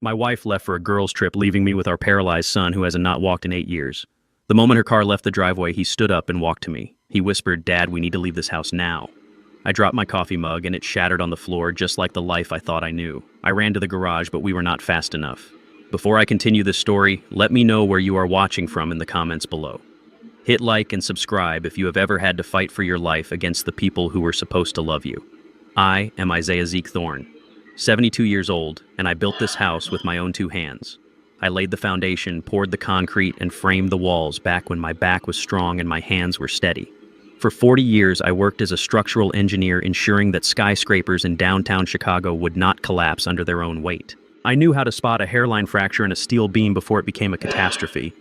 My wife left for a girls' trip, leaving me with our paralyzed son who has not walked in 8 years. The moment her car left the driveway, he stood up and walked to me. He whispered, "Dad, we need to leave this house now." I dropped my coffee mug and it shattered on the floor just like the life I thought I knew. I ran to the garage, but we were not fast enough. Before I continue this story, let me know where you are watching from in the comments below. Hit like and subscribe if you have ever had to fight for your life against the people who were supposed to love you. I am Isaiah Zeke Thorne, 72 years old, and I built this house with my own 2 hands. I laid the foundation, poured the concrete, and framed the walls back when my back was strong and my hands were steady. For 40 years, I worked as a structural engineer, ensuring that skyscrapers in downtown Chicago would not collapse under their own weight. I knew how to spot a hairline fracture in a steel beam before it became a catastrophe,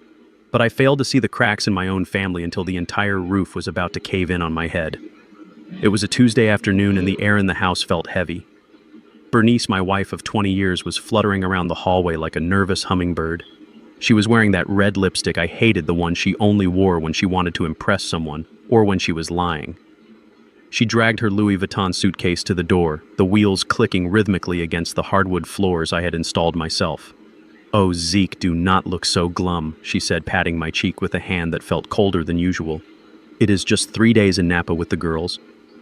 but I failed to see the cracks in my own family until the entire roof was about to cave in on my head. It was a Tuesday afternoon and the air in the house felt heavy. Bernice, my wife of 20 years, was fluttering around the hallway like a nervous hummingbird. She was wearing that red lipstick I hated, the one she only wore when she wanted to impress someone or when she was lying. She dragged her Louis Vuitton suitcase to the door, the wheels clicking rhythmically against the hardwood floors I had installed myself. "Oh, Zeke, do not look so glum," she said, patting my cheek with a hand that felt colder than usual. "It is just 3 days in Napa with the girls.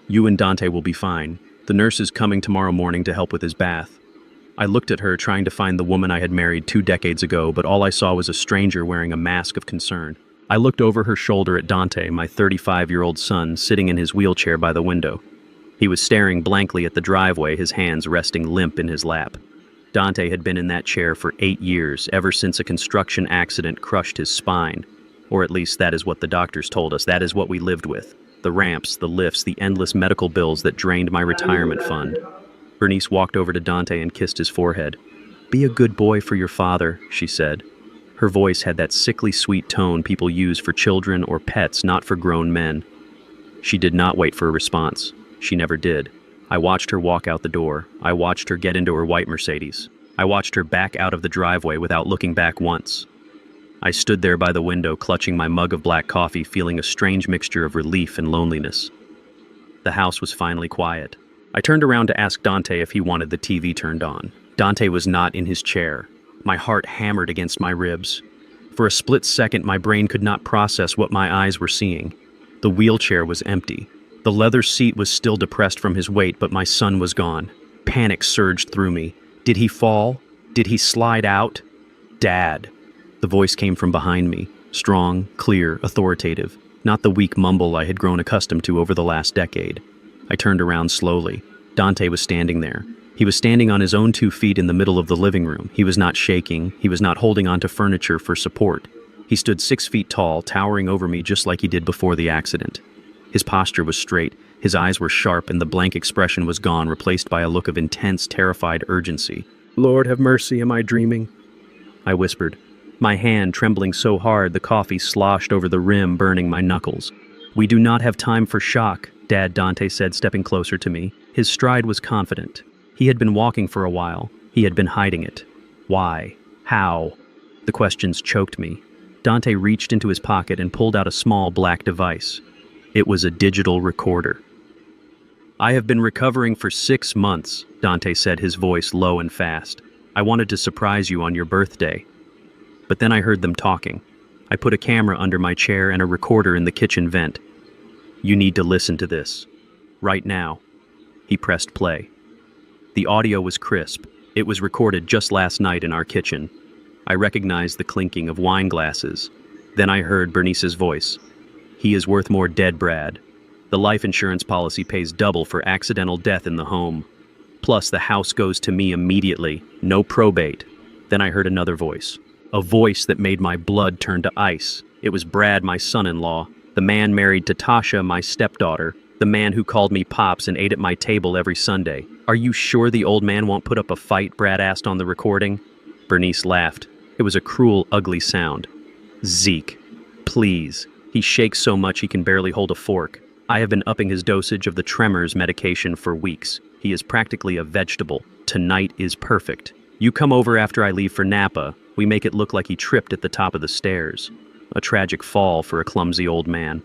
You and Dante will be fine. The nurse is coming tomorrow morning to help with his bath." I looked at her, trying to find the woman I had married 2 decades ago, but all I saw was a stranger wearing a mask of concern. I looked over her shoulder at Dante, my 35-year-old son, sitting in his wheelchair by the window. He was staring blankly at the driveway, his hands resting limp in his lap. Dante had been in that chair for 8 years, ever since a construction accident crushed his spine. Or at least that is what the doctors told us. That is what we lived with. The ramps, the lifts, the endless medical bills that drained my retirement fund. Bernice walked over to Dante and kissed his forehead. "Be a good boy for your father," she said. Her voice had that sickly sweet tone people use for children or pets, not for grown men. She did not wait for a response. She never did. I watched her walk out the door. I watched her get into her white Mercedes. I watched her back out of the driveway without looking back once. I stood there by the window, clutching my mug of black coffee, feeling a strange mixture of relief and loneliness. The house was finally quiet. I turned around to ask Dante if he wanted the TV turned on. Dante was not in his chair. My heart hammered against my ribs. For a split second, my brain could not process what my eyes were seeing. The wheelchair was empty. The leather seat was still depressed from his weight, but my son was gone. Panic surged through me. Did he fall? Did he slide out? "Dad." The voice came from behind me, strong, clear, authoritative, not the weak mumble I had grown accustomed to over the last decade. I turned around slowly. Dante was standing there. He was standing on his own 2 feet in the middle of the living room. He was not shaking. He was not holding onto furniture for support. He stood 6 feet tall, towering over me just like he did before the accident. His posture was straight, his eyes were sharp, and the blank expression was gone, replaced by a look of intense, terrified urgency. "Lord have mercy, am I dreaming?" I whispered. My hand trembling so hard the coffee sloshed over the rim, burning my knuckles. "We do not have time for shock," Dad, Dante said, stepping closer to me. His stride was confident. He had been walking for a while. He had been hiding it. Why? How? The questions choked me. Dante reached into his pocket and pulled out a small black device. It was a digital recorder. "I have been recovering for 6 months, Dante said, his voice low and fast. "I wanted to surprise you on your birthday." But then I heard them talking. I put a camera under my chair and a recorder in the kitchen vent. "You need to listen to this. Right now." He pressed play. The audio was crisp. It was recorded just last night in our kitchen. I recognized the clinking of wine glasses. Then I heard Bernice's voice. "He is worth more dead, Brad. The life insurance policy pays double for accidental death in the home. Plus, the house goes to me immediately. No probate." Then I heard another voice. A voice that made my blood turn to ice. It was Brad, my son-in-law, the man married to Tasha, my stepdaughter, the man who called me Pops and ate at my table every Sunday. "Are you sure the old man won't put up a fight?" Brad asked on the recording. Bernice laughed. It was a cruel, ugly sound. "Zeke, please. He shakes so much he can barely hold a fork. I have been upping his dosage of the tremors medication for weeks. He is practically a vegetable. Tonight is perfect. You come over after I leave for Napa. We make it look like he tripped at the top of the stairs. A tragic fall for a clumsy old man."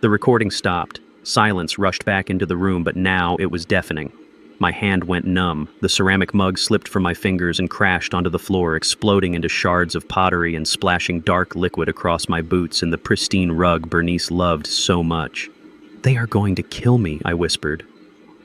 The recording stopped. Silence rushed back into the room, but now it was deafening. My hand went numb. The ceramic mug slipped from my fingers and crashed onto the floor, exploding into shards of pottery and splashing dark liquid across my boots and the pristine rug Bernice loved so much. "They are going to kill me," I whispered.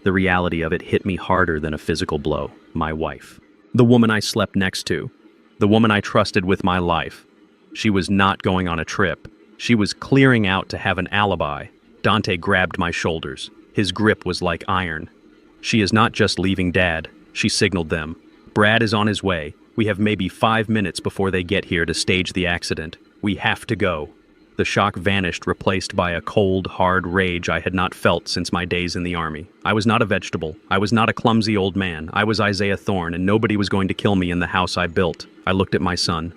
The reality of it hit me harder than a physical blow. My wife. The woman I slept next to. The woman I trusted with my life. She was not going on a trip. She was clearing out to have an alibi. Dante grabbed my shoulders. His grip was like iron. "She is not just leaving Dad," she signaled them. "Brad is on his way. We have maybe 5 minutes before they get here to stage the accident. We have to go." The shock vanished, replaced by a cold, hard rage I had not felt since my days in the army. I was not a vegetable. I was not a clumsy old man. I was Isaiah Thorne, and nobody was going to kill me in the house I built. I looked at my son.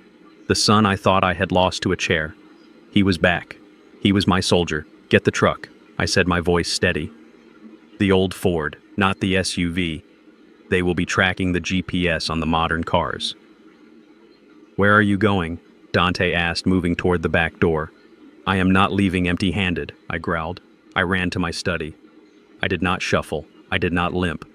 The son I thought I had lost to a chair. He was back. He was my soldier. "Get the truck," I said, my voice steady. "The old Ford, not the SUV. They will be tracking the GPS on the modern cars." "Where are you going?" Dante asked, moving toward the back door. "I am not leaving empty-handed," I growled. I ran to my study. I did not shuffle. I did not limp.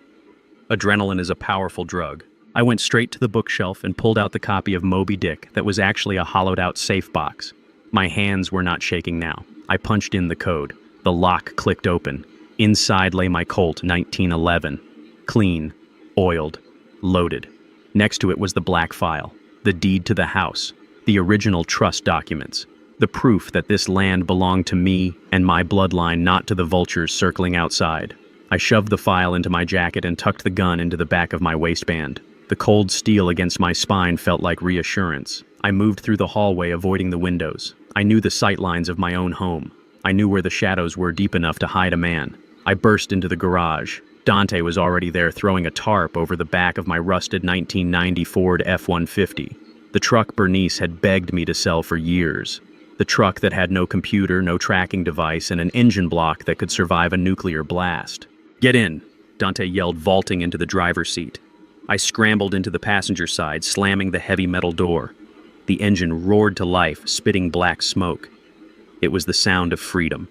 Adrenaline is a powerful drug. I went straight to the bookshelf and pulled out the copy of Moby Dick that was actually a hollowed-out safe box. My hands were not shaking now. I punched in the code. The lock clicked open. Inside lay my Colt 1911. Clean, oiled, loaded. Next to it was the black file, the deed to the house, the original trust documents, the proof that this land belonged to me and my bloodline, not to the vultures circling outside. I shoved the file into my jacket and tucked the gun into the back of my waistband. The cold steel against my spine felt like reassurance. I moved through the hallway, avoiding the windows. I knew the sight lines of my own home. I knew where the shadows were deep enough to hide a man. I burst into the garage. Dante was already there, throwing a tarp over the back of my rusted 1990 Ford F-150. The truck Bernice had begged me to sell for years. The truck that had no computer, no tracking device, and an engine block that could survive a nuclear blast. "Get in," Dante yelled, vaulting into the driver's seat. I scrambled into the passenger side, slamming the heavy metal door. The engine roared to life, spitting black smoke. It was the sound of freedom.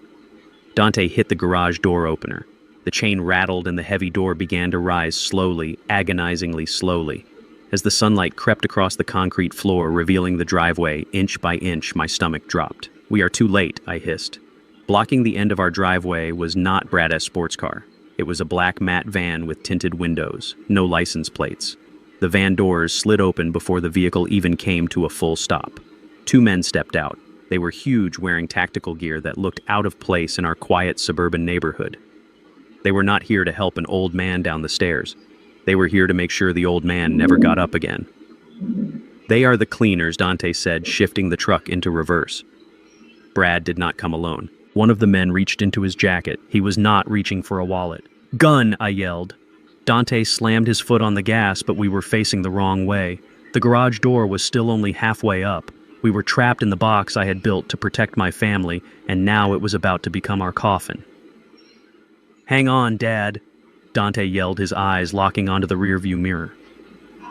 Dante hit the garage door opener. The chain rattled and the heavy door began to rise slowly, agonizingly slowly. As the sunlight crept across the concrete floor, revealing the driveway, inch by inch, my stomach dropped. "We are too late," I hissed. Blocking the end of our driveway was not Brad's sports car. It was a black matte van with tinted windows, no license plates. The van doors slid open before the vehicle even came to a full stop. 2 men stepped out. They were huge, wearing tactical gear that looked out of place in our quiet suburban neighborhood. They were not here to help an old man down the stairs. They were here to make sure the old man never got up again. "They are the cleaners," Dante said, shifting the truck into reverse. Brad did not come alone. One of the men reached into his jacket. He was not reaching for a wallet. "Gun!" I yelled. Dante slammed his foot on the gas, but we were facing the wrong way. The garage door was still only halfway up. We were trapped in the box I had built to protect my family, and now it was about to become our coffin. "Hang on, Dad," Dante yelled, his eyes locking onto the rearview mirror.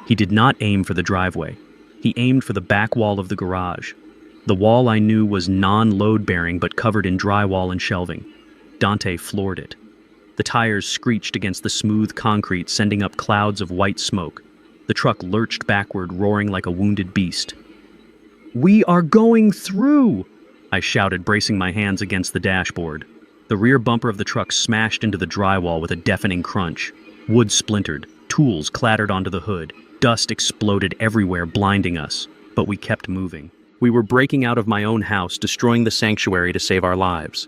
He did not aim for the driveway. He aimed for the back wall of the garage. The wall I knew was non-load-bearing but covered in drywall and shelving. Dante floored it. The tires screeched against the smooth concrete, sending up clouds of white smoke. The truck lurched backward, roaring like a wounded beast. "We are going through!" I shouted, bracing my hands against the dashboard. The rear bumper of the truck smashed into the drywall with a deafening crunch. Wood splintered. Tools clattered onto the hood. Dust exploded everywhere, blinding us. But we kept moving. We were breaking out of my own house, destroying the sanctuary to save our lives.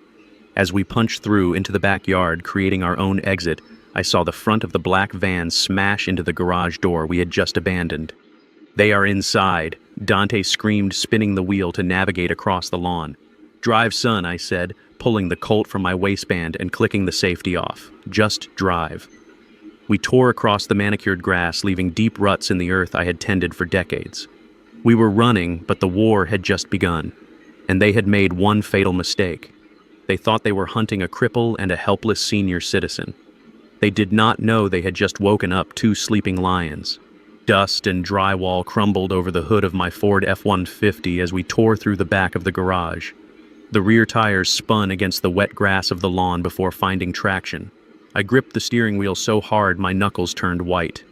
As we punched through into the backyard, creating our own exit, I saw the front of the black van smash into the garage door we had just abandoned. "They are inside," Dante screamed, spinning the wheel to navigate across the lawn. "Drive, son," I said, pulling the Colt from my waistband and clicking the safety off. "Just drive." We tore across the manicured grass, leaving deep ruts in the earth I had tended for decades. We were running, but the war had just begun, and they had made one fatal mistake. They thought they were hunting a cripple and a helpless senior citizen. They did not know they had just woken up 2 sleeping lions. Dust and drywall crumbled over the hood of my Ford F-150 as we tore through the back of the garage. The rear tires spun against the wet grass of the lawn before finding traction. I gripped the steering wheel so hard my knuckles turned white.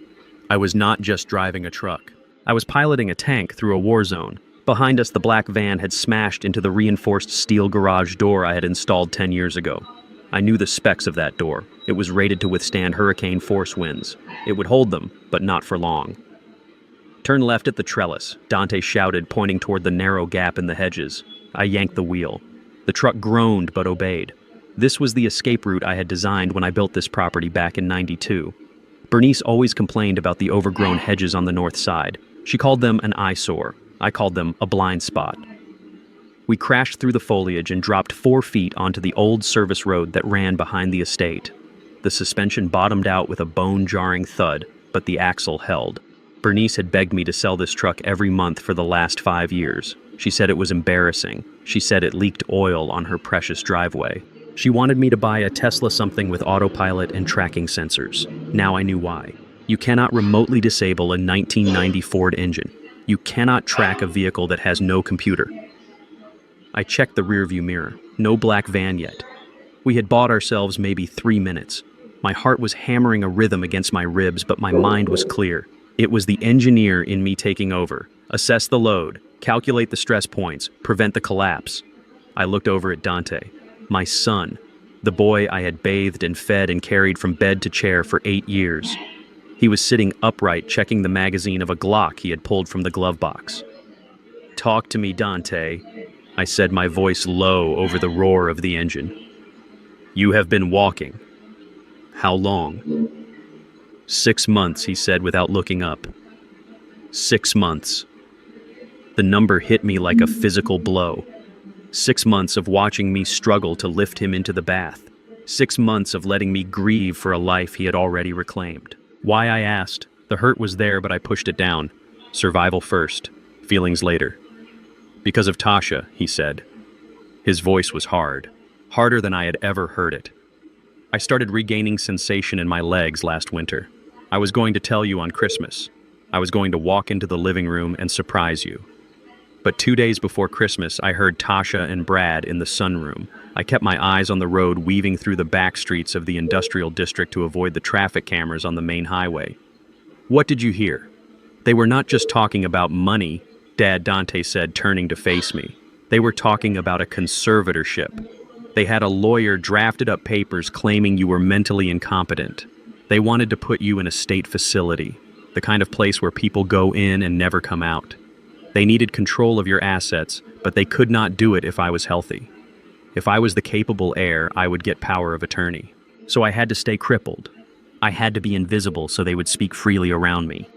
I was not just driving a truck. I was piloting a tank through a war zone. Behind us, the black van had smashed into the reinforced steel garage door I had installed 10 years ago. I knew the specs of that door. It was rated to withstand hurricane force winds. It would hold them, but not for long. "Turn left at the trellis," Dante shouted, pointing toward the narrow gap in the hedges. I yanked the wheel. The truck groaned but obeyed. This was the escape route I had designed when I built this property back in '92. Bernice always complained about the overgrown hedges on the north side. She called them an eyesore. I called them a blind spot. We crashed through the foliage and dropped 4 feet onto the old service road that ran behind the estate. The suspension bottomed out with a bone-jarring thud, but the axle held. Bernice had begged me to sell this truck every month for the last 5 years. She said it was embarrassing. She said it leaked oil on her precious driveway. She wanted me to buy a Tesla something with autopilot and tracking sensors. Now I knew why. You cannot remotely disable a 1990 Ford engine. You cannot track a vehicle that has no computer. I checked the rearview mirror. No black van yet. We had bought ourselves maybe 3 minutes. My heart was hammering a rhythm against my ribs, but my mind was clear. It was the engineer in me taking over. Assess the load, calculate the stress points, prevent the collapse. I looked over at Dante, my son, the boy I had bathed and fed and carried from bed to chair for 8 years. He was sitting upright, checking the magazine of a Glock he had pulled from the glove box. "Talk to me, Dante," I said, my voice low over the roar of the engine. "You have been walking. How long?" 6 months, he said without looking up. 6 months. The number hit me like a physical blow. 6 months of watching me struggle to lift him into the bath. 6 months of letting me grieve for a life he had already reclaimed. Why, I asked. The hurt was there, but I pushed it down. Survival first, feelings later. "Because of Tasha," he said. His voice was hard, harder than I had ever heard it. "I started regaining sensation in my legs last winter. I was going to tell you on Christmas. I was going to walk into the living room and surprise you. But 2 days before Christmas, I heard Tasha and Brad in the sunroom. I kept my eyes on the road weaving through the back streets of the industrial district to avoid the traffic cameras on the main highway. What did you hear? They were not just talking about money," Dad Dante said, turning to face me. "They were talking about a conservatorship. They had a lawyer drafted up papers claiming you were mentally incompetent. They wanted to put you in a state facility, the kind of place where people go in and never come out. They needed control of your assets, but they could not do it if I was healthy. If I was the capable heir, I would get power of attorney. So I had to stay crippled. I had to be invisible so they would speak freely around me."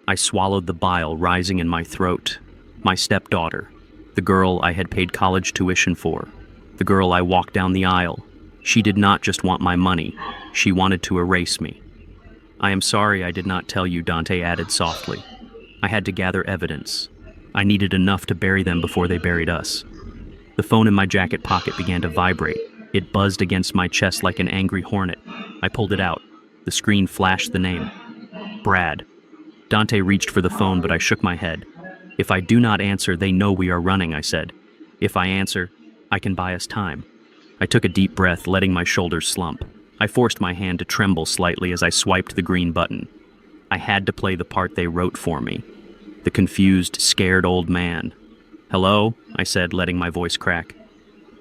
I swallowed the bile rising in my throat. My stepdaughter, the girl I had paid college tuition for, the girl I walked down the aisle. She did not just want my money, she wanted to erase me. "I am sorry I did not tell you," Dante added softly. "I had to gather evidence. I needed enough to bury them before they buried us." The phone in my jacket pocket began to vibrate. It buzzed against my chest like an angry hornet. I pulled it out. The screen flashed the name. Brad. Dante reached for the phone, but I shook my head. "If I do not answer, they know we are running," I said. "If I answer, I can buy us time." I took a deep breath, letting my shoulders slump. I forced my hand to tremble slightly as I swiped the green button. I had to play the part they wrote for me. The confused, scared old man. "Hello?" I said, letting my voice crack.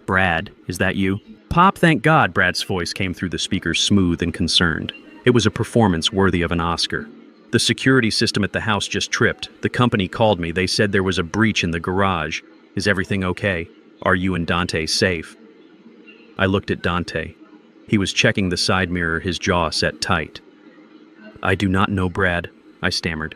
"Brad, is that you?" "Pop, thank God," Brad's voice came through the speakers, smooth and concerned. It was a performance worthy of an Oscar. "The security system at the house just tripped. The company called me. They said there was a breach in the garage. Is everything okay? Are you and Dante safe?" I looked at Dante. He was checking the side mirror, his jaw set tight. "I do not know, Brad," I stammered.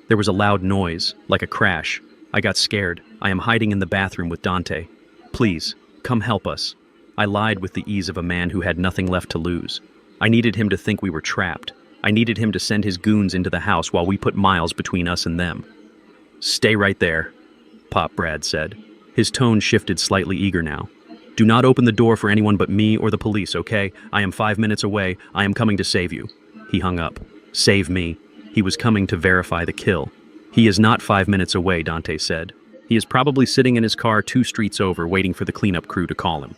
There was a loud noise, like a crash. I got scared. "I am hiding in the bathroom with Dante. Please, come help us." I lied with the ease of a man who had nothing left to lose. I needed him to think we were trapped. I needed him to send his goons into the house while we put miles between us and them. "Stay right there," Pop Brad said. His tone shifted, slightly eager now. "Do not open the door for anyone but me or the police, okay? I am 5 minutes away. I am coming to save you." He hung up. Save me. He was coming to verify the kill. "He is not 5 minutes away," Dante said. "He is probably sitting in his car 2 streets over, waiting for the cleanup crew to call him."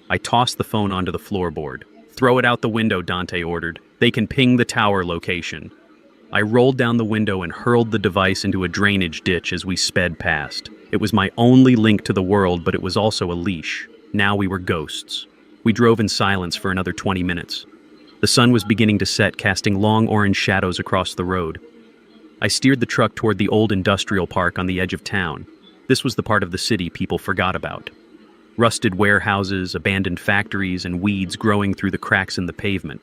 I tossed the phone onto the floorboard. Throw it out the window, Dante ordered. They can ping the tower location. I rolled down the window and hurled the device into a drainage ditch as we sped past. It was my only link to the world, but it was also a leash. Now we were ghosts. We drove in silence for another 20 minutes. The sun was beginning to set, casting long orange shadows across the road. I steered the truck toward the old industrial park on the edge of town. This was the part of the city people forgot about. Rusted warehouses, abandoned factories, and weeds growing through the cracks in the pavement.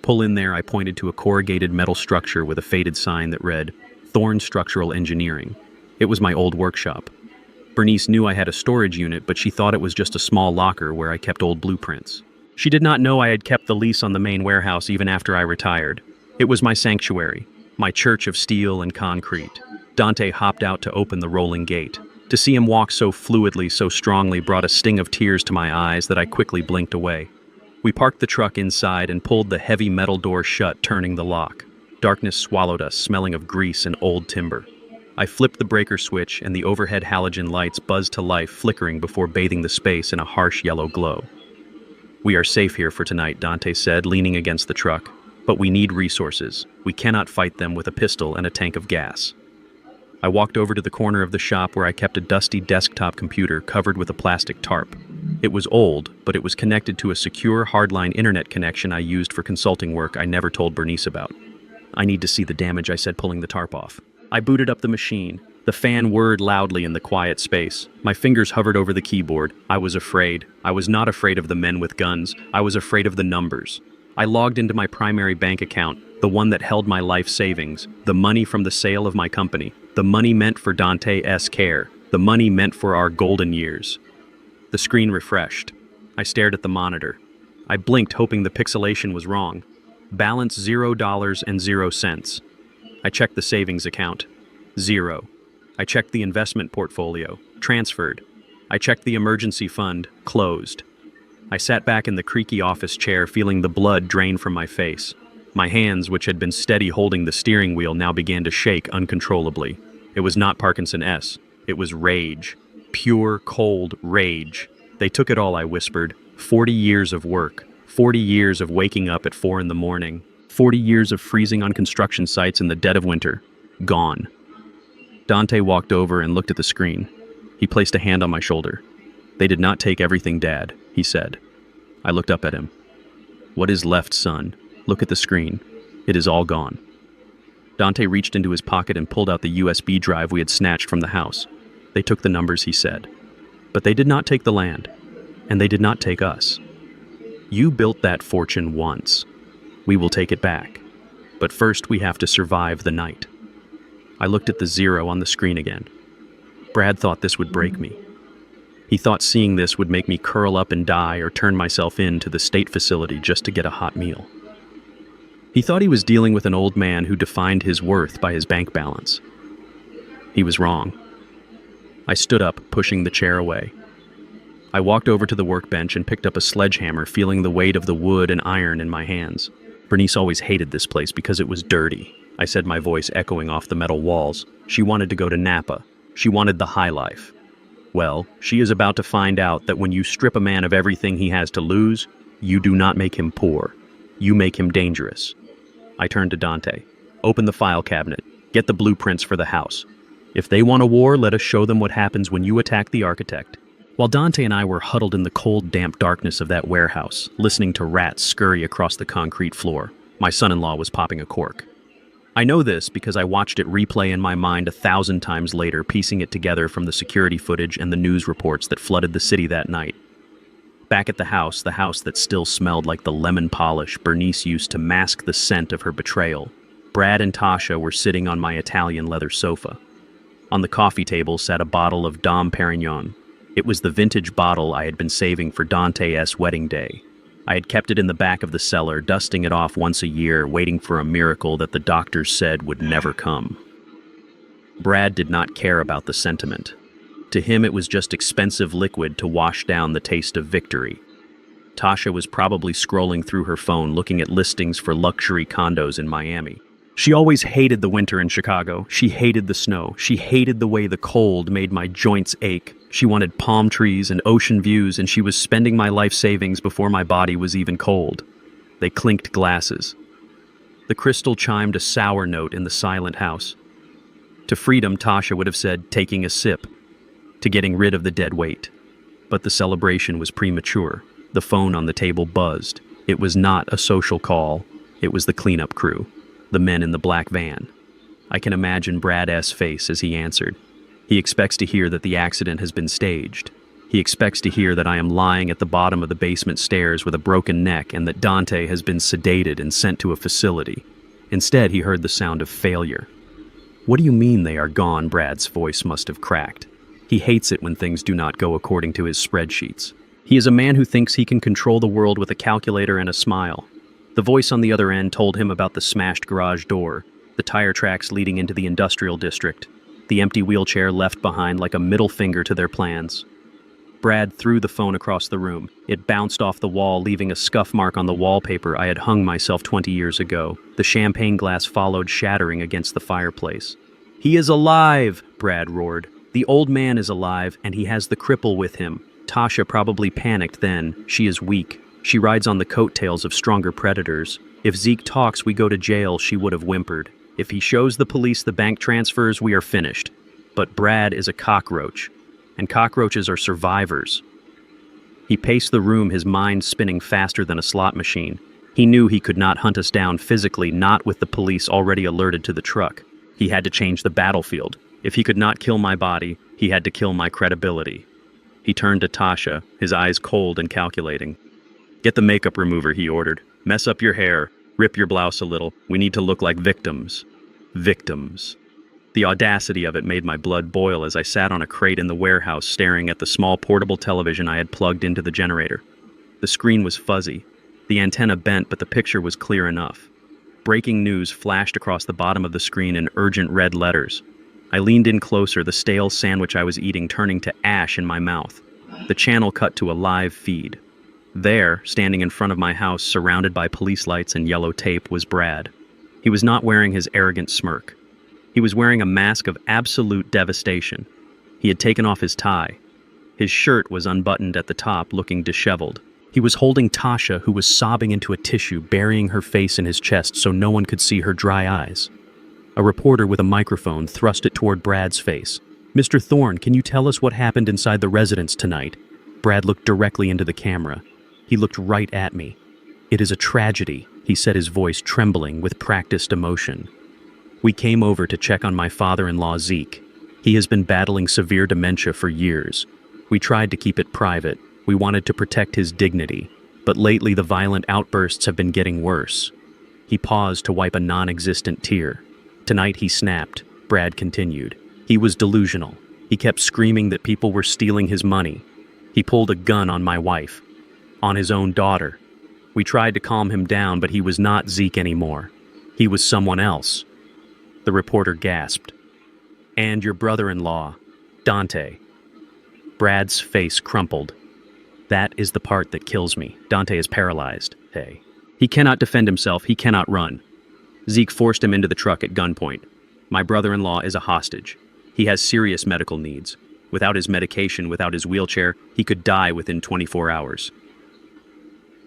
Pull in there, I pointed to a corrugated metal structure with a faded sign that read, Thorn Structural Engineering. It was my old workshop. Bernice knew I had a storage unit, but she thought it was just a small locker where I kept old blueprints. She did not know I had kept the lease on the main warehouse even after I retired. It was my sanctuary, my church of steel and concrete. Dante hopped out to open the rolling gate. To see him walk so fluidly, so strongly, brought a sting of tears to my eyes that I quickly blinked away. We parked the truck inside and pulled the heavy metal door shut, turning the lock. Darkness swallowed us, smelling of grease and old timber. I flipped the breaker switch and the overhead halogen lights buzzed to life, flickering before bathing the space in a harsh yellow glow. We are safe here for tonight, Dante said, leaning against the truck. But we need resources. We cannot fight them with a pistol and a tank of gas. I walked over to the corner of the shop where I kept a dusty desktop computer covered with a plastic tarp. It was old, but it was connected to a secure hardline internet connection I used for consulting work I never told Bernice about. I need to see the damage, I said, pulling the tarp off. I booted up the machine. The fan whirred loudly in the quiet space. My fingers hovered over the keyboard. I was afraid. I was not afraid of the men with guns. I was afraid of the numbers. I logged into my primary bank account, the one that held my life savings, the money from the sale of my company, the money meant for Dante's care, the money meant for our golden years. The screen refreshed. I stared at the monitor. I blinked, hoping the pixelation was wrong. Balance $0.00. I checked the savings account. 0. I checked the investment portfolio. Transferred. I checked the emergency fund. Closed. I sat back in the creaky office chair, feeling the blood drain from my face. My hands, which had been steady holding the steering wheel, now began to shake uncontrollably. It was not Parkinson-S. It was rage. Pure, cold rage. They took it all, I whispered. 40 years of work. 40 years of waking up at 4 in the morning. 40 years of freezing on construction sites in the dead of winter. Gone. Dante walked over and looked at the screen. He placed a hand on my shoulder. They did not take everything, Dad, he said. I looked up at him. What is left, son? Look at the screen. It is all gone. Dante reached into his pocket and pulled out the USB drive we had snatched from the house. They took the numbers, he said. But they did not take the land. And they did not take us. You built that fortune once. We will take it back. But first we have to survive the night. I looked at the 0 on the screen again. Brad thought this would break me. He thought seeing this would make me curl up and die or turn myself in to the state facility just to get a hot meal. He thought he was dealing with an old man who defined his worth by his bank balance. He was wrong. I stood up, pushing the chair away. I walked over to the workbench and picked up a sledgehammer, feeling the weight of the wood and iron in my hands. Bernice always hated this place because it was dirty, I said, my voice echoing off the metal walls. She wanted to go to Napa. She wanted the high life. Well, she is about to find out that when you strip a man of everything he has to lose, you do not make him poor. You make him dangerous. I turned to Dante. Open the file cabinet. Get the blueprints for the house. If they want a war, let us show them what happens when you attack the architect. While Dante and I were huddled in the cold, damp darkness of that warehouse, listening to rats scurry across the concrete floor, my son-in-law was popping a cork. I know this because I watched it replay in my mind 1,000 times later, piecing it together from the security footage and the news reports that flooded the city that night. Back at the house that still smelled like the lemon polish Bernice used to mask the scent of her betrayal, Brad and Tasha were sitting on my Italian leather sofa. On the coffee table sat a bottle of Dom Perignon. It was the vintage bottle I had been saving for Dante's wedding day. I had kept it in the back of the cellar, dusting it off once a year, waiting for a miracle that the doctors said would never come. Brad did not care about the sentiment. To him, it was just expensive liquid to wash down the taste of victory. Tasha was probably scrolling through her phone, looking at listings for luxury condos in Miami. She always hated the winter in Chicago. She hated the snow. She hated the way the cold made my joints ache. She wanted palm trees and ocean views, and she was spending my life savings before my body was even cold. They clinked glasses. The crystal chimed a sour note in the silent house. To freedom, Tasha would have said, taking a sip. To getting rid of the dead weight. But the celebration was premature. The phone on the table buzzed. It was not a social call. It was the cleanup crew. The men in the black van. I can imagine Brad S.'s face as he answered. He expects to hear that the accident has been staged. He expects to hear that I am lying at the bottom of the basement stairs with a broken neck and that Dante has been sedated and sent to a facility. Instead, he heard the sound of failure. What do you mean they are gone? Brad's voice must have cracked. He hates it when things do not go according to his spreadsheets. He is a man who thinks he can control the world with a calculator and a smile. The voice on the other end told him about the smashed garage door, the tire tracks leading into the industrial district, the empty wheelchair left behind like a middle finger to their plans. Brad threw the phone across the room. It bounced off the wall, leaving a scuff mark on the wallpaper I had hung myself 20 years ago. The champagne glass followed, shattering against the fireplace. "He is alive!" Brad roared. "The old man is alive, and he has the cripple with him." Tasha probably panicked then. She is weak. She rides on the coattails of stronger predators. If Zeke talks, we go to jail, she would have whimpered. If he shows the police the bank transfers, we are finished. But Brad is a cockroach, and cockroaches are survivors. He paced the room, his mind spinning faster than a slot machine. He knew he could not hunt us down physically, not with the police already alerted to the truck. He had to change the battlefield. If he could not kill my body, he had to kill my credibility. He turned to Tasha, his eyes cold and calculating. "Get the makeup remover," he ordered. "Mess up your hair. Rip your blouse a little. We need to look like victims." Victims. The audacity of it made my blood boil as I sat on a crate in the warehouse staring at the small portable television I had plugged into the generator. The screen was fuzzy. The antenna bent, but the picture was clear enough. Breaking news flashed across the bottom of the screen in urgent red letters. I leaned in closer, the stale sandwich I was eating turning to ash in my mouth. The channel cut to a live feed. There, standing in front of my house, surrounded by police lights and yellow tape, was Brad. He was not wearing his arrogant smirk. He was wearing a mask of absolute devastation. He had taken off his tie. His shirt was unbuttoned at the top, looking disheveled. He was holding Tasha, who was sobbing into a tissue, burying her face in his chest so no one could see her dry eyes. A reporter with a microphone thrust it toward Brad's face. "Mr. Thorne, can you tell us what happened inside the residence tonight?" Brad looked directly into the camera. He looked right at me. "It is a tragedy," he said, his voice trembling with practiced emotion. "We came over to check on my father-in-law, Zeke. He has been battling severe dementia for years. We tried to keep it private. We wanted to protect his dignity. But lately the violent outbursts have been getting worse." He paused to wipe a non-existent tear. "Tonight he snapped," Brad continued. "He was delusional. He kept screaming that people were stealing his money. He pulled a gun on my wife, on his own daughter. We tried to calm him down, but he was not Zeke anymore. He was someone else." The reporter gasped. "And your brother-in-law, Dante." Brad's face crumpled. "That is the part that kills me. Dante is paralyzed. Hey. He cannot defend himself. He cannot run. Zeke forced him into the truck at gunpoint. My brother-in-law is a hostage. He has serious medical needs. Without his medication, without his wheelchair, he could die within 24 hours.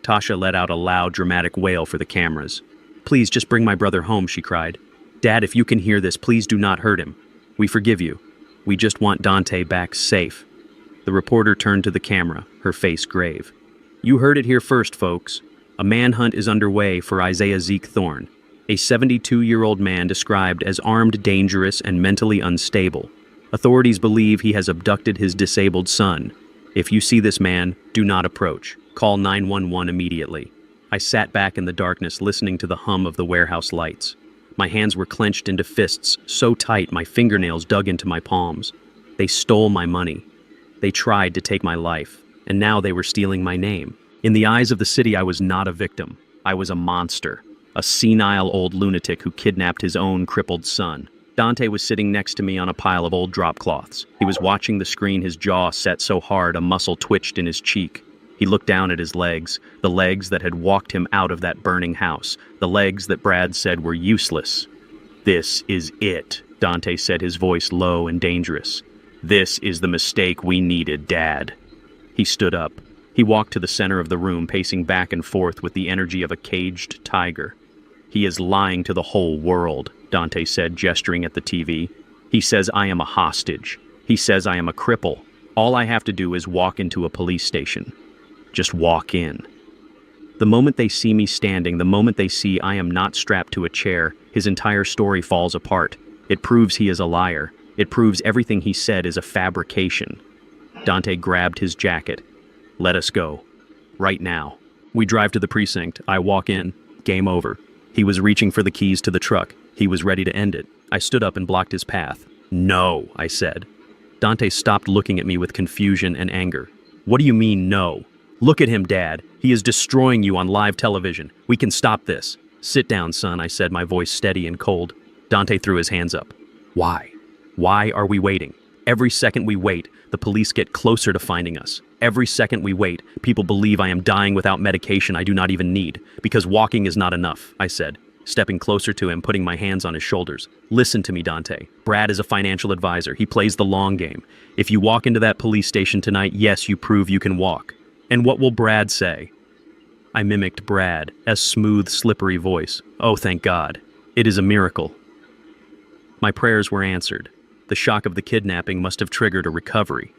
Tasha let out a loud, dramatic wail for the cameras. "Please, just bring my brother home," she cried. "Dad, if you can hear this, please do not hurt him. We forgive you. We just want Dante back safe." The reporter turned to the camera, her face grave. "You heard it here first, folks. A manhunt is underway for Isaiah Zeke Thorne, a 72-year-old man described as armed, dangerous, and mentally unstable. Authorities believe he has abducted his disabled son. If you see this man, do not approach. Call 911 immediately." I sat back in the darkness, listening to the hum of the warehouse lights. My hands were clenched into fists, so tight my fingernails dug into my palms. They stole my money. They tried to take my life, and now they were stealing my name. In the eyes of the city, I was not a victim. I was a monster, a senile old lunatic who kidnapped his own crippled son. Dante was sitting next to me on a pile of old drop cloths. He was watching the screen, his jaw set so hard a muscle twitched in his cheek. He looked down at his legs, the legs that had walked him out of that burning house, the legs that Brad said were useless. "This is it," Dante said, his voice low and dangerous. "This is the mistake we needed, Dad." He stood up. He walked to the center of the room, pacing back and forth with the energy of a caged tiger. "He is lying to the whole world," Dante said, gesturing at the TV. "He says I am a hostage. He says I am a cripple. All I have to do is walk into a police station. Just walk in." The moment they see me standing, the moment they see I am not strapped to a chair, his entire story falls apart. It proves he is a liar. It proves everything he said is a fabrication. Dante grabbed his jacket. "Let us go. Right now." We drive to the precinct. I walk in. Game over. He was reaching for the keys to the truck. He was ready to end it. I stood up and blocked his path. "No," I said. Dante stopped looking at me with confusion and anger. "What do you mean, no? Look at him, Dad. He is destroying you on live television. We can stop this." "Sit down, son," I said, my voice steady and cold. Dante threw his hands up. "Why? Why are we waiting? Every second we wait, the police get closer to finding us. Every second we wait, people believe I am dying without medication I do not even need, because walking is not enough," I said, stepping closer to him, putting my hands on his shoulders. "Listen to me, Dante. Brad is a financial advisor. He plays the long game. If you walk into that police station tonight, yes, you prove you can walk. And what will Brad say?" I mimicked Brad, a smooth, slippery voice. "Oh, thank God. It is a miracle." My prayers were answered. The shock of the kidnapping must have triggered a recovery.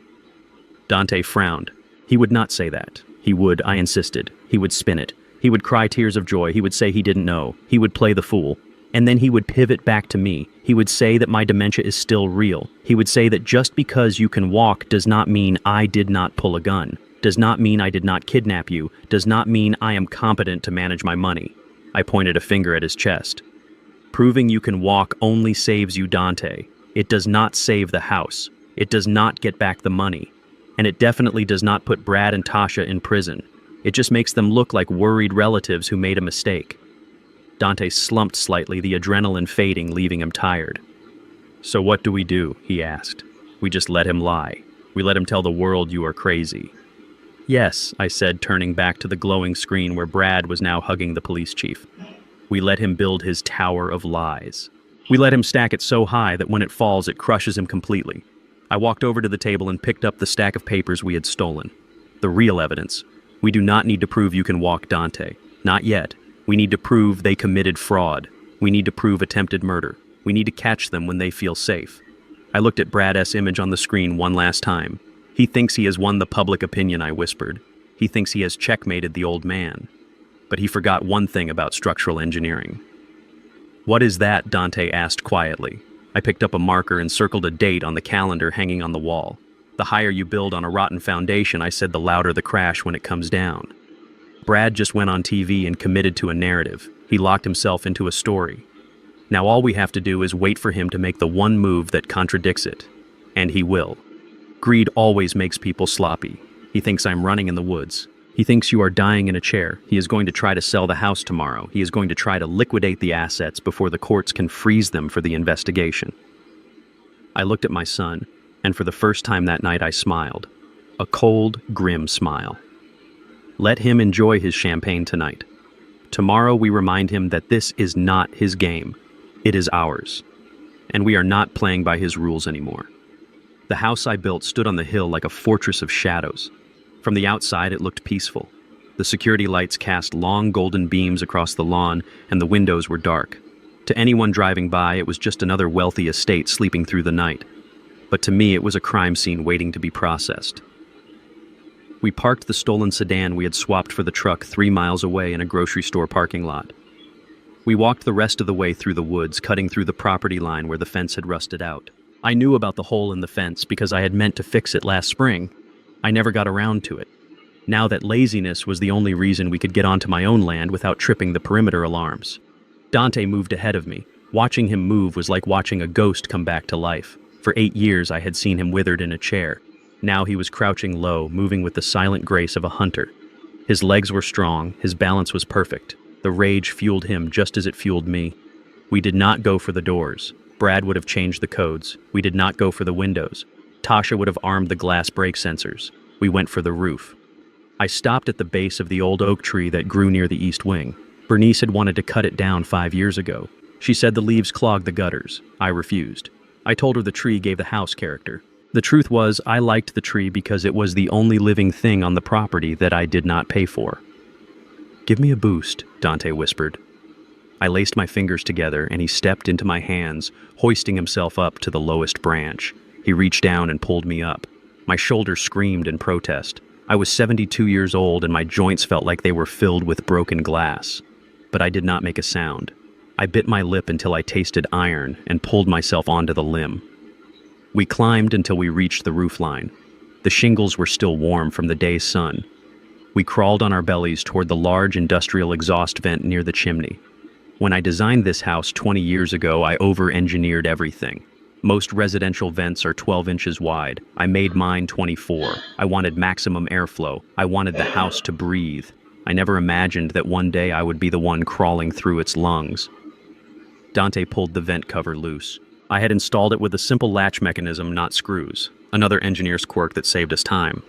Dante frowned. He would not say that. He would, I insisted. He would spin it. He would cry tears of joy. He would say he didn't know. He would play the fool. And then he would pivot back to me. He would say that my dementia is still real. He would say that just because you can walk does not mean I did not pull a gun. Does not mean I did not kidnap you. Does not mean I am competent to manage my money. I pointed a finger at his chest. "Proving you can walk only saves you, Dante. It does not save the house. It does not get back the money. And it definitely does not put Brad and Tasha in prison. It just makes them look like worried relatives who made a mistake." Dante slumped slightly, the adrenaline fading, leaving him tired. "So what do we do?" he asked. "We just let him lie. We let him tell the world you are crazy." "Yes," I said, turning back to the glowing screen where Brad was now hugging the police chief. "We let him build his tower of lies. We let him stack it so high that when it falls, it crushes him completely." I walked over to the table and picked up the stack of papers we had stolen. The real evidence. We do not need to prove you can walk, Dante. Not yet. We need to prove they committed fraud. We need to prove attempted murder. We need to catch them when they feel safe. I looked at Brad's image on the screen one last time. "He thinks he has won the public opinion," I whispered. "He thinks he has checkmated the old man." But he forgot one thing about structural engineering. "What is that?" Dante asked quietly. I picked up a marker and circled a date on the calendar hanging on the wall. "The higher you build on a rotten foundation," I said, "the louder the crash when it comes down." Brad just went on TV and committed to a narrative. He locked himself into a story. Now all we have to do is wait for him to make the one move that contradicts it. And he will. Greed always makes people sloppy. He thinks I'm running in the woods. He thinks you are dying in a chair. He is going to try to sell the house tomorrow. He is going to try to liquidate the assets before the courts can freeze them for the investigation. I looked at my son, and for the first time that night I smiled. A cold, grim smile. Let him enjoy his champagne tonight. Tomorrow we remind him that this is not his game. It is ours. And we are not playing by his rules anymore. The house I built stood on the hill like a fortress of shadows. From the outside, it looked peaceful. The security lights cast long golden beams across the lawn, and the windows were dark. To anyone driving by, it was just another wealthy estate sleeping through the night. But to me, it was a crime scene waiting to be processed. We parked the stolen sedan we had swapped for the truck 3 miles away in a grocery store parking lot. We walked the rest of the way through the woods, cutting through the property line where the fence had rusted out. I knew about the hole in the fence because I had meant to fix it last spring. I never got around to it. Now that laziness was the only reason we could get onto my own land without tripping the perimeter alarms. Dante moved ahead of me. Watching him move was like watching a ghost come back to life. For 8 years I had seen him withered in a chair. Now he was crouching low, moving with the silent grace of a hunter. His legs were strong, his balance was perfect. The rage fueled him just as it fueled me. We did not go for the doors. Brad would have changed the codes. We did not go for the windows. Tasha would have armed the glass brake sensors. We went for the roof. I stopped at the base of the old oak tree that grew near the east wing. Bernice had wanted to cut it down 5 years ago. She said the leaves clogged the gutters. I refused. I told her the tree gave the house character. The truth was, I liked the tree because it was the only living thing on the property that I did not pay for. "Give me a boost," Dante whispered. I laced my fingers together and he stepped into my hands, hoisting himself up to the lowest branch. He reached down and pulled me up. My shoulder screamed in protest. I was 72 years old and my joints felt like they were filled with broken glass. But I did not make a sound. I bit my lip until I tasted iron and pulled myself onto the limb. We climbed until we reached the roofline. The shingles were still warm from the day's sun. We crawled on our bellies toward the large industrial exhaust vent near the chimney. When I designed this house 20 years ago, I over-engineered everything. Most residential vents are 12 inches wide. I made mine 24. I wanted maximum airflow. I wanted the house to breathe. I never imagined that one day I would be the one crawling through its lungs. Dante pulled the vent cover loose. I had installed it with a simple latch mechanism, not screws. Another engineer's quirk that saved us time.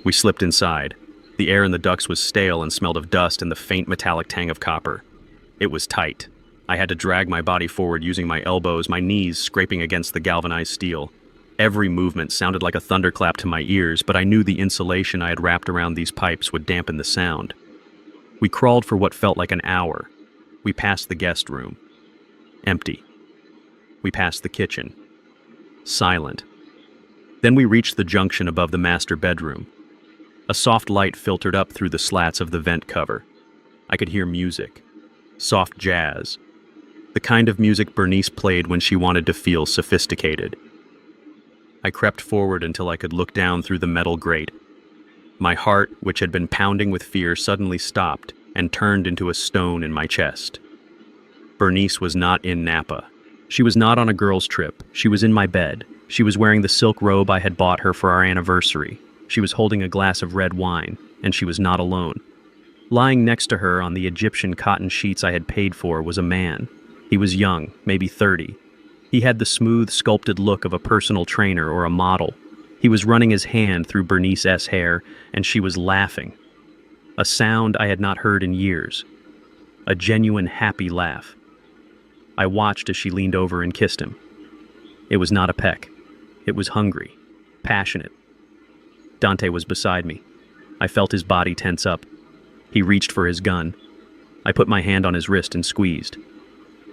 We slipped inside. The air in the ducts was stale and smelled of dust and the faint metallic tang of copper. It was tight. I had to drag my body forward using my elbows, my knees scraping against the galvanized steel. Every movement sounded like a thunderclap to my ears, but I knew the insulation I had wrapped around these pipes would dampen the sound. We crawled for what felt like an hour. We passed the guest room. Empty. We passed the kitchen. Silent. Then we reached the junction above the master bedroom. A soft light filtered up through the slats of the vent cover. I could hear music. Soft jazz. The kind of music Bernice played when she wanted to feel sophisticated. I crept forward until I could look down through the metal grate. My heart, which had been pounding with fear, suddenly stopped and turned into a stone in my chest. Bernice was not in Napa. She was not on a girls' trip. She was in my bed. She was wearing the silk robe I had bought her for our anniversary. She was holding a glass of red wine, and she was not alone. Lying next to her on the Egyptian cotton sheets I had paid for was a man. He was young, maybe 30. He had the smooth, sculpted look of a personal trainer or a model. He was running his hand through Bernice's hair, and she was laughing. A sound I had not heard in years. A genuine, happy laugh. I watched as she leaned over and kissed him. It was not a peck. It was hungry, passionate. Dante was beside me. I felt his body tense up. He reached for his gun. I put my hand on his wrist and squeezed.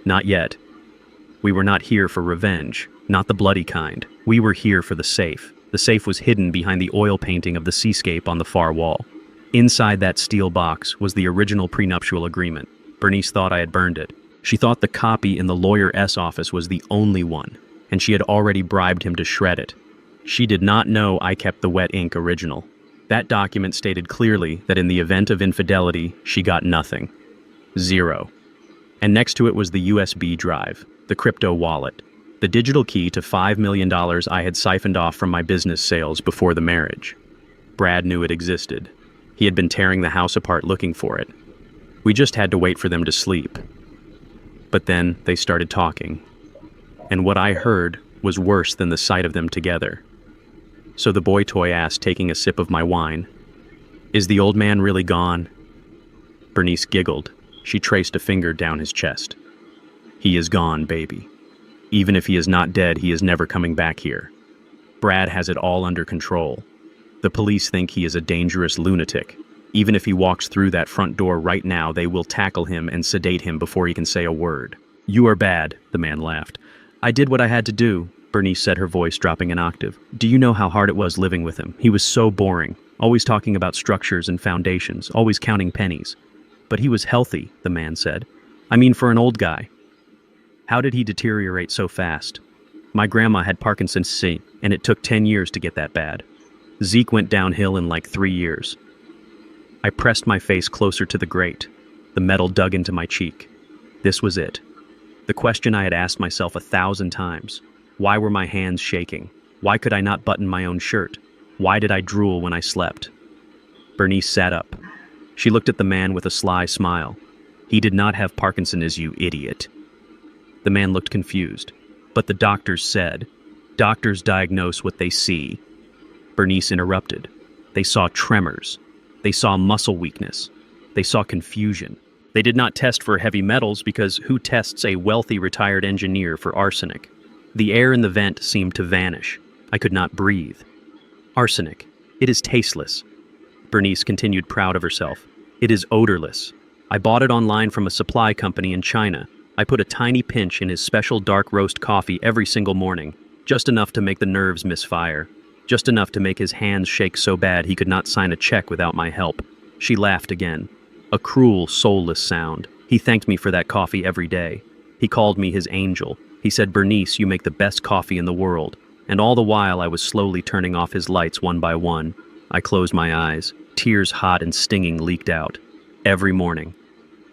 Not yet. We were not here for revenge, not the bloody kind. We were here for the safe. The safe was hidden behind the oil painting of the seascape on the far wall. Inside that steel box was the original prenuptial agreement. Bernice thought I had burned it. She thought the copy in the Lawyer S office was the only one, and she had already bribed him to shred it. She did not know I kept the wet ink original. That document stated clearly that in the event of infidelity, she got nothing. Zero. And next to it was the USB drive, the crypto wallet, the digital key to $5 million I had siphoned off from my business sales before the marriage. Brad knew it existed. He had been tearing the house apart looking for it. We just had to wait for them to sleep. But then they started talking. And what I heard was worse than the sight of them together. So the boy toy asked, taking a sip of my wine, "Is the old man really gone?" Bernice giggled. She traced a finger down his chest. "He is gone, baby. Even if he is not dead, he is never coming back here. Brad has it all under control. The police think he is a dangerous lunatic. Even if he walks through that front door right now, they will tackle him and sedate him before he can say a word." "You are bad," the man laughed. "I did what I had to do," Bernice said, her voice dropping an octave. "Do you know how hard it was living with him? He was so boring, always talking about structures and foundations, always counting pennies. But he was healthy," the man said. "I mean, for an old guy. How did he deteriorate so fast? My grandma had Parkinson's disease, and it took 10 years to get that bad. Zeke went downhill in like 3 years." I pressed my face closer to the grate. The metal dug into my cheek. This was it. The question I had asked myself 1,000 times. Why were my hands shaking? Why could I not button my own shirt? Why did I drool when I slept? Bernice sat up. She looked at the man with a sly smile. "He did not have Parkinson's, you idiot." The man looked confused. "But the doctors said." "Doctors diagnose what they see." Bernice interrupted. "They saw tremors. They saw muscle weakness. They saw confusion. They did not test for heavy metals because who tests a wealthy retired engineer for arsenic? The air in the vent seemed to vanish. I could not breathe. Arsenic. It is tasteless. Bernice continued, proud of herself. It is odorless. I bought it online from a supply company in China. I put a tiny pinch in his special dark roast coffee every single morning, just enough to make the nerves misfire, just enough to make his hands shake so bad he could not sign a check without my help. She laughed again. A cruel, soulless sound. He thanked me for that coffee every day. He called me his angel. He said, "Bernice, you make the best coffee in the world." And all the while I was slowly turning off his lights one by one. I closed my eyes. Tears hot and stinging leaked out. Every morning.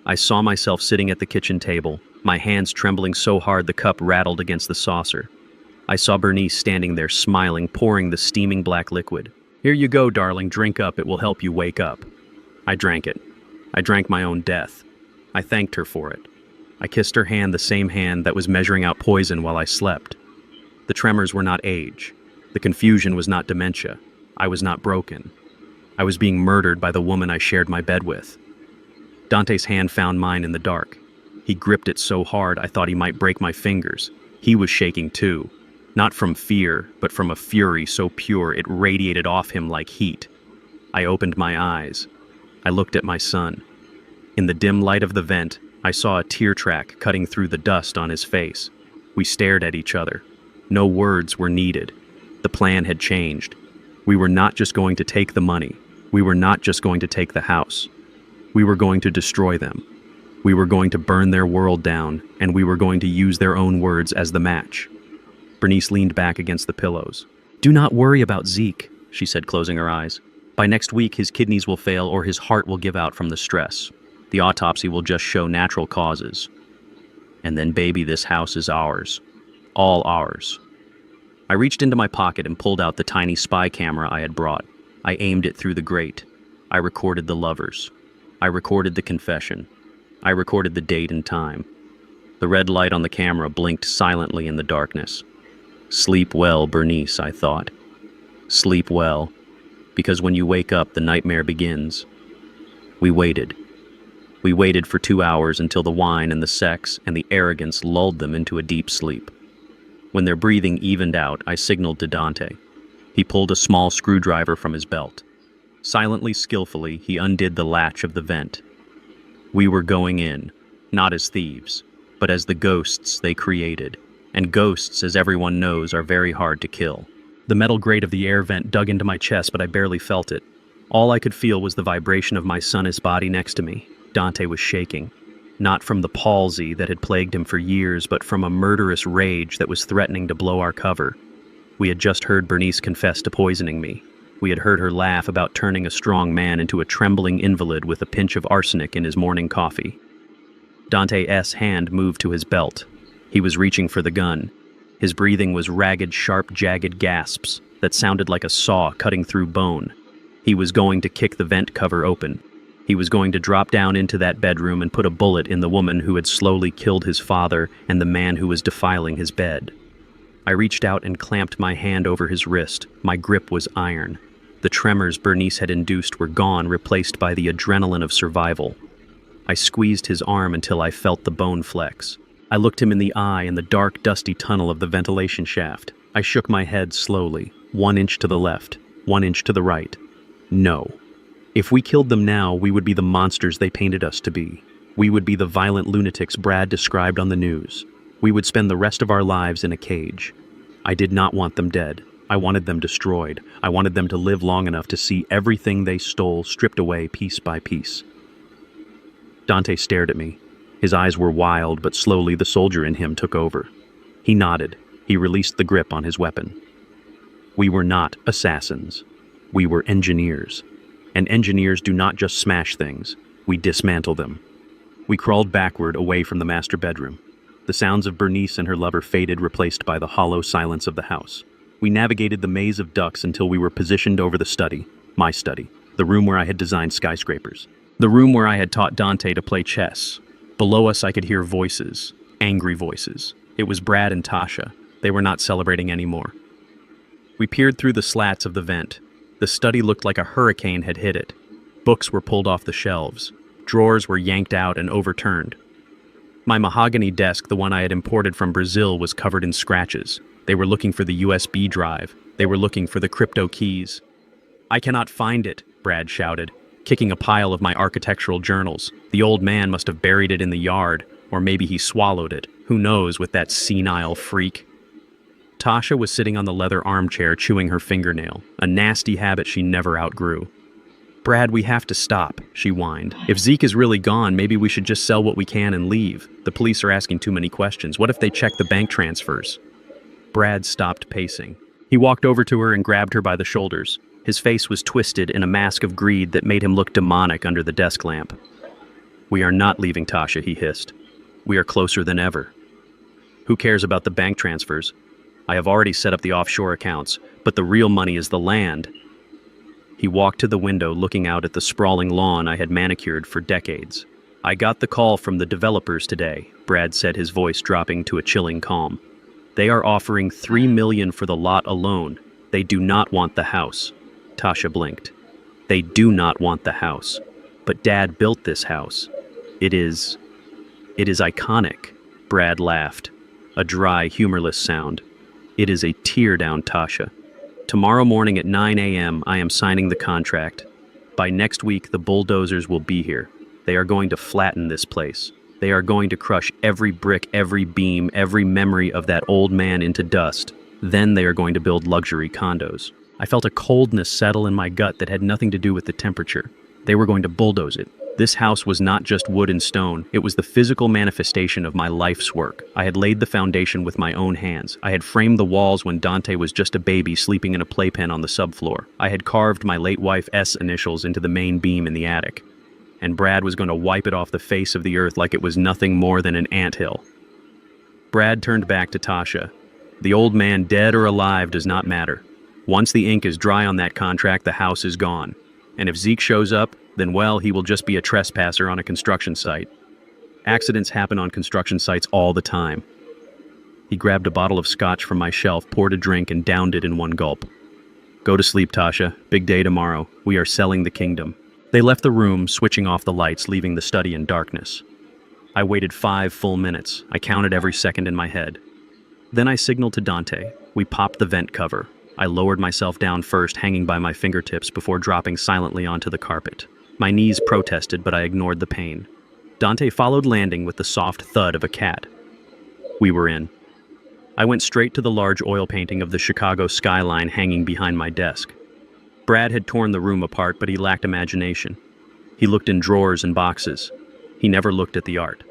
I saw myself sitting at the kitchen table, my hands trembling so hard the cup rattled against the saucer. I saw Bernice standing there smiling, pouring the steaming black liquid. "Here you go, darling, drink up, it will help you wake up." I drank it. I drank my own death. I thanked her for it. I kissed her hand, the same hand that was measuring out poison while I slept. The tremors were not age. The confusion was not dementia. I was not broken. I was being murdered by the woman I shared my bed with. Dante's hand found mine in the dark. He gripped it so hard I thought he might break my fingers. He was shaking too. Not from fear, but from a fury so pure it radiated off him like heat. I opened my eyes. I looked at my son. In the dim light of the vent, I saw a tear track cutting through the dust on his face. We stared at each other. No words were needed. The plan had changed. We were not just going to take the money. We were not just going to take the house. We were going to destroy them. We were going to burn their world down, and we were going to use their own words as the match. Bernice leaned back against the pillows. "Do not worry about Zeke," she said, closing her eyes. "By next week, his kidneys will fail or his heart will give out from the stress. The autopsy will just show natural causes. And then, baby, this house is ours. All ours." I reached into my pocket and pulled out the tiny spy camera I had brought. I aimed it through the grate. I recorded the lovers. I recorded the confession. I recorded the date and time. The red light on the camera blinked silently in the darkness. Sleep well, Bernice, I thought. Sleep well, because when you wake up, the nightmare begins. We waited. We waited for 2 hours until the wine and the sex and the arrogance lulled them into a deep sleep. When their breathing evened out, I signaled to Dante. He pulled a small screwdriver from his belt. Silently, skillfully, he undid the latch of the vent. We were going in, not as thieves, but as the ghosts they created. And ghosts, as everyone knows, are very hard to kill. The metal grate of the air vent dug into my chest, but I barely felt it. All I could feel was the vibration of my son's body next to me. Dante was shaking. Not from the palsy that had plagued him for years, but from a murderous rage that was threatening to blow our cover. We had just heard Bernice confess to poisoning me. We had heard her laugh about turning a strong man into a trembling invalid with a pinch of arsenic in his morning coffee. Dante's hand moved to his belt. He was reaching for the gun. His breathing was ragged, sharp, jagged gasps that sounded like a saw cutting through bone. He was going to kick the vent cover open. He was going to drop down into that bedroom and put a bullet in the woman who had slowly killed his father and the man who was defiling his bed. I reached out and clamped my hand over his wrist. My grip was iron. The tremors Bernice had induced were gone, replaced by the adrenaline of survival. I squeezed his arm until I felt the bone flex. I looked him in the eye in the dark, dusty tunnel of the ventilation shaft. I shook my head slowly, 1 inch to the left, 1 inch to the right. No. If we killed them now, we would be the monsters they painted us to be. We would be the violent lunatics Brad described on the news. We would spend the rest of our lives in a cage. I did not want them dead. I wanted them destroyed. I wanted them to live long enough to see everything they stole stripped away piece by piece. Dante stared at me. His eyes were wild, but slowly the soldier in him took over. He nodded. He released the grip on his weapon. We were not assassins. We were engineers. And engineers do not just smash things. We dismantle them. We crawled backward away from the master bedroom. The sounds of Bernice and her lover faded, replaced by the hollow silence of the house. We navigated the maze of ducts until we were positioned over the study, my study, the room where I had designed skyscrapers. The room where I had taught Dante to play chess. Below us I could hear voices, angry voices. It was Brad and Tasha. They were not celebrating anymore. We peered through the slats of the vent. The study looked like a hurricane had hit it. Books were pulled off the shelves. Drawers were yanked out and overturned. My mahogany desk, the one I had imported from Brazil, was covered in scratches. They were looking for the USB drive. They were looking for the crypto keys. "I cannot find it," Brad shouted, kicking a pile of my architectural journals. The old man must have buried it in the yard, or maybe he swallowed it. Who knows with that senile freak? Tasha was sitting on the leather armchair chewing her fingernail, a nasty habit she never outgrew. "Brad, we have to stop," she whined. "If Zeke is really gone, maybe we should just sell what we can and leave. The police are asking too many questions. What if they check the bank transfers?" Brad stopped pacing. He walked over to her and grabbed her by the shoulders. His face was twisted in a mask of greed that made him look demonic under the desk lamp. "We are not leaving, Tasha," he hissed. "We are closer than ever. Who cares about the bank transfers? I have already set up the offshore accounts, but the real money is the land." He walked to the window, looking out at the sprawling lawn I had manicured for decades. "I got the call from the developers today," Brad said, his voice dropping to a chilling calm. "They are offering $3 million for the lot alone. They do not want the house." Tasha blinked. "They do not want the house. But Dad built this house. It is iconic." Brad laughed, a dry, humorless sound. "It is a tear down, Tasha. Tomorrow morning at 9 a.m., I am signing the contract. By next week, the bulldozers will be here. They are going to flatten this place. They are going to crush every brick, every beam, every memory of that old man into dust. Then they are going to build luxury condos." I felt a coldness settle in my gut that had nothing to do with the temperature. They were going to bulldoze it. This house was not just wood and stone. It was the physical manifestation of my life's work. I had laid the foundation with my own hands. I had framed the walls when Dante was just a baby sleeping in a playpen on the subfloor. I had carved my late wife's initials into the main beam in the attic. And Brad was going to wipe it off the face of the earth like it was nothing more than an anthill. Brad turned back to Tasha. "The old man, dead or alive, does not matter. Once the ink is dry on that contract, the house is gone. And if Zeke shows up, then well, he will just be a trespasser on a construction site. Accidents happen on construction sites all the time." He grabbed a bottle of scotch from my shelf, poured a drink, and downed it in one gulp. "Go to sleep, Tasha. Big day tomorrow. We are selling the kingdom." They left the room, switching off the lights, leaving the study in darkness. I waited 5 full minutes. I counted every second in my head. Then I signaled to Dante. We popped the vent cover. I lowered myself down first, hanging by my fingertips before dropping silently onto the carpet. My knees protested, but I ignored the pain. Dante followed, landing with the soft thud of a cat. We were in. I went straight to the large oil painting of the Chicago skyline hanging behind my desk. Brad had torn the room apart, but he lacked imagination. He looked in drawers and boxes. He never looked at the art.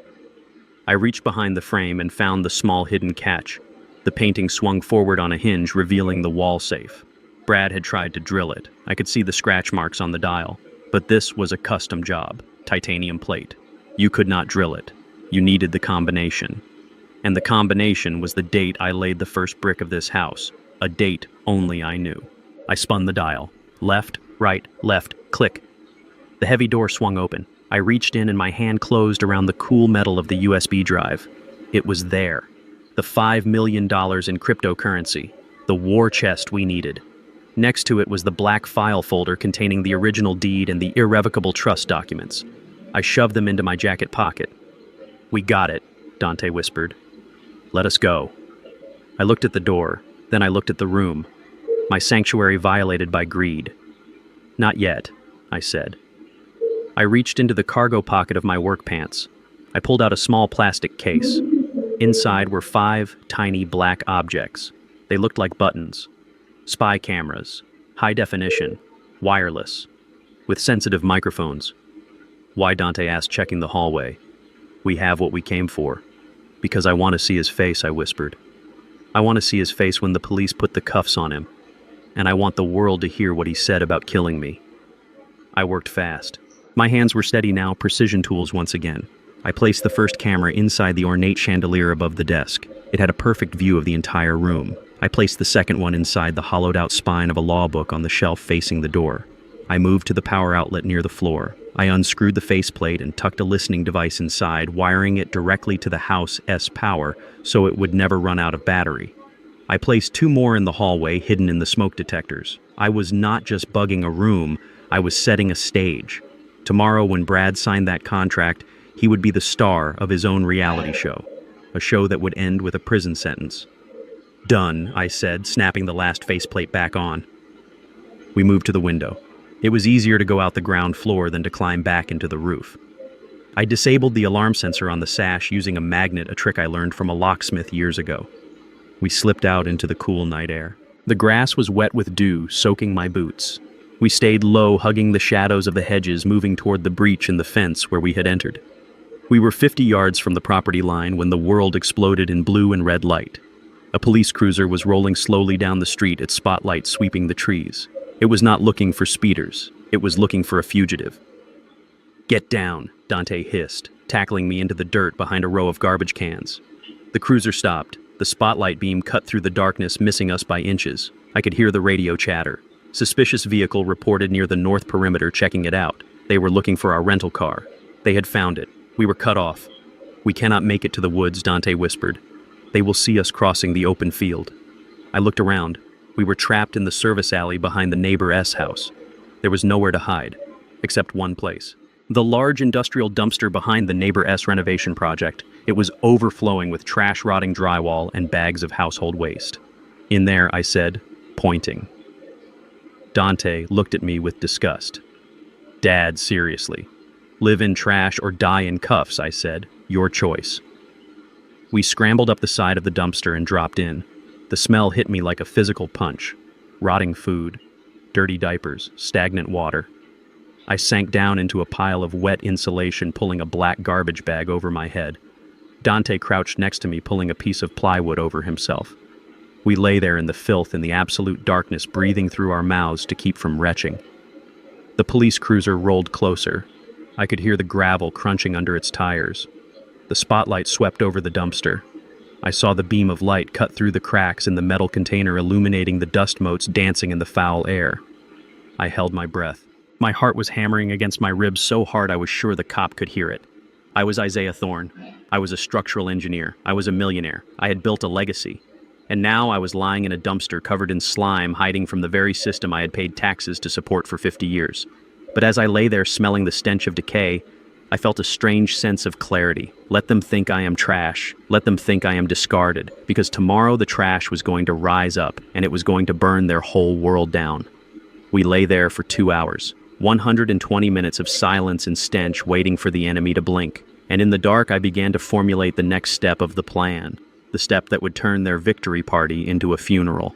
I reached behind the frame and found the small hidden catch. The painting swung forward on a hinge, revealing the wall safe. Brad had tried to drill it. I could see the scratch marks on the dial. But this was a custom job, titanium plate. You could not drill it. You needed the combination. And the combination was the date I laid the first brick of this house, a date only I knew. I spun the dial. Left, right, left, click. The heavy door swung open. I reached in and my hand closed around the cool metal of the USB drive. It was there. The $5 million in cryptocurrency. The war chest we needed. Next to it was the black file folder containing the original deed and the irrevocable trust documents. I shoved them into my jacket pocket. "We got it," Dante whispered. "Let us go." I looked at the door, then I looked at the room. My sanctuary violated by greed. "Not yet," I said. I reached into the cargo pocket of my work pants. I pulled out a small plastic case. Inside were 5 tiny black objects. They looked like buttons. Spy cameras, high definition, wireless, with sensitive microphones. "Why?" Dante asked, checking the hallway. "We have what we came for." "Because I want to see his face," I whispered. "I want to see his face when the police put the cuffs on him. And I want the world to hear what he said about killing me." I worked fast. My hands were steady now, precision tools once again. I placed the first camera inside the ornate chandelier above the desk. It had a perfect view of the entire room. I placed the second one inside the hollowed-out spine of a law book on the shelf facing the door. I moved to the power outlet near the floor. I unscrewed the faceplate and tucked a listening device inside, wiring it directly to the house's power so it would never run out of battery. I placed 2 more in the hallway, hidden in the smoke detectors. I was not just bugging a room, I was setting a stage. Tomorrow, when Brad signed that contract, he would be the star of his own reality show. A show that would end with a prison sentence. Done, I said, snapping the last faceplate back on. We moved to the window. It was easier to go out the ground floor than to climb back into the roof. I disabled the alarm sensor on the sash using a magnet, a trick I learned from a locksmith years ago. We slipped out into the cool night air. The grass was wet with dew, soaking my boots. We stayed low, hugging the shadows of the hedges, moving toward the breach in the fence where we had entered. We were 50 yards from the property line when the world exploded in blue and red light. A police cruiser was rolling slowly down the street, its spotlight sweeping the trees. It was not looking for speeders. It was looking for a fugitive. "Get down," Dante hissed, tackling me into the dirt behind a row of garbage cans. The cruiser stopped. The spotlight beam cut through the darkness, missing us by inches. I could hear the radio chatter. Suspicious vehicle reported near the north perimeter, checking it out. They were looking for our rental car. They had found it. We were cut off. "We cannot make it to the woods," Dante whispered. "They will see us crossing the open field." I looked around. We were trapped in the service alley behind the neighbor S house. There was nowhere to hide, except one place. The large industrial dumpster behind the neighbor S renovation project. It was overflowing with trash-rotting drywall and bags of household waste. "In there," I said, pointing. Dante looked at me with disgust. "Dad, seriously. Live in trash or die in cuffs," I said. "Your choice." We scrambled up the side of the dumpster and dropped in. The smell hit me like a physical punch. Rotting food, dirty diapers, stagnant water. I sank down into a pile of wet insulation, pulling a black garbage bag over my head. Dante crouched next to me, pulling a piece of plywood over himself. We lay there in the filth, in the absolute darkness, breathing through our mouths to keep from retching. The police cruiser rolled closer. I could hear the gravel crunching under its tires. The spotlight swept over the dumpster. I saw the beam of light cut through the cracks in the metal container, illuminating the dust motes dancing in the foul air. I held my breath. My heart was hammering against my ribs so hard I was sure the cop could hear it. I was Isaiah Thorne. I was a structural engineer. I was a millionaire. I had built a legacy. And now I was lying in a dumpster covered in slime, hiding from the very system I had paid taxes to support for 50 years. But as I lay there smelling the stench of decay, I felt a strange sense of clarity. Let them think I am trash. Let them think I am discarded. Because tomorrow the trash was going to rise up, and it was going to burn their whole world down. We lay there for 2 hours. 120 minutes of silence and stench, waiting for the enemy to blink. And in the dark, I began to formulate the next step of the plan. The step that would turn their victory party into a funeral.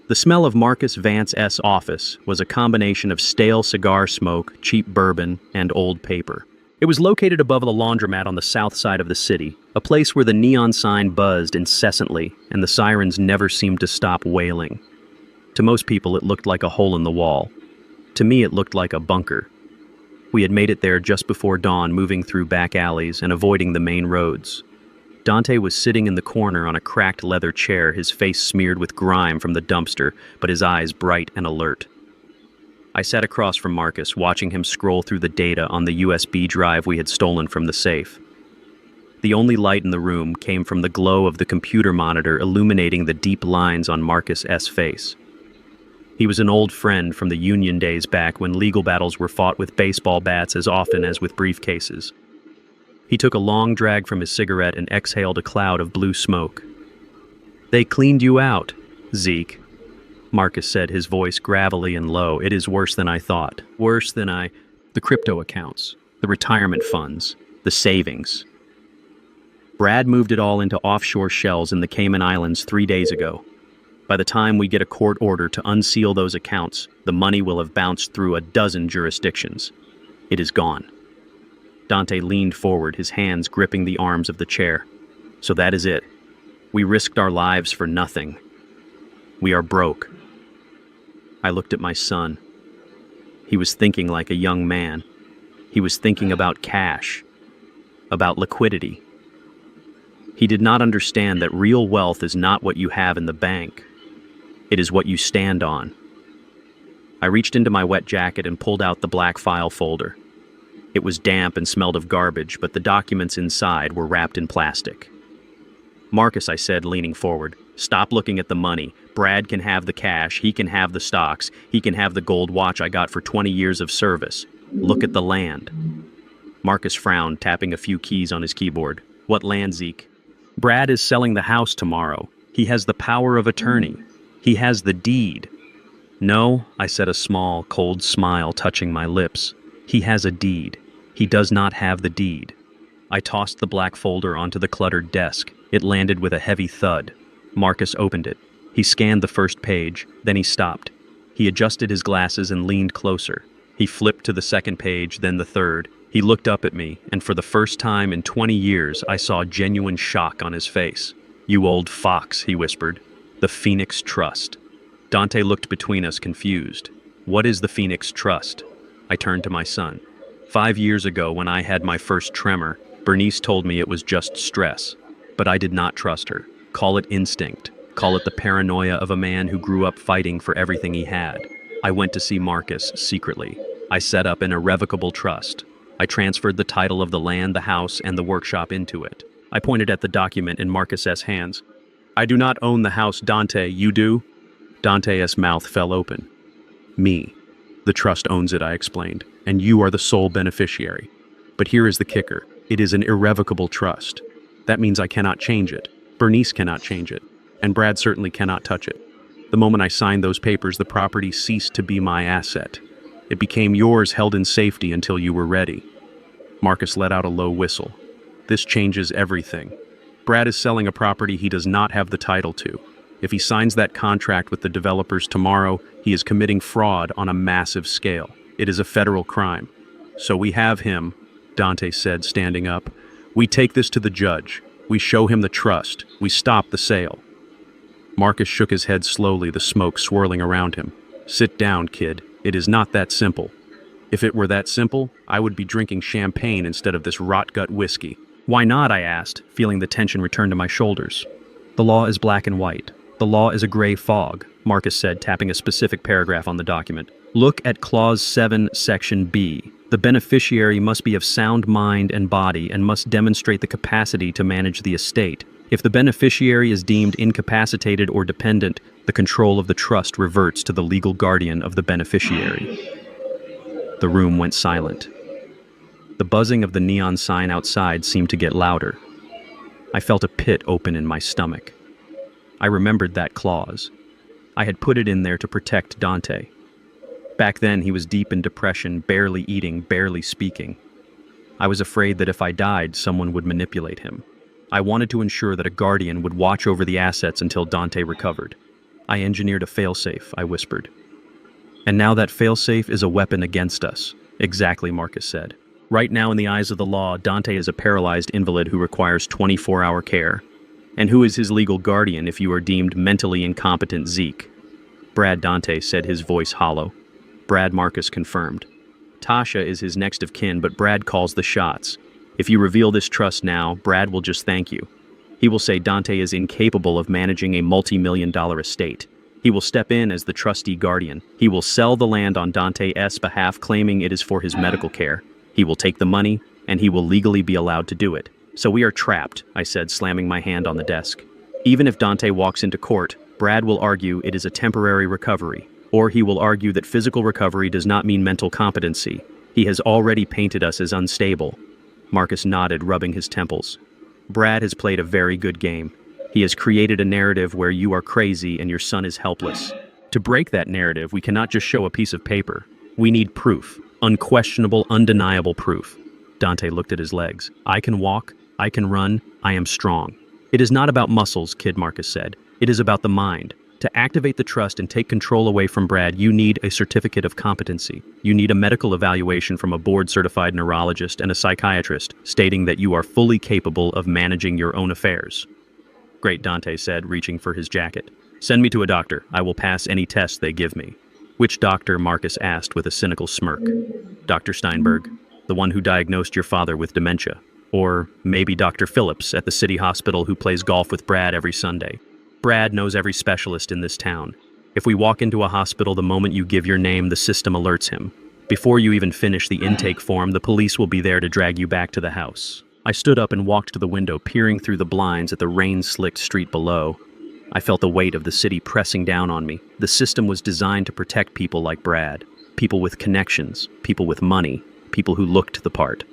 The smell of Marcus Vance's office was a combination of stale cigar smoke, cheap bourbon, and old paper. It was located above the laundromat on the south side of the city, a place where the neon sign buzzed incessantly and the sirens never seemed to stop wailing. To most people, it looked like a hole in the wall. To me, it looked like a bunker. We had made it there just before dawn, moving through back alleys and avoiding the main roads. Dante was sitting in the corner on a cracked leather chair, his face smeared with grime from the dumpster, but his eyes bright and alert. I sat across from Marcus, watching him scroll through the data on the USB drive we had stolen from the safe. The only light in the room came from the glow of the computer monitor, illuminating the deep lines on Marcus's face. He was an old friend from the Union days back when legal battles were fought with baseball bats as often as with briefcases. He took a long drag from his cigarette and exhaled a cloud of blue smoke. "They cleaned you out, Zeke," Marcus said, his voice gravelly and low. "It is worse than I thought. Worse than I... The crypto accounts, the retirement funds, the savings. Brad moved it all into offshore shells in the Cayman Islands 3 days ago. By the time we get a court order to unseal those accounts, the money will have bounced through a dozen jurisdictions. It is gone." Dante leaned forward, his hands gripping the arms of the chair. "So that is it. We risked our lives for nothing. We are broke." I looked at my son. He was thinking like a young man. He was thinking about cash, about liquidity. He did not understand that real wealth is not what you have in the bank. It is what you stand on. I reached into my wet jacket and pulled out the black file folder. It was damp and smelled of garbage, but the documents inside were wrapped in plastic. "Marcus," I said, leaning forward, "stop looking at the money. Brad can have the cash, he can have the stocks, he can have the gold watch I got for 20 years of service. Look at the land." Marcus frowned, tapping a few keys on his keyboard. "What land, Zeke?" "Brad is selling the house tomorrow. He has the power of attorney. He has the deed. No, I said, a small, cold smile touching my lips. He has a deed. He does not have the deed. I tossed the black folder onto the cluttered desk. It landed with a heavy thud. Marcus opened it. He scanned the first page, then he stopped. He adjusted his glasses and leaned closer. He flipped to the second page, then the third. He looked up at me, and for the first time in 20 years, I saw genuine shock on his face. "You old fox," he whispered. "The Phoenix Trust." Dante looked between us, confused. "What is the Phoenix Trust?" I turned to my son. 5 years ago, when I had my first tremor, Bernice told me it was just stress. But I did not trust her. Call it instinct. Call it the paranoia of a man who grew up fighting for everything he had. I went to see Marcus secretly. I set up an irrevocable trust. I transferred the title of the land, the house, and the workshop into it. I pointed at the document in Marcus's hands. "I do not own the house, Dante. You do?" Dante's mouth fell open. "Me. The trust owns it," I explained, "and you are the sole beneficiary. But here is the kicker. It is an irrevocable trust. That means I cannot change it. Bernice cannot change it. And Brad certainly cannot touch it. The moment I signed those papers, the property ceased to be my asset. It became yours, held in safety until you were ready." Marcus let out a low whistle. "This changes everything. Brad is selling a property he does not have the title to. If he signs that contract with the developers tomorrow, he is committing fraud on a massive scale. It is a federal crime. So we have him," Dante said, standing up. "We take this to the judge. We show him the trust. We stop the sale." Marcus shook his head slowly, the smoke swirling around him. "Sit down, kid. It is not that simple. If it were that simple, I would be drinking champagne instead of this rot-gut whiskey." "Why not?" I asked, feeling the tension return to my shoulders. "The law is black and white. The law is a gray fog," Marcus said, tapping a specific paragraph on the document. "Look at Clause 7, Section B. The beneficiary must be of sound mind and body and must demonstrate the capacity to manage the estate. If the beneficiary is deemed incapacitated or dependent, the control of the trust reverts to the legal guardian of the beneficiary." The room went silent. The buzzing of the neon sign outside seemed to get louder. I felt a pit open in my stomach. I remembered that clause. I had put it in there to protect Dante. Back then, he was deep in depression, barely eating, barely speaking. I was afraid that if I died, someone would manipulate him. I wanted to ensure that a guardian would watch over the assets until Dante recovered. "I engineered a failsafe," I whispered. "And now that failsafe is a weapon against us," exactly, Marcus said. "Right now, in the eyes of the law, Dante is a paralyzed invalid who requires 24-hour care. And who is his legal guardian if you are deemed mentally incompetent, Zeke?" "Brad," Dante said, his voice hollow. "Brad," Marcus confirmed. "Tasha is his next of kin, but Brad calls the shots. If you reveal this trust now, Brad will just thank you. He will say Dante is incapable of managing a multi-million-dollar estate. He will step in as the trustee guardian. He will sell the land on Dante's behalf, claiming it is for his medical care. He will take the money, and he will legally be allowed to do it. So we are trapped," I said, slamming my hand on the desk. "Even if Dante walks into court, Brad will argue it is a temporary recovery, or he will argue that physical recovery does not mean mental competency. He has already painted us as unstable." Marcus nodded, rubbing his temples. "Brad has played a very good game. He has created a narrative where you are crazy and your son is helpless. To break that narrative, we cannot just show a piece of paper. We need proof. Unquestionable, undeniable proof." Dante looked at his legs. "I can walk. I can run. I am strong." "It is not about muscles," Kid Marcus said. "It is about the mind. To activate the trust and take control away from Brad, you need a certificate of competency. You need a medical evaluation from a board-certified neurologist and a psychiatrist stating that you are fully capable of managing your own affairs." "Great," Dante said, reaching for his jacket. "Send me to a doctor. I will pass any test they give me." "Which doctor?" Marcus asked with a cynical smirk. "Dr. Steinberg, the one who diagnosed your father with dementia. Or maybe Dr. Phillips at the city hospital who plays golf with Brad every Sunday. Brad knows every specialist in this town. If we walk into a hospital the moment you give your name, the system alerts him. Before you even finish the intake form, the police will be there to drag you back to the house." I stood up and walked to the window, peering through the blinds at the rain-slicked street below. I felt the weight of the city pressing down on me. The system was designed to protect people like Brad, people with connections, people with money, people who looked the part.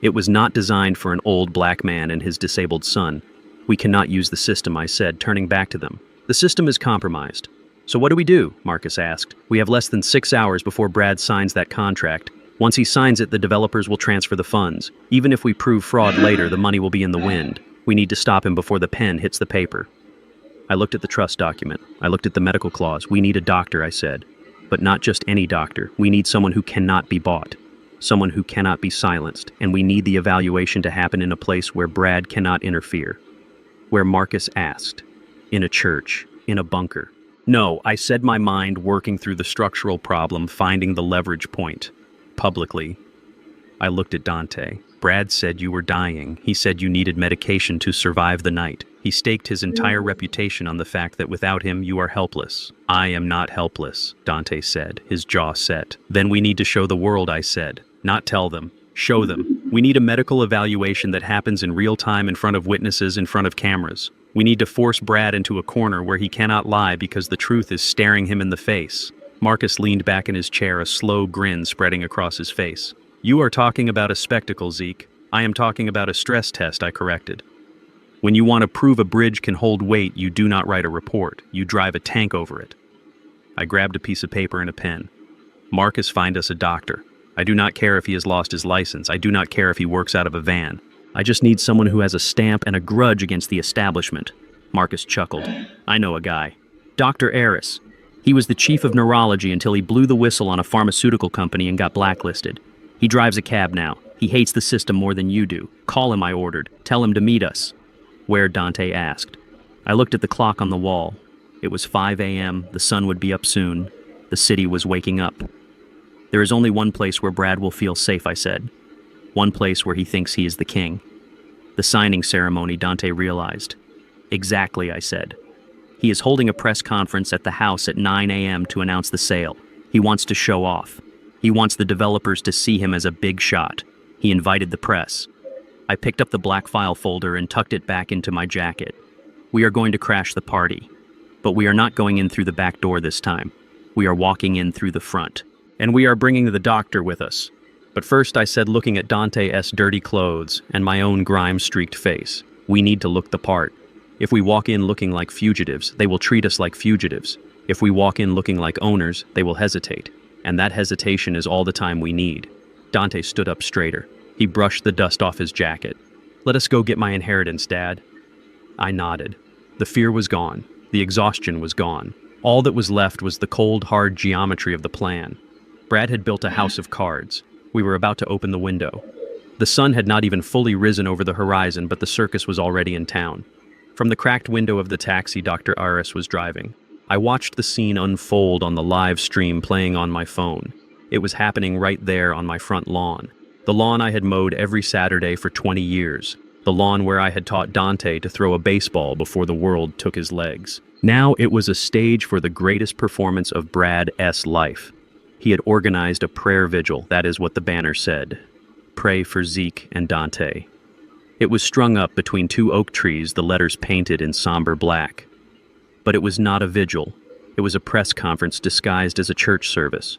It was not designed for an old black man and his disabled son. We cannot use the system, I said, turning back to them. The system is compromised. So what do we do? Marcus asked. We have less than 6 hours before Brad signs that contract. Once he signs it, the developers will transfer the funds. Even if we prove fraud later, the money will be in the wind. We need to stop him before the pen hits the paper. I looked at the trust document. I looked at the medical clause. We need a doctor, I said. But not just any doctor. We need someone who cannot be bought. Someone who cannot be silenced. And we need the evaluation to happen in a place where Brad cannot interfere. Where Marcus asked. In a church. In a bunker. No, I said, my mind working through the structural problem, finding the leverage point. Publicly. I looked at Dante. Brad said you were dying. He said you needed medication to survive the night. He staked his entire reputation on the fact that without him you are helpless. I am not helpless, Dante said, his jaw set. Then we need to show the world, I said. Not tell them. Show them. We need a medical evaluation that happens in real time in front of witnesses, in front of cameras. We need to force Brad into a corner where he cannot lie because the truth is staring him in the face. Marcus leaned back in his chair, a slow grin spreading across his face. You are talking about a spectacle, Zeke. I am talking about a stress test, I corrected. When you want to prove a bridge can hold weight, you do not write a report. You drive a tank over it. I grabbed a piece of paper and a pen. Marcus, find us a doctor. I do not care if he has lost his license. I do not care if he works out of a van. I just need someone who has a stamp and a grudge against the establishment. Marcus chuckled. I know a guy. Dr. Aris. He was the chief of neurology until he blew the whistle on a pharmaceutical company and got blacklisted. He drives a cab now. He hates the system more than you do. Call him, I ordered. Tell him to meet us. Where? Dante asked. I looked at the clock on the wall. It was 5 a.m. The sun would be up soon. The city was waking up. There is only one place where Brad will feel safe, I said. One place where he thinks he is the king. The signing ceremony, Dante realized. Exactly, I said. He is holding a press conference at the house at 9 a.m. to announce the sale. He wants to show off. He wants the developers to see him as a big shot. He invited the press. I picked up the black file folder and tucked it back into my jacket. We are going to crash the party. But we are not going in through the back door this time. We are walking in through the front. And we are bringing the doctor with us. But first, I said, looking at Dante's dirty clothes and my own grime-streaked face, we need to look the part. If we walk in looking like fugitives, they will treat us like fugitives. If we walk in looking like owners, they will hesitate. And that hesitation is all the time we need. Dante stood up straighter. He brushed the dust off his jacket. Let us go get my inheritance, Dad. I nodded. The fear was gone. The exhaustion was gone. All that was left was the cold, hard geometry of the plan. Brad had built a house of cards. We were about to open the window. The sun had not even fully risen over the horizon, but the circus was already in town. From the cracked window of the taxi Dr. Aris was driving, I watched the scene unfold on the live stream playing on my phone. It was happening right there on my front lawn. The lawn I had mowed every Saturday for 20 years. The lawn where I had taught Dante to throw a baseball before the world took his legs. Now it was a stage for the greatest performance of Brad's life. He had organized a prayer vigil, that is what the banner said. Pray for Zeke and Dante. It was strung up between two oak trees, the letters painted in somber black. But it was not a vigil. It was a press conference disguised as a church service.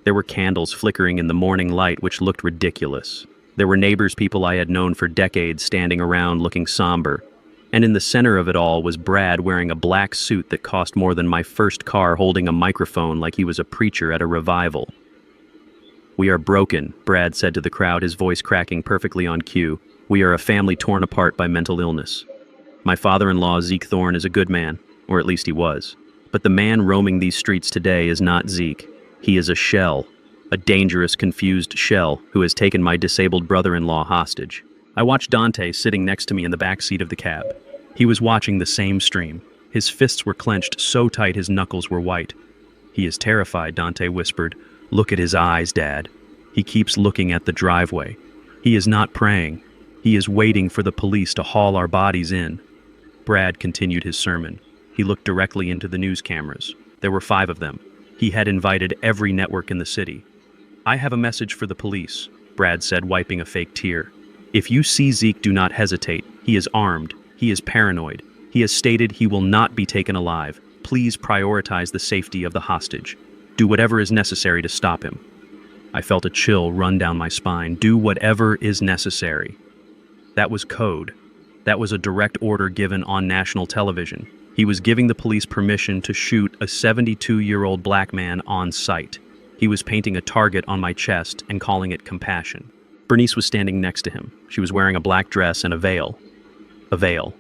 There were candles flickering in the morning light which looked ridiculous. There were neighbors, people I had known for decades, standing around looking somber. And in the center of it all was Brad wearing a black suit that cost more than my first car, holding a microphone like he was a preacher at a revival. We are broken, Brad said to the crowd, his voice cracking perfectly on cue. We are a family torn apart by mental illness. My father-in-law, Zeke Thorne, is a good man, or at least he was. But the man roaming these streets today is not Zeke. He is a shell, a dangerous, confused shell who has taken my disabled brother-in-law hostage. I watched Dante sitting next to me in the back seat of the cab. He was watching the same stream. His fists were clenched so tight his knuckles were white. He is terrified, Dante whispered. Look at his eyes, Dad. He keeps looking at the driveway. He is not praying. He is waiting for the police to haul our bodies in. Brad continued his sermon. He looked directly into the news cameras. There were 5 of them. He had invited every network in the city. I have a message for the police, Brad said, wiping a fake tear. If you see Zeke, do not hesitate. He is armed. He is paranoid. He has stated he will not be taken alive. Please prioritize the safety of the hostage. Do whatever is necessary to stop him. I felt a chill run down my spine. Do whatever is necessary. That was code. That was a direct order given on national television. He was giving the police permission to shoot a 72-year-old black man on sight. He was painting a target on my chest and calling it compassion. Bernice was standing next to him. She was wearing a black dress and a veil. A veil.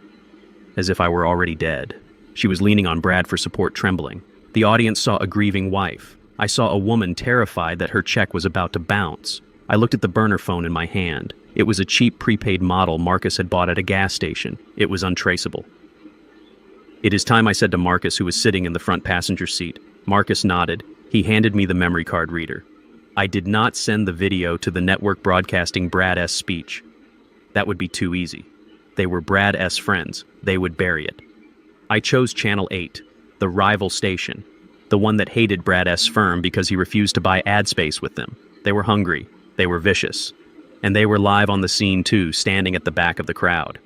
As if I were already dead. She was leaning on Brad for support, trembling. The audience saw a grieving wife. I saw a woman terrified that her check was about to bounce. I looked at the burner phone in my hand. It was a cheap prepaid model Marcus had bought at a gas station. It was untraceable. "It is time," I said to Marcus, who was sitting in the front passenger seat. Marcus nodded. He handed me the memory card reader. I did not send the video to the network broadcasting Brad S. speech. That would be too easy. They were Brad S. friends. They would bury it. I chose Channel 8, the rival station, the one that hated Brad S. firm because he refused to buy ad space with them. They were hungry. They were vicious. And they were live on the scene too, standing at the back of the crowd.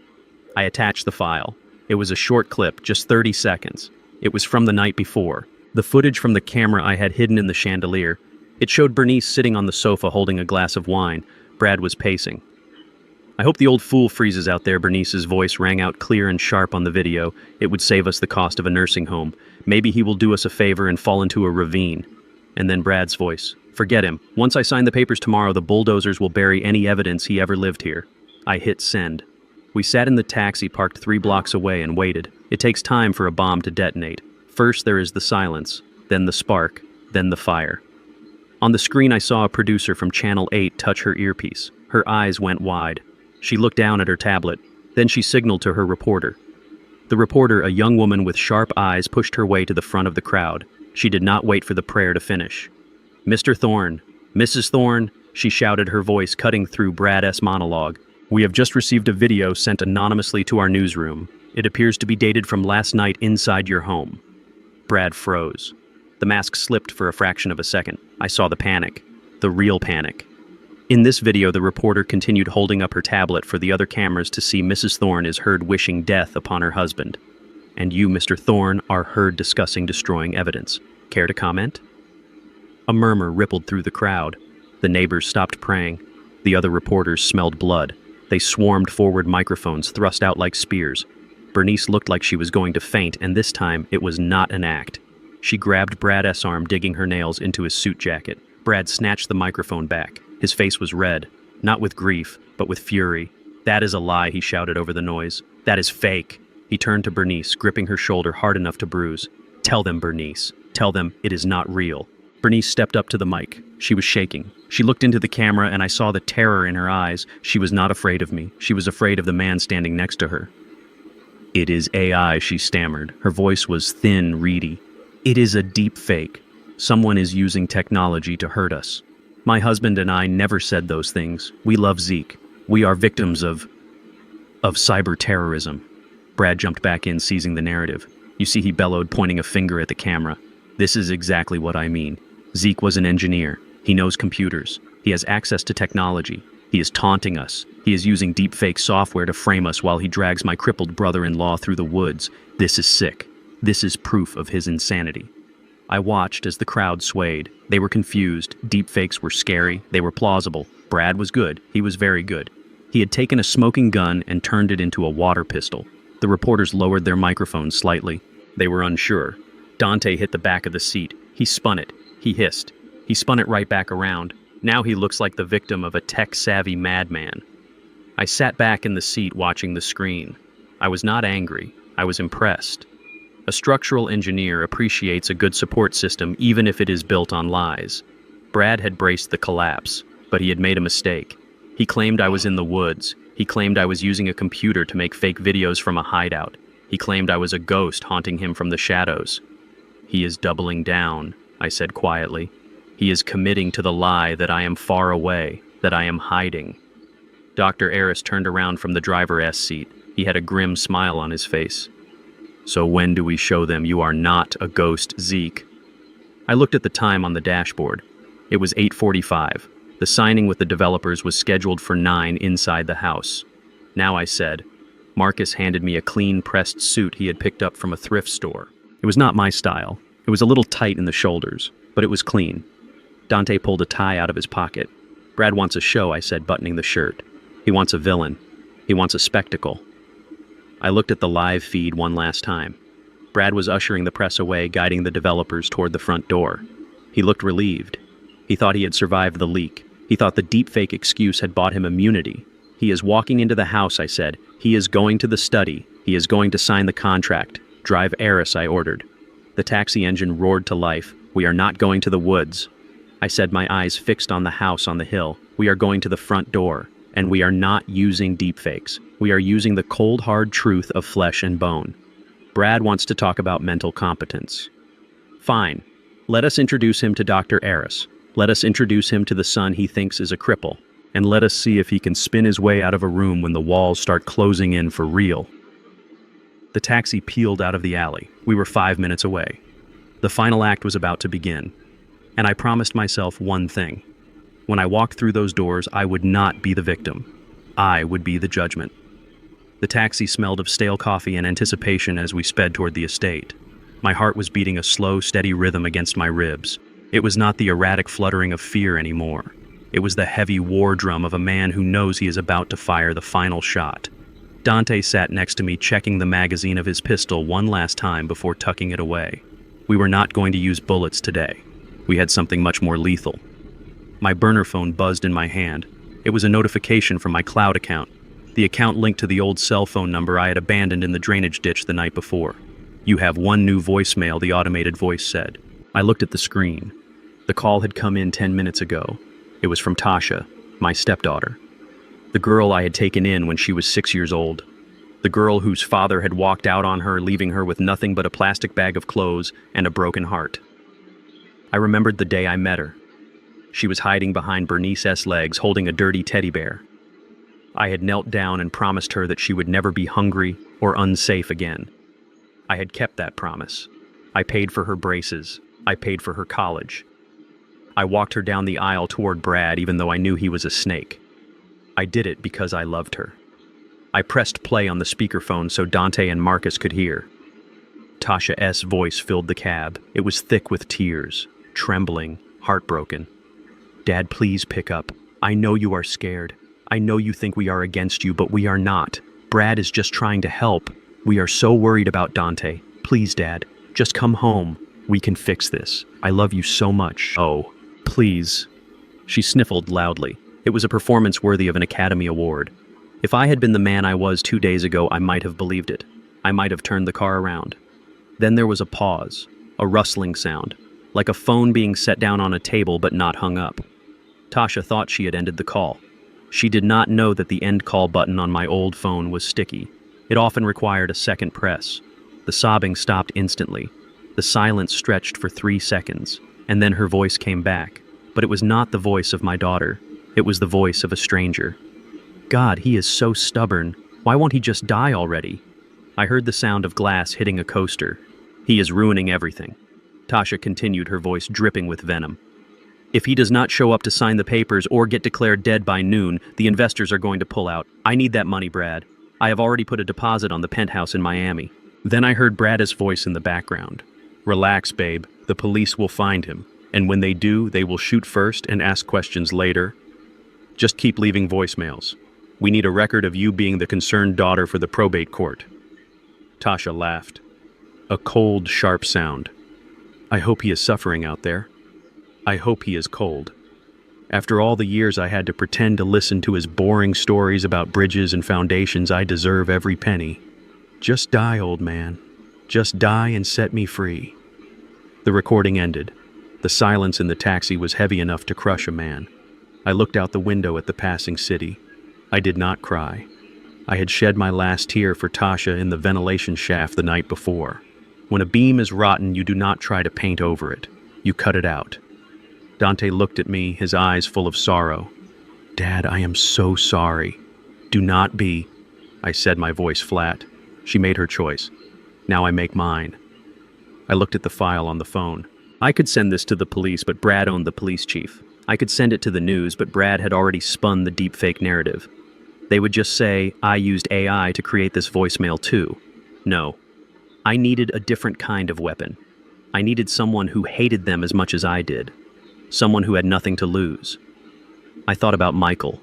I attached the file. It was a short clip, just 30 seconds. It was from the night before. The footage from the camera I had hidden in the chandelier. It showed Bernice sitting on the sofa holding a glass of wine. Brad was pacing. "I hope the old fool freezes out there," Bernice's voice rang out clear and sharp on the video. "It would save us the cost of a nursing home. Maybe he will do us a favor and fall into a ravine." And then Brad's voice. "Forget him. Once I sign the papers tomorrow, the bulldozers will bury any evidence he ever lived here." I hit send. We sat in the taxi parked 3 blocks away and waited. It takes time for a bomb to detonate. First there is the silence, then the spark, then the fire. On the screen I saw a producer from Channel 8 touch her earpiece. Her eyes went wide. She looked down at her tablet. Then she signaled to her reporter. The reporter, a young woman with sharp eyes, pushed her way to the front of the crowd. She did not wait for the prayer to finish. "Mr. Thorne, Mrs. Thorne," she shouted, her voice cutting through Brad S. monologue. "We have just received a video sent anonymously to our newsroom. It appears to be dated from last night inside your home." Brad froze. The mask slipped for a fraction of a second. I saw the panic. The real panic. In this video, the reporter continued holding up her tablet for the other cameras to see Mrs. Thorne is heard wishing death upon her husband. "And you, Mr. Thorne, are heard discussing destroying evidence. Care to comment?" A murmur rippled through the crowd. The neighbors stopped praying. The other reporters smelled blood. They swarmed forward, microphones thrust out like spears. Bernice looked like she was going to faint, and this time it was not an act. She grabbed Brad S.'s arm, digging her nails into his suit jacket. Brad snatched the microphone back. His face was red, not with grief, but with fury. "That is a lie," he shouted over the noise. "That is fake." He turned to Bernice, gripping her shoulder hard enough to bruise. "Tell them, Bernice. Tell them it is not real." Bernice stepped up to the mic. She was shaking. She looked into the camera, and I saw the terror in her eyes. She was not afraid of me. She was afraid of the man standing next to her. "It is AI," she stammered. Her voice was thin, reedy. "It is a deep fake. Someone is using technology to hurt us. My husband and I never said those things. We love Zeke. We are victims of cyber terrorism." Brad jumped back in, seizing the narrative. "You see," he bellowed, pointing a finger at the camera. "This is exactly what I mean. Zeke was an engineer. He knows computers. He has access to technology. He is taunting us. He is using deepfake software to frame us while he drags my crippled brother-in-law through the woods. This is sick. This is proof of his insanity." I watched as the crowd swayed. They were confused. Deepfakes were scary. They were plausible. Brad was good. He was very good. He had taken a smoking gun and turned it into a water pistol. The reporters lowered their microphones slightly. They were unsure. Dante hit the back of the seat. He spun it. He hissed. He spun it right back around. Now he looks like the victim of a tech-savvy madman. I sat back in the seat watching the screen. I was not angry. I was impressed. A structural engineer appreciates a good support system even if it is built on lies. Brad had braced the collapse, but he had made a mistake. He claimed I was in the woods. He claimed I was using a computer to make fake videos from a hideout. He claimed I was a ghost haunting him from the shadows. "He is doubling down," I said quietly. "He is committing to the lie that I am far away, that I am hiding." Dr. Aris turned around from the driver's seat. He had a grim smile on his face. "So when do we show them you are not a ghost, Zeke?" I looked at the time on the dashboard. It was 8:45. The signing with the developers was scheduled for 9 inside the house. Now I said, Marcus handed me a clean pressed suit he had picked up from a thrift store. It was not my style. It was a little tight in the shoulders, but it was clean. Dante pulled a tie out of his pocket. "Brad wants a show," I said, buttoning the shirt. "He wants a villain. He wants a spectacle." I looked at the live feed one last time. Brad was ushering the press away, guiding the developers toward the front door. He looked relieved. He thought he had survived the leak. He thought the deepfake excuse had bought him immunity. "He is walking into the house," I said. "He is going to the study. He is going to sign the contract. Drive Eris," I ordered. The taxi engine roared to life. "We are not going to the woods," I said, my eyes fixed on the house on the hill. "We are going to the front door. And we are not using deepfakes. We are using the cold, hard truth of flesh and bone." Brad wants to talk about mental competence. Fine. Let us introduce him to Dr. Eris. Let us introduce him to the son he thinks is a cripple. And let us see if he can spin his way out of a room when the walls start closing in for real. The taxi peeled out of the alley. We were 5 minutes away. The final act was about to begin. And I promised myself one thing. When I walked through those doors, I would not be the victim. I would be the judgment. The taxi smelled of stale coffee and anticipation as we sped toward the estate. My heart was beating a slow, steady rhythm against my ribs. It was not the erratic fluttering of fear anymore. It was the heavy war drum of a man who knows he is about to fire the final shot. Dante sat next to me, checking the magazine of his pistol one last time before tucking it away. We were not going to use bullets today. We had something much more lethal. My burner phone buzzed in my hand. It was a notification from my cloud account. The account linked to the old cell phone number I had abandoned in the drainage ditch the night before. "You have one new voicemail," the automated voice said. I looked at the screen. The call had come in 10 minutes ago. It was from Tasha, my stepdaughter. The girl I had taken in when she was 6 years old. The girl whose father had walked out on her, leaving her with nothing but a plastic bag of clothes and a broken heart. I remembered the day I met her. She was hiding behind Bernice S. legs, holding a dirty teddy bear. I had knelt down and promised her that she would never be hungry or unsafe again. I had kept that promise. I paid for her braces. I paid for her college. I walked her down the aisle toward Brad, even though I knew he was a snake. I did it because I loved her. I pressed play on the speakerphone so Dante and Marcus could hear. Tasha S.'s voice filled the cab. It was thick with tears, trembling, heartbroken. "Dad, please pick up. I know you are scared. I know you think we are against you, but we are not. Brad is just trying to help. We are so worried about Dante. Please, Dad, just come home. We can fix this. I love you so much. Oh, please." She sniffled loudly. It was a performance worthy of an Academy Award. If I had been the man I was 2 days ago, I might have believed it. I might have turned the car around. Then there was a pause, a rustling sound, like a phone being set down on a table but not hung up. Tasha thought she had ended the call. She did not know that the end call button on my old phone was sticky. It often required a second press. The sobbing stopped instantly. The silence stretched for 3 seconds, and then her voice came back. But it was not the voice of my daughter. It was the voice of a stranger. "God, he is so stubborn. Why won't he just die already?" I heard the sound of glass hitting a coaster. "He is ruining everything." Tasha continued, her voice dripping with venom. "If he does not show up to sign the papers or get declared dead by noon, the investors are going to pull out. I need that money, Brad. I have already put a deposit on the penthouse in Miami." Then I heard Brad's voice in the background. "Relax, babe. The police will find him. And when they do, they will shoot first and ask questions later. Just keep leaving voicemails. We need a record of you being the concerned daughter for the probate court." Tasha laughed. A cold, sharp sound. "I hope he is suffering out there. I hope he is cold. After all the years I had to pretend to listen to his boring stories about bridges and foundations, I deserve every penny. Just die, old man. Just die and set me free." The recording ended. The silence in the taxi was heavy enough to crush a man. I looked out the window at the passing city. I did not cry. I had shed my last tear for Tasha in the ventilation shaft the night before. When a beam is rotten, you do not try to paint over it. You cut it out. Dante looked at me, his eyes full of sorrow. "Dad, I am so sorry." "Do not be," I said, my voice flat. She made her choice. Now I make mine. I looked at the file on the phone. I could send this to the police, but Brad owned the police chief. I could send it to the news, but Brad had already spun the deepfake narrative. They would just say, "I used AI to create this voicemail too." No. I needed a different kind of weapon. I needed someone who hated them as much as I did. Someone who had nothing to lose. I thought about Michael,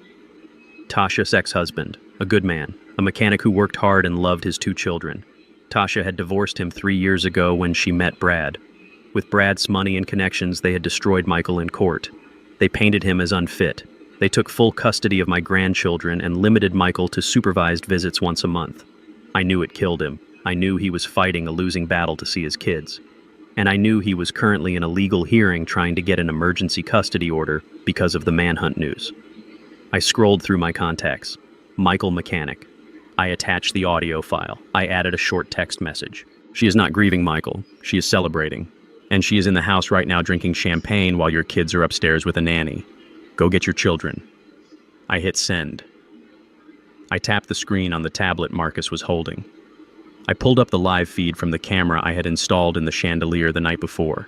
Tasha's ex-husband, a good man, a mechanic who worked hard and loved his 2 children. Tasha had divorced him 3 years ago when she met Brad. With Brad's money and connections, they had destroyed Michael in court. They painted him as unfit. They took full custody of my grandchildren and limited Michael to supervised visits once a month. I knew it killed him. I knew he was fighting a losing battle to see his kids. And I knew he was currently in a legal hearing trying to get an emergency custody order because of the manhunt news. I scrolled through my contacts. Michael Mechanic. I attached the audio file. I added a short text message. She is not grieving Michael. She is celebrating. And she is in the house right now drinking champagne while your kids are upstairs with a nanny. Go get your children. I hit send. I tapped the screen on the tablet Marcus was holding. I pulled up the live feed from the camera I had installed in the chandelier the night before.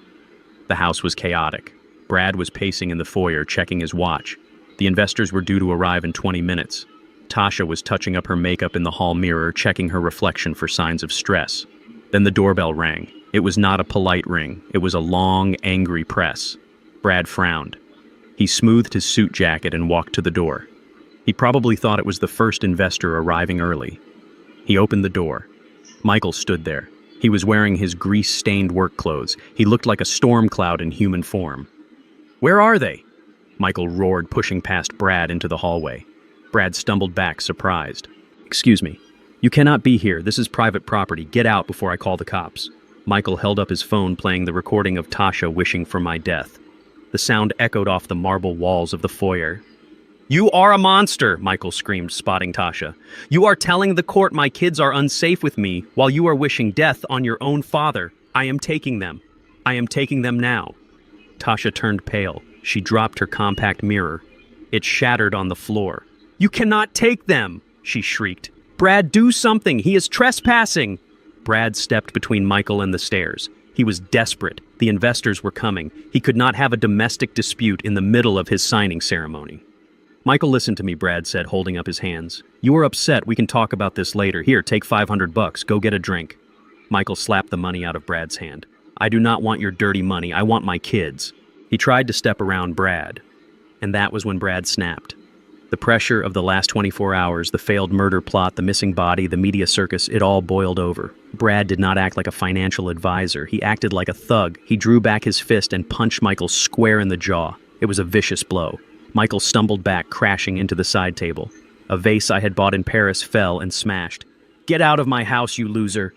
The house was chaotic. Brad was pacing in the foyer, checking his watch. The investors were due to arrive in 20 minutes. Tasha was touching up her makeup in the hall mirror, checking her reflection for signs of stress. Then the doorbell rang. It was not a polite ring. It was a long, angry press. Brad frowned. He smoothed his suit jacket and walked to the door. He probably thought it was the first investor arriving early. He opened the door. Michael stood there. He was wearing his grease-stained work clothes. He looked like a storm cloud in human form. "Where are they?" Michael roared, pushing past Brad into the hallway. Brad stumbled back, surprised. "Excuse me. You cannot be here. This is private property. Get out before I call the cops." Michael held up his phone, playing the recording of Tasha wishing for my death. The sound echoed off the marble walls of the foyer. "You are a monster," Michael screamed, spotting Tasha. "You are telling the court my kids are unsafe with me while you are wishing death on your own father. I am taking them. I am taking them now." Tasha turned pale. She dropped her compact mirror. It shattered on the floor. "You cannot take them!" she shrieked. "Brad, do something! He is trespassing!" Brad stepped between Michael and the stairs. He was desperate. The investors were coming. He could not have a domestic dispute in the middle of his signing ceremony. "Michael, listen to me," Brad said, holding up his hands. "You are upset. We can talk about this later. Here, take $500. Go get a drink." Michael slapped the money out of Brad's hand. "I do not want your dirty money. I want my kids." He tried to step around Brad, and that was when Brad snapped. The pressure of the last 24 hours, the failed murder plot, the missing body, the media circus, it all boiled over. Brad did not act like a financial advisor. He acted like a thug. He drew back his fist and punched Michael square in the jaw. It was a vicious blow. Michael stumbled back, crashing into the side table. A vase I had bought in Paris fell and smashed. "Get out of my house, you loser!"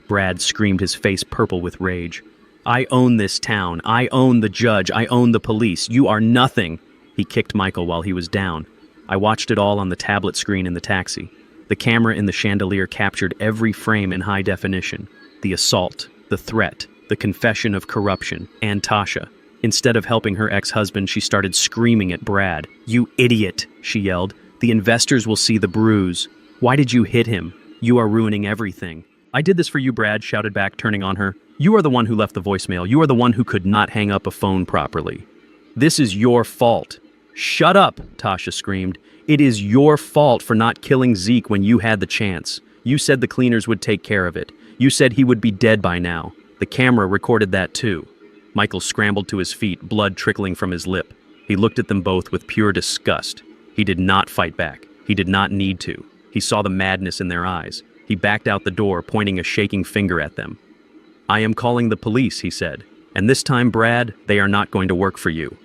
Brad screamed, his face purple with rage. "I own this town. I own the judge. I own the police. You are nothing." He kicked Michael while he was down. I watched it all on the tablet screen in the taxi. The camera in the chandelier captured every frame in high definition. The assault, the threat, the confession of corruption, and Tasha. Instead of helping her ex-husband, she started screaming at Brad. "You idiot," she yelled. "The investors will see the bruise. Why did you hit him? You are ruining everything." "I did this for you," Brad shouted back, turning on her. "You are the one who left the voicemail. You are the one who could not hang up a phone properly. This is your fault." "Shut up," Tasha screamed. "It is your fault for not killing Zeke when you had the chance. You said the cleaners would take care of it. You said he would be dead by now. The camera recorded that too." Michael scrambled to his feet, blood trickling from his lip. He looked at them both with pure disgust. He did not fight back. He did not need to. He saw the madness in their eyes. He backed out the door, pointing a shaking finger at them. "I am calling the police," he said. "And this time, Brad, they are not going to work for you."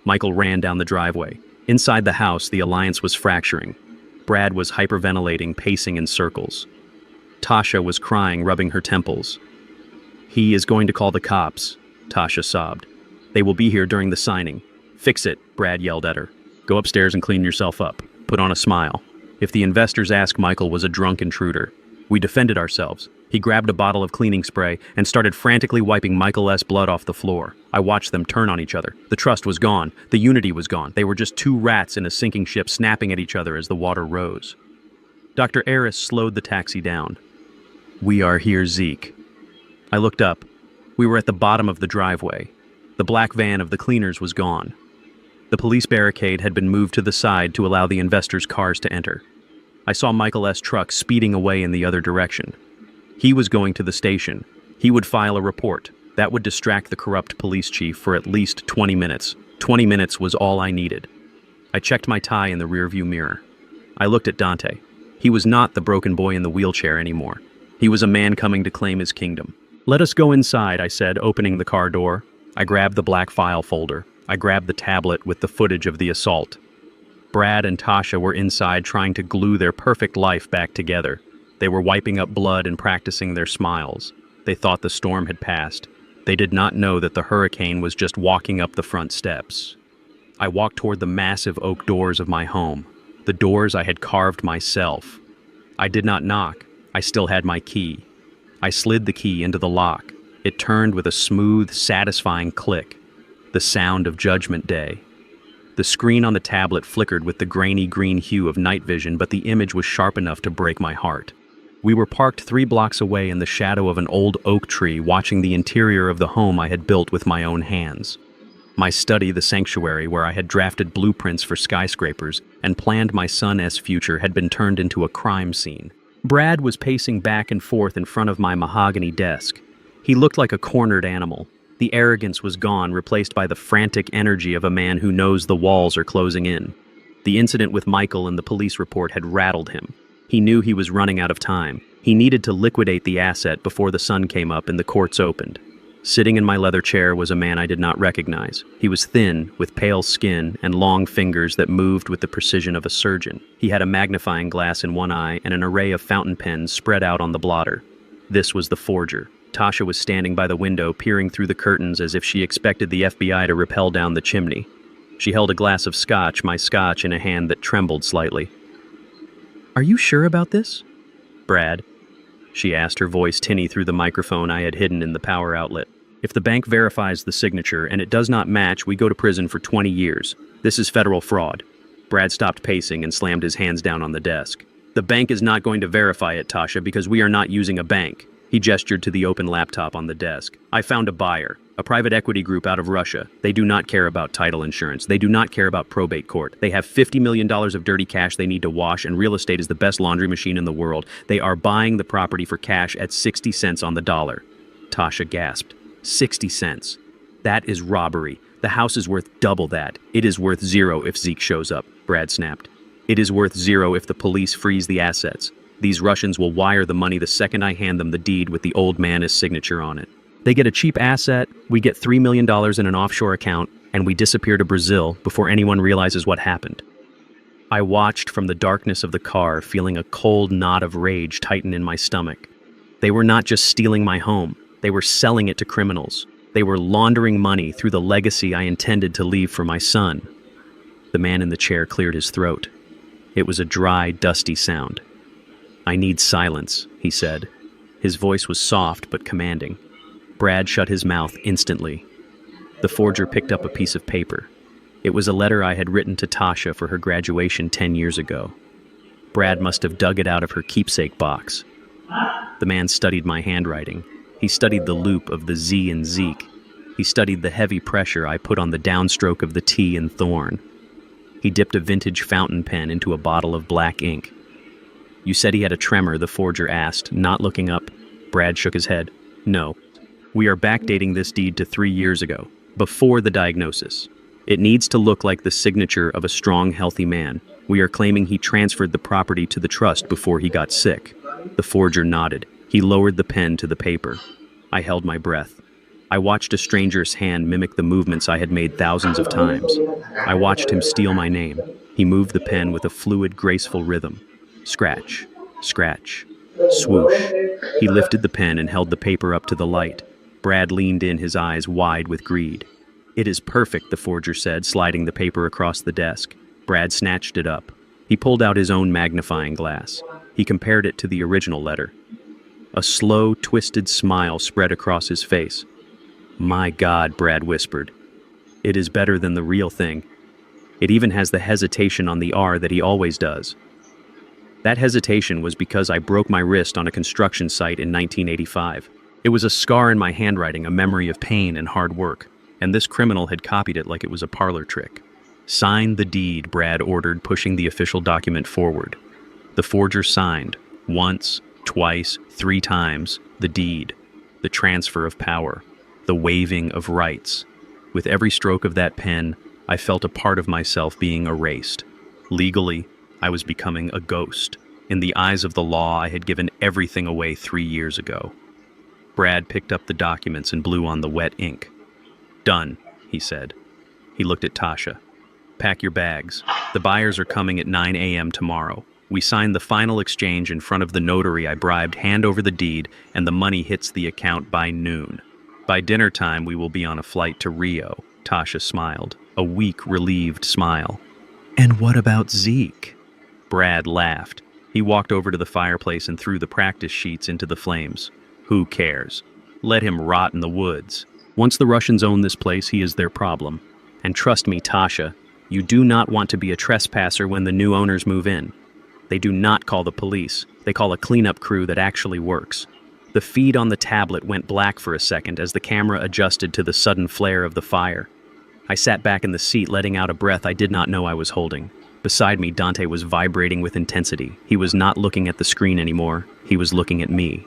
Michael ran down the driveway. Inside the house, the alliance was fracturing. Brad was hyperventilating, pacing in circles. Tasha was crying, rubbing her temples. "He is going to call the cops," Tasha sobbed. "They will be here during the signing." "Fix it," Brad yelled at her. "Go upstairs and clean yourself up. Put on a smile." If the investors asked, Michael was a drunk intruder. We defended ourselves. He grabbed a bottle of cleaning spray and started frantically wiping Michael's blood off the floor. I watched them turn on each other. The trust was gone. The unity was gone. They were just two rats in a sinking ship snapping at each other as the water rose. Dr. Aris slowed the taxi down. "We are here, Zeke." I looked up. We were at the bottom of the driveway. The black van of the cleaners was gone. The police barricade had been moved to the side to allow the investors' cars to enter. I saw Michael's truck speeding away in the other direction. He was going to the station. He would file a report. That would distract the corrupt police chief for at least 20 minutes. 20 minutes was all I needed. I checked my tie in the rearview mirror. I looked at Dante. He was not the broken boy in the wheelchair anymore. He was a man coming to claim his kingdom. "Let us go inside," I said, opening the car door. I grabbed the black file folder. I grabbed the tablet with the footage of the assault. Brad and Tasha were inside trying to glue their perfect life back together. They were wiping up blood and practicing their smiles. They thought the storm had passed. They did not know that the hurricane was just walking up the front steps. I walked toward the massive oak doors of my home, the doors I had carved myself. I did not knock. I still had my key. I slid the key into the lock. It turned with a smooth, satisfying click, the sound of Judgment Day. The screen on the tablet flickered with the grainy green hue of night vision, but the image was sharp enough to break my heart. We were parked 3 blocks away in the shadow of an old oak tree, watching the interior of the home I had built with my own hands. My study, the sanctuary where I had drafted blueprints for skyscrapers and planned my son's future, had been turned into a crime scene. Brad was pacing back and forth in front of my mahogany desk. He looked like a cornered animal. The arrogance was gone, replaced by the frantic energy of a man who knows the walls are closing in. The incident with Michael and the police report had rattled him. He knew he was running out of time. He needed to liquidate the asset before the sun came up and the courts opened. Sitting in my leather chair was a man I did not recognize. He was thin, with pale skin and long fingers that moved with the precision of a surgeon. He had a magnifying glass in one eye and an array of fountain pens spread out on the blotter. This was the forger. Tasha was standing by the window, peering through the curtains as if she expected the FBI to rappel down the chimney. She held a glass of scotch, my scotch, in a hand that trembled slightly. "Are you sure about this, Brad?" she asked, her voice tinny through the microphone I had hidden in the power outlet. "If the bank verifies the signature and it does not match, we go to prison for 20 years. This is federal fraud." Brad stopped pacing and slammed his hands down on the desk. "The bank is not going to verify it, Tasha, because we are not using a bank." He gestured to the open laptop on the desk. "I found a buyer, a private equity group out of Russia. They do not care about title insurance. They do not care about probate court. They have $50 million of dirty cash they need to wash, and real estate is the best laundry machine in the world. They are buying the property for cash at 60 cents on the dollar." Tasha gasped. 60 cents. "That is robbery. The house is worth double that. It is worth 0 if Zeke shows up," Brad snapped. "It is worth 0 if the police freeze the assets. These Russians will wire the money the second I hand them the deed with the old man's signature on it. They get a cheap asset, we get $3 million in an offshore account, and we disappear to Brazil before anyone realizes what happened." I watched from the darkness of the car, feeling a cold knot of rage tighten in my stomach. They were not just stealing my home. They were selling it to criminals. They were laundering money through the legacy I intended to leave for my son. The man in the chair cleared his throat. It was a dry, dusty sound. "I need silence," he said. His voice was soft but commanding. Brad shut his mouth instantly. The forger picked up a piece of paper. It was a letter I had written to Tasha for her graduation 10 years ago. Brad must have dug it out of her keepsake box. The man studied my handwriting. He studied the loop of the Z in Zeke. He studied the heavy pressure I put on the downstroke of the T in Thorn. He dipped a vintage fountain pen into a bottle of black ink. "You said he had a tremor," the forger asked, not looking up. Brad shook his head. "No. We are backdating this deed to 3 years ago, before the diagnosis. It needs to look like the signature of a strong, healthy man. We are claiming he transferred the property to the trust before he got sick." The forger nodded. He lowered the pen to the paper. I held my breath. I watched a stranger's hand mimic the movements I had made thousands of times. I watched him steal my name. He moved the pen with a fluid, graceful rhythm. Scratch, scratch, swoosh. He lifted the pen and held the paper up to the light. Brad leaned in, his eyes wide with greed. "It is perfect," the forger said, sliding the paper across the desk. Brad snatched it up. He pulled out his own magnifying glass. He compared it to the original letter. A slow, twisted smile spread across his face. "My God," Brad whispered. "It is better than the real thing. It even has the hesitation on the R that he always does." That hesitation was because I broke my wrist on a construction site in 1985. It was a scar in my handwriting, a memory of pain and hard work, and this criminal had copied it like it was a parlor trick. "Sign the deed," Brad ordered, pushing the official document forward. The forger signed, once, twice, 3 times, the deed, the transfer of power, the waiving of rights. With every stroke of that pen, I felt a part of myself being erased. Legally, I was becoming a ghost. In the eyes of the law, I had given everything away 3 years ago. Brad picked up the documents and blew on the wet ink. "Done," he said. He looked at Tasha. "Pack your bags. The buyers are coming at 9 a.m. tomorrow. We signed the final exchange in front of the notary I bribed, hand over the deed, and the money hits the account by noon. By dinner time, we will be on a flight to Rio." Tasha smiled, a weak, relieved smile. "And what about Zeke?" Brad laughed. He walked over to the fireplace and threw the practice sheets into the flames. "Who cares? Let him rot in the woods. Once the Russians own this place, he is their problem. And trust me, Tasha, you do not want to be a trespasser when the new owners move in. They do not call the police. They call a cleanup crew that actually works." The feed on the tablet went black for a second as the camera adjusted to the sudden flare of the fire. I sat back in the seat, letting out a breath I did not know I was holding. Beside me, Dante was vibrating with intensity. He was not looking at the screen anymore. He was looking at me.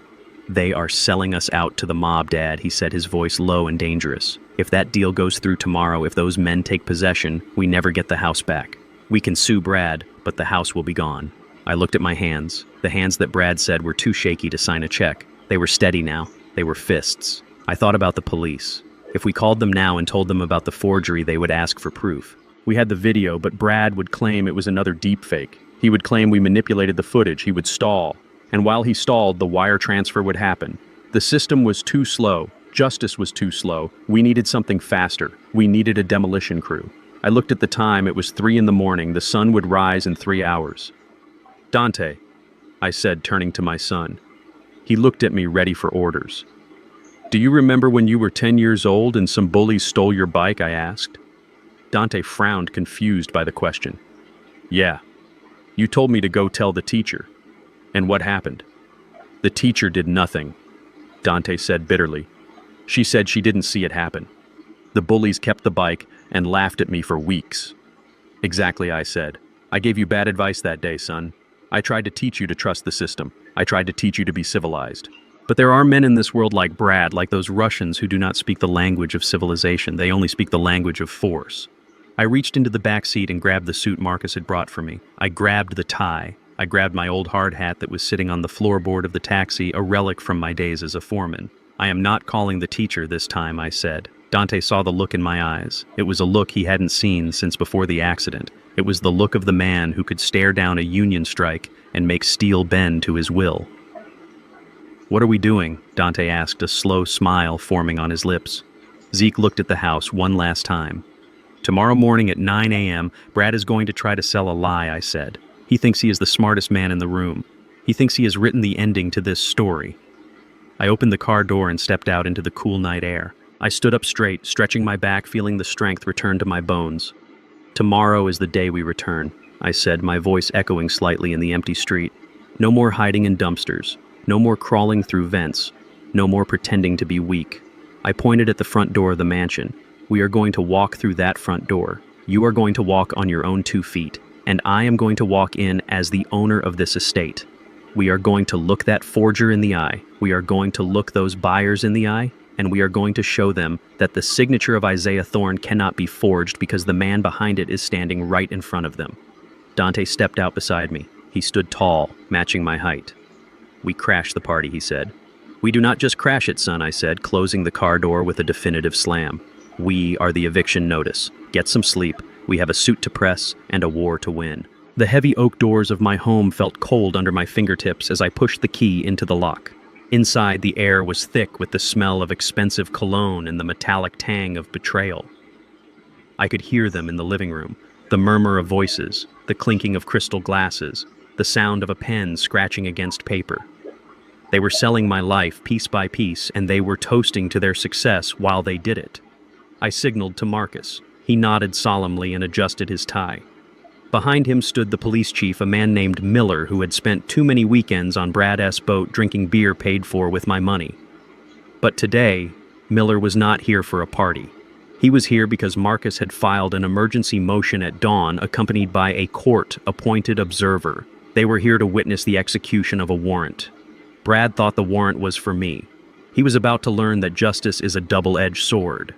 "They are selling us out to the mob, Dad," he said, his voice low and dangerous. "If that deal goes through tomorrow, if those men take possession, we never get the house back. We can sue Brad, but the house will be gone." I looked at my hands. The hands that Brad said were too shaky to sign a check. They were steady now. They were fists. I thought about the police. If we called them now and told them about the forgery, they would ask for proof. We had the video, but Brad would claim it was another deepfake. He would claim we manipulated the footage. He would stall. And while he stalled, the wire transfer would happen. The system was too slow. Justice was too slow. We needed something faster. We needed a demolition crew. I looked at the time. It was 3 a.m. The sun would rise in 3 hours. "Dante," I said, turning to my son. He looked at me, ready for orders. "Do you remember when you were 10 years old and some bullies stole your bike?" I asked. Dante frowned, confused by the question. "Yeah. You told me to go tell the teacher. And what happened?" "The teacher did nothing," Dante said bitterly. "She said she didn't see it happen. The bullies kept the bike and laughed at me for weeks." "Exactly," I said. "I gave you bad advice that day, son. I tried to teach you to trust the system. I tried to teach you to be civilized. But there are men in this world like Brad, like those Russians who do not speak the language of civilization. They only speak the language of force." I reached into the back seat and grabbed the suit Marcus had brought for me. I grabbed the tie. I grabbed my old hard hat that was sitting on the floorboard of the taxi, a relic from my days as a foreman. "I am not calling the teacher this time," I said. Dante saw the look in my eyes. It was a look he hadn't seen since before the accident. It was the look of the man who could stare down a union strike and make steel bend to his will. "What are we doing?" Dante asked, a slow smile forming on his lips. Zeke looked at the house one last time. "Tomorrow morning at 9 a.m., Brad is going to try to sell a lie," I said. "He thinks he is the smartest man in the room. He thinks he has written the ending to this story." I opened the car door and stepped out into the cool night air. I stood up straight, stretching my back, feeling the strength return to my bones. "Tomorrow is the day we return," I said, my voice echoing slightly in the empty street. "No more hiding in dumpsters. No more crawling through vents. No more pretending to be weak." I pointed at the front door of the mansion. "We are going to walk through that front door. You are going to walk on your own 2 feet, and I am going to walk in as the owner of this estate. We are going to look that forger in the eye. We are going to look those buyers in the eye, and we are going to show them that the signature of Isaiah Thorne cannot be forged because the man behind it is standing right in front of them." Dante stepped out beside me. He stood tall, matching my height. "We crash the party," he said. "We do not just crash it, son," I said, closing the car door with a definitive slam. "We are the eviction notice. Get some sleep. We have a suit to press and a war to win." The heavy oak doors of my home felt cold under my fingertips as I pushed the key into the lock. Inside, the air was thick with the smell of expensive cologne and the metallic tang of betrayal. I could hear them in the living room, the murmur of voices, the clinking of crystal glasses, the sound of a pen scratching against paper. They were selling my life piece by piece, and they were toasting to their success while they did it. I signaled to Marcus. He nodded solemnly and adjusted his tie. Behind him stood the police chief, a man named Miller, who had spent too many weekends on Brad S. boat drinking beer paid for with my money. But today, Miller was not here for a party. He was here because Marcus had filed an emergency motion at dawn, accompanied by a court-appointed observer. They were here to witness the execution of a warrant. Brad thought the warrant was for me. He was about to learn that justice is a double-edged sword.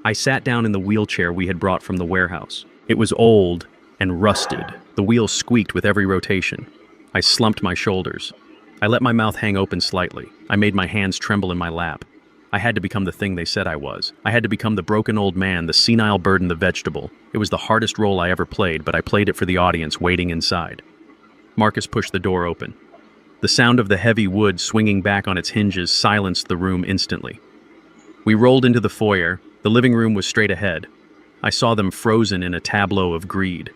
I sat down in the wheelchair we had brought from the warehouse. It was old and rusted. The wheels squeaked with every rotation. I slumped my shoulders. I let my mouth hang open slightly. I made my hands tremble in my lap. I had to become the thing they said I was. I had to become the broken old man, the senile bird and the vegetable. It was the hardest role I ever played, but I played it for the audience waiting inside. Marcus pushed the door open. The sound of the heavy wood swinging back on its hinges silenced the room instantly. We rolled into the foyer. The living room was straight ahead. I saw them frozen in a tableau of greed.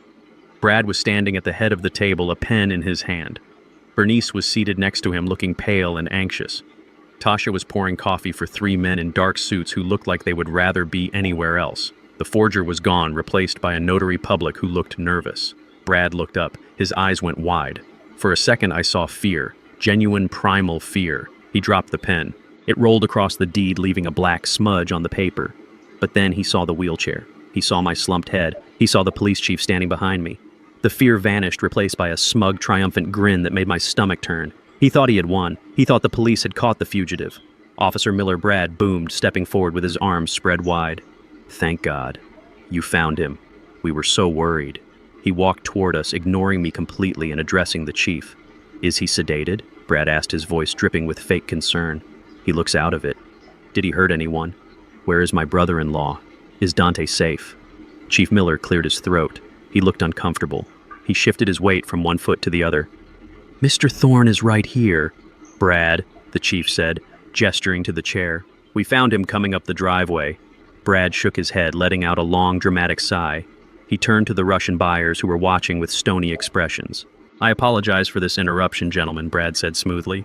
Brad was standing at the head of the table, a pen in his hand. Bernice was seated next to him, looking pale and anxious. Tasha was pouring coffee for 3 men in dark suits who looked like they would rather be anywhere else. The forger was gone, replaced by a notary public who looked nervous. Brad looked up. His eyes went wide. For a second I saw fear, genuine primal fear. He dropped the pen. It rolled across the deed, leaving a black smudge on the paper. But then he saw the wheelchair. He saw my slumped head. He saw the police chief standing behind me. The fear vanished, replaced by a smug, triumphant grin that made my stomach turn. He thought he had won. He thought the police had caught the fugitive. Officer Miller Brad boomed, stepping forward with his arms spread wide. "Thank God. You found him. We were so worried." He walked toward us, ignoring me completely and addressing the chief. "Is he sedated?" Brad asked, his voice dripping with fake concern. "He looks out of it. Did he hurt anyone? Where is my brother-in-law? Is Dante safe?" Chief Miller cleared his throat. He looked uncomfortable. He shifted his weight from one foot to the other. "Mr. Thorne is right here, Brad," the chief said, gesturing to the chair. "We found him coming up the driveway." Brad shook his head, letting out a long, dramatic sigh. He turned to the Russian buyers who were watching with stony expressions. "I apologize for this interruption, gentlemen," Brad said smoothly.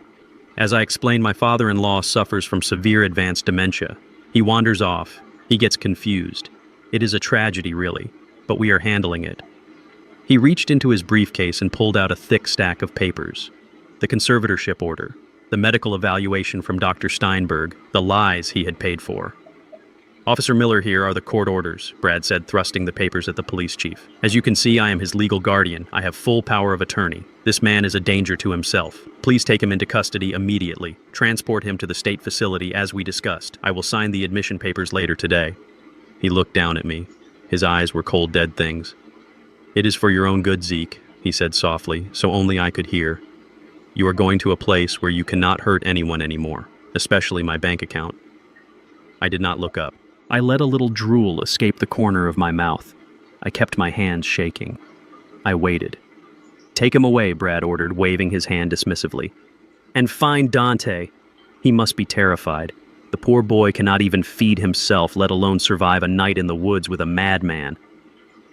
"As I explained, my father-in-law suffers from severe advanced dementia. He wanders off. He gets confused. It is a tragedy, really, but we are handling it." He reached into his briefcase and pulled out a thick stack of papers. The conservatorship order, the medical evaluation from Dr. Steinberg, the lies he had paid for. "Officer Miller, here are the court orders," Brad said, thrusting the papers at the police chief. "As you can see, I am his legal guardian. I have full power of attorney. This man is a danger to himself. Please take him into custody immediately. Transport him to the state facility as we discussed. I will sign the admission papers later today." He looked down at me. His eyes were cold, dead things. "It is for your own good, Zeke," he said softly, so only I could hear. "You are going to a place where you cannot hurt anyone anymore, especially my bank account." I did not look up. I let a little drool escape the corner of my mouth. I kept my hands shaking. I waited. "Take him away," Brad ordered, waving his hand dismissively. "And find Dante." He must be terrified. The poor boy cannot even feed himself, let alone survive a night in the woods with a madman.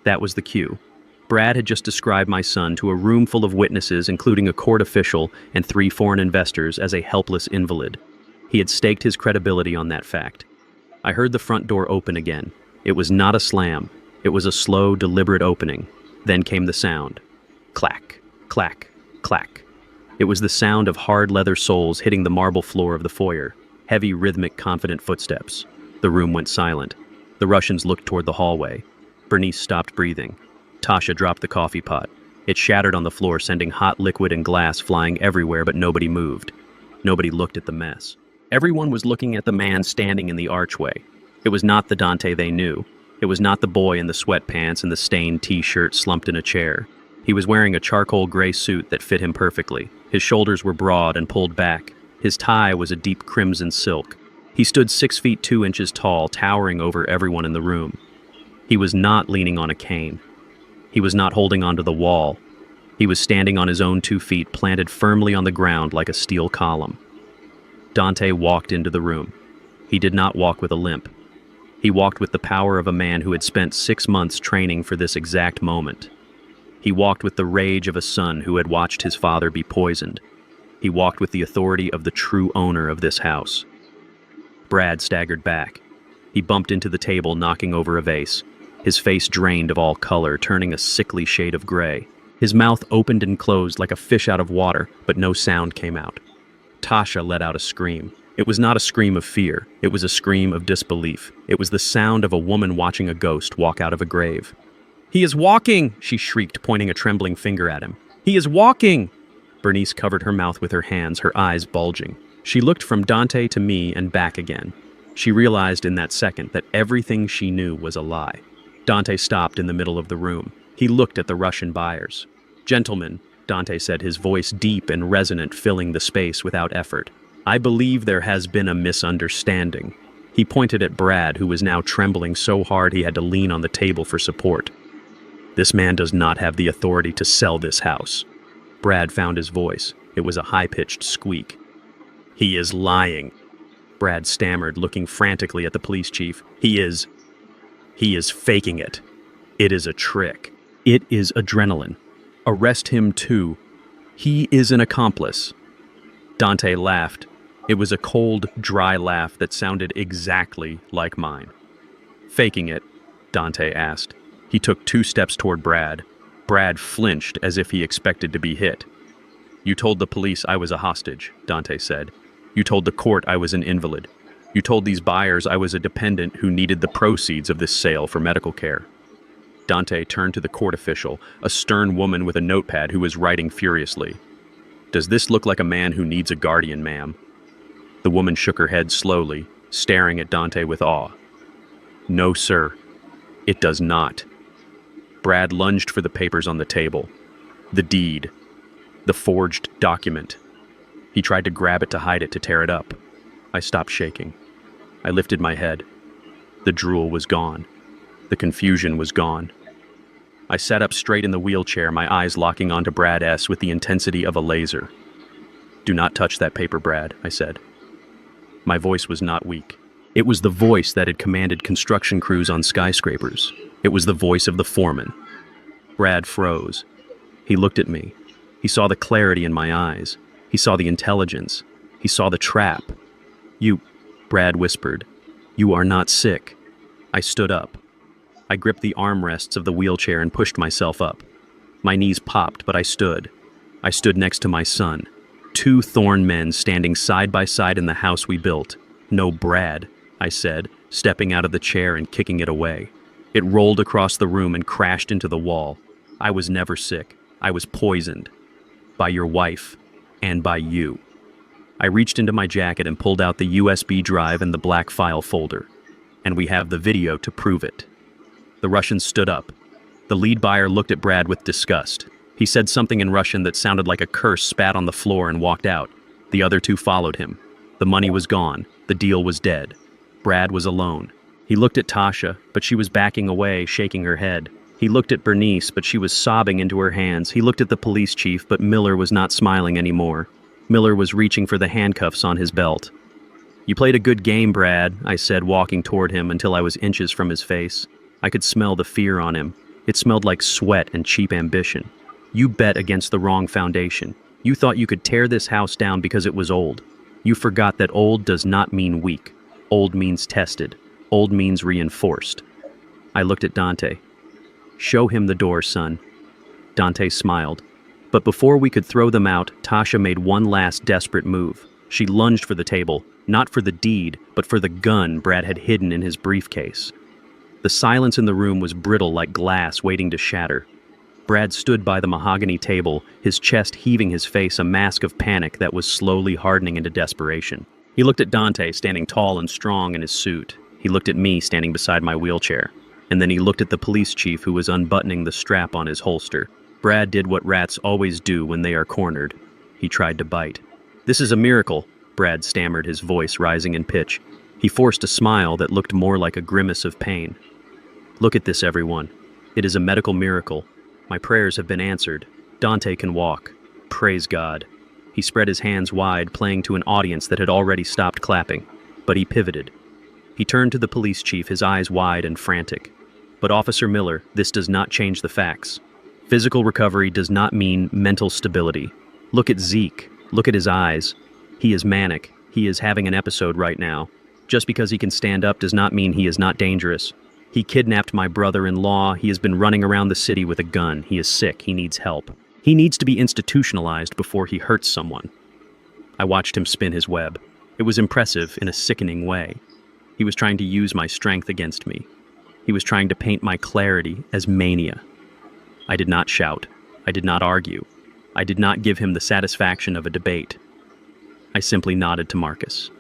That was the cue. Brad had just described my son to a room full of witnesses, including a court official and 3 foreign investors, as a helpless invalid. He had staked his credibility on that fact. I heard the front door open again. It was not a slam. It was a slow, deliberate opening. Then came the sound. Clack, clack, clack. It was the sound of hard leather soles hitting the marble floor of the foyer. Heavy, rhythmic, confident footsteps. The room went silent. The Russians looked toward the hallway. Bernice stopped breathing. Tasha dropped the coffee pot. It shattered on the floor, sending hot liquid and glass flying everywhere, but nobody moved. Nobody looked at the mess. Everyone was looking at the man standing in the archway. It was not the Dante they knew. It was not the boy in the sweatpants and the stained t-shirt slumped in a chair. He was wearing a charcoal gray suit that fit him perfectly. His shoulders were broad and pulled back. His tie was a deep crimson silk. He stood 6 feet 2 inches tall, towering over everyone in the room. He was not leaning on a cane. He was not holding onto the wall. He was standing on his own 2 feet, planted firmly on the ground like a steel column. Dante walked into the room. He did not walk with a limp. He walked with the power of a man who had spent 6 months training for this exact moment. He walked with the rage of a son who had watched his father be poisoned. He walked with the authority of the true owner of this house. Brad staggered back. He bumped into the table, knocking over a vase. His face drained of all color, turning a sickly shade of gray. His mouth opened and closed like a fish out of water, but no sound came out. Tasha let out a scream. It was not a scream of fear. It was a scream of disbelief. It was the sound of a woman watching a ghost walk out of a grave. "He is walking!" she shrieked, pointing a trembling finger at him. "He is walking!" Bernice covered her mouth with her hands, her eyes bulging. She looked from Dante to me and back again. She realized in that second that everything she knew was a lie. Dante stopped in the middle of the room. He looked at the Russian buyers. "Gentlemen, Dante said, his voice deep and resonant, filling the space without effort. "I believe there has been a misunderstanding." He pointed at Brad, who was now trembling so hard he had to lean on the table for support. "This man does not have the authority to sell this house." Brad found his voice. It was a high-pitched squeak. "He is lying," Brad stammered, looking frantically at the police chief. He is faking it. It is a trick. It is adrenaline. Arrest him too. He is an accomplice." Dante laughed. It was a cold, dry laugh that sounded exactly like mine. "Faking it?" Dante asked. He took 2 steps toward Brad. Brad flinched as if he expected to be hit. "You told the police I was a hostage," Dante said. "You told the court I was an invalid. You told these buyers I was a dependent who needed the proceeds of this sale for medical care." Dante turned to the court official, a stern woman with a notepad who was writing furiously. "Does this look like a man who needs a guardian, ma'am?" The woman shook her head slowly, staring at Dante with awe. "No, sir. It does not." Brad lunged for the papers on the table. The deed. The forged document. He tried to grab it to hide it, to tear it up. I stopped shaking. I lifted my head. The drool was gone. The confusion was gone. I sat up straight in the wheelchair, my eyes locking onto Brad S. with the intensity of a laser. "Do not touch that paper, Brad," I said. My voice was not weak. It was the voice that had commanded construction crews on skyscrapers. It was the voice of the foreman. Brad froze. He looked at me. He saw the clarity in my eyes. He saw the intelligence. He saw the trap. "You," Brad whispered, "you are not sick." I stood up. I gripped the armrests of the wheelchair and pushed myself up. My knees popped, but I stood. I stood next to my son. 2 Thorn men standing side by side in the house we built. "No, Brad," I said, stepping out of the chair and kicking it away. It rolled across the room and crashed into the wall. I was never sick. I was poisoned. By your wife, and by you. I reached into my jacket and pulled out the USB drive and the black file folder. And we have the video to prove it. The Russian stood up. The lead buyer looked at Brad with disgust. He said something in Russian that sounded like a curse, spat on the floor, and walked out. The other 2 followed him. The money was gone. The deal was dead. Brad was alone. He looked at Tasha, but she was backing away, shaking her head. He looked at Bernice, but she was sobbing into her hands. He looked at the police chief, but Miller was not smiling anymore. Miller was reaching for the handcuffs on his belt. "You played a good game, Brad," I said, walking toward him until I was inches from his face. I could smell the fear on him. It smelled like sweat and cheap ambition. "You bet against the wrong foundation. You thought you could tear this house down because it was old. You forgot that old does not mean weak. Old means tested. Old means reinforced." I looked at Dante. "Show him the door, son." Dante smiled. But before we could throw them out, Tasha made one last desperate move. She lunged for the table, not for the deed, but for the gun Brad had hidden in his briefcase. The silence in the room was brittle like glass waiting to shatter. Brad stood by the mahogany table, his chest heaving, his face a mask of panic that was slowly hardening into desperation. He looked at Dante, standing tall and strong in his suit. He looked at me, standing beside my wheelchair. And then he looked at the police chief, who was unbuttoning the strap on his holster. Brad did what rats always do when they are cornered. He tried to bite. "This is a miracle," Brad stammered, his voice rising in pitch. He forced a smile that looked more like a grimace of pain. "Look at this, everyone. It is a medical miracle. My prayers have been answered. Dante can walk. Praise God." He spread his hands wide, playing to an audience that had already stopped clapping. But he pivoted. He turned to the police chief, his eyes wide and frantic. "But Officer Miller, this does not change the facts. Physical recovery does not mean mental stability. Look at Zeke. Look at his eyes. He is manic. He is having an episode right now. Just because he can stand up does not mean he is not dangerous. He kidnapped my brother-in-law. He has been running around the city with a gun. He is sick. He needs help. He needs to be institutionalized before he hurts someone." I watched him spin his web. It was impressive in a sickening way. He was trying to use my strength against me. He was trying to paint my clarity as mania. I did not shout. I did not argue. I did not give him the satisfaction of a debate. I simply nodded to Marcus.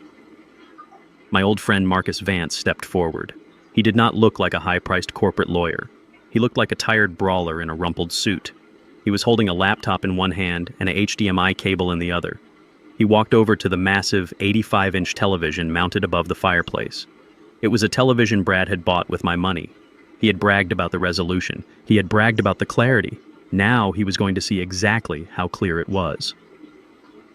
My old friend Marcus Vance stepped forward. He did not look like a high-priced corporate lawyer. He looked like a tired brawler in a rumpled suit. He was holding a laptop in one hand and a HDMI cable in the other. He walked over to the massive 85-inch television mounted above the fireplace. It was a television Brad had bought with my money. He had bragged about the resolution. He had bragged about the clarity. Now he was going to see exactly how clear it was.